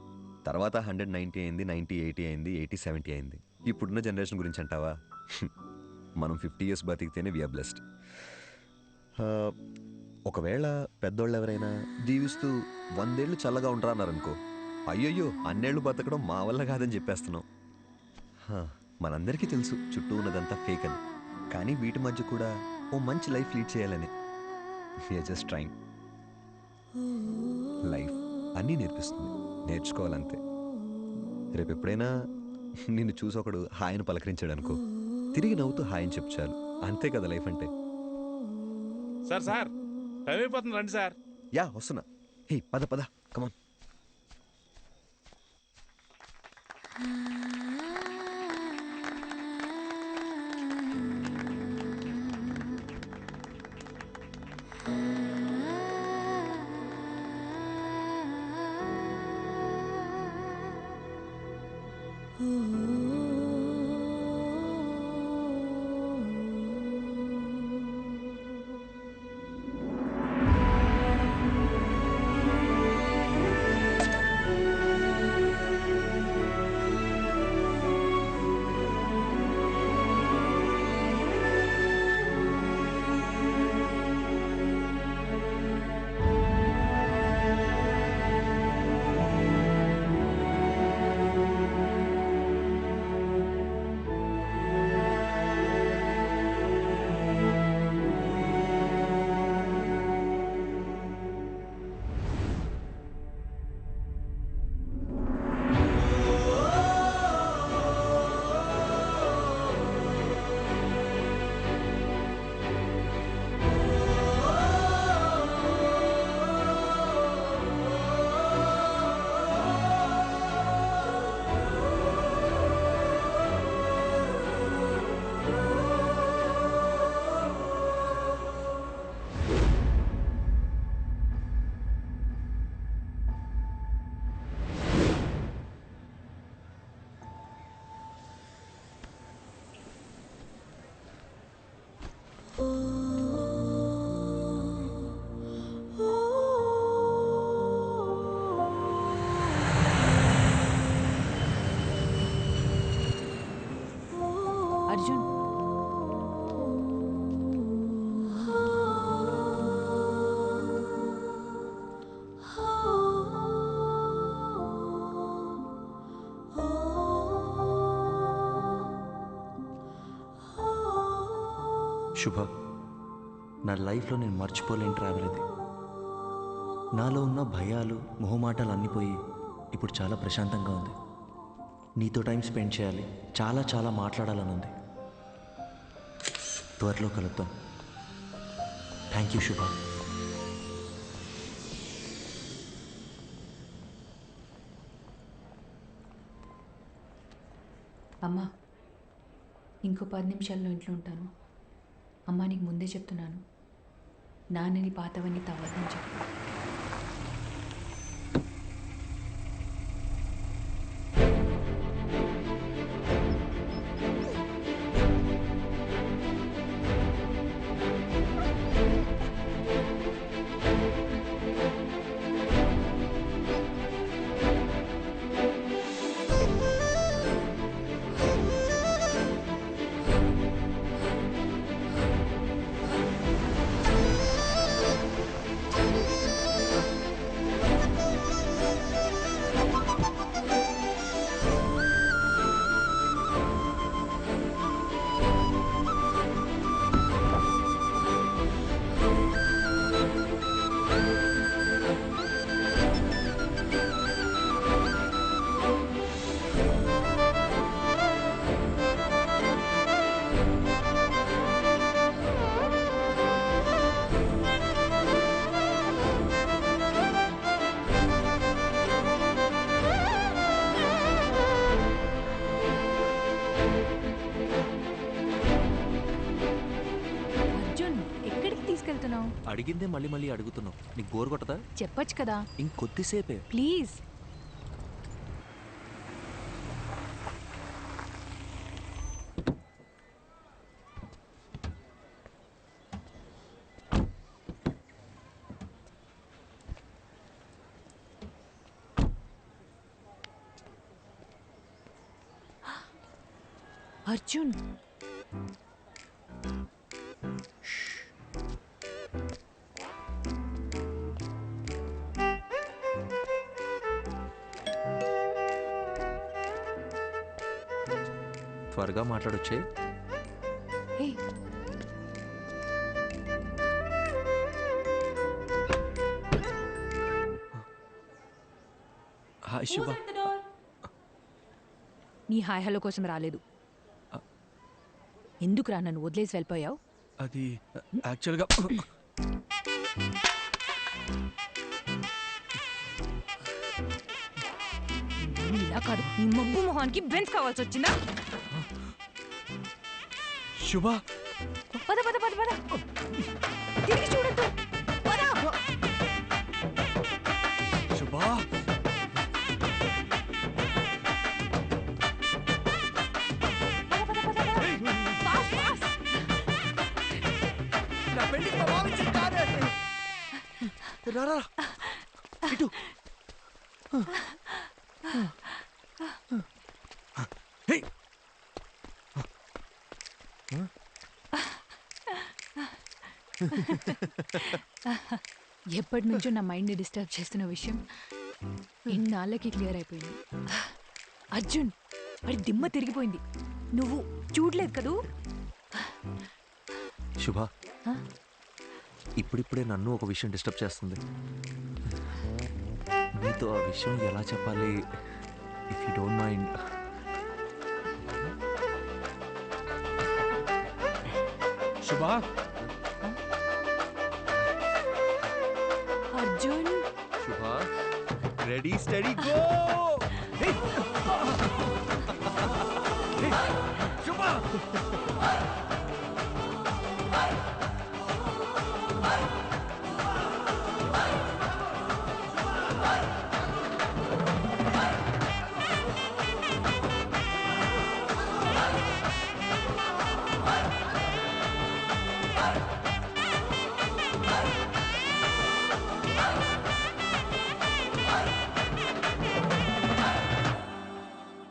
తర్వాత 190 అయింది, 90, 80 అయింది, 80, 70 అయింది. ఇప్పుడున్న జనరేషన్ గురించి అంటావా? మనం 50 years బతికితేనే వీఆర్ బ్లెస్డ్. ఒకవేళ పెద్దోళ్ళు ఎవరైనా జీవిస్తూ 100 ఏళ్ళు చల్లగా ఉంటారన్నారనుకో, అయ్యయ్యో 100 ఏళ్ళు బతకడం మా వల్ల కాదని చెప్పేస్తున్నాం. మనందరికీ తెలుసు చుట్టూ ఉన్నదంతా ఫేక్ అని, కానీ వీటి మధ్య కూడా ఓ మంచి లైఫ్ లీడ్ చేయాలని జస్ట్ ట్రైంగ్. లైఫ్ అన్నీ నేర్పిస్తుంది, నేర్చుకోవాలంతే. రేపు ఎప్పుడైనా నిన్ను చూసి ఒకడు హాయిని పలకరించాడు అనుకో, తిరిగి నవ్వుతూ హాయిని చెప్పు చాలు. అంతే కదా లైఫ్ అంటే. సార్ సార్ టైం అయిపోతుంది, రండి సార్. యా వస్తున్నా. హే పద పద, కమాన్. అర్జున్, శుభ, నా లైఫ్లో నేను మర్చిపోలేని ట్రావెల్ ఇది. నాలో ఉన్న భయాలు మొహమాటాలు అన్నీ పోయి ఇప్పుడు చాలా ప్రశాంతంగా ఉంది. నీతో టైం స్పెండ్ చేయాలి, చాలా చాలా మాట్లాడాలని ఉంది. త్వరలో కలుద్దాం. థ్యాంక్ యూ శుభ. అమ్మా, ఇంకో 10 నిమిషాల్లో ఇంట్లో ఉంటాను. అమ్మా, నీకు ముందే చెప్తున్నాను, నాన్నని పాతవన్నీ తవ్వద్దని చెప్పు. అడిగిందే మళ్ళీ మళ్ళీ అడుగుతున్నావు. నీకు బోర్ కొట్టదా? చెప్పొచ్చు కదా. ఇంకొద్దిసేపే ప్లీజ్. అర్జున్, త్వరగా మాట్లాడొచ్చే. హే హాయ్ శుభ. నీ హాయ్ హలో కోసం రాలేదు. ఎందుకురా నన్ను వదిలేసి వెళ్ళిపోయావు? అది యాక్చువల్గా ఇలా కాదు, నీ మబ్బు మొహానికి బెంచ్ కావాల్సి వచ్చిందా? శుభ పద పద పద పద, తిరిగి చూడద్దు. శుభ నా పెళ్లికి ప్రభావించింది కాదే. రా ఇటు. ఎప్పటి నుంచో నా మైండ్ని డిస్టర్బ్ చేస్తున్న విషయం ఇన్నాళ్ళకి క్లియర్ అయిపోయింది. అర్జున్, వాడి దిమ్మ తిరిగిపోయింది. నువ్వు చూడలేదు కదూ? శుభ, ఇప్పుడిప్పుడే నన్ను ఒక విషయం డిస్టర్బ్ చేస్తుంది. నీతో ఆ విషయం ఎలా చెప్పాలి? If you don't mind. శుభ, అర్జున్. శుభ, రెడీ స్టడీ గో. శుభ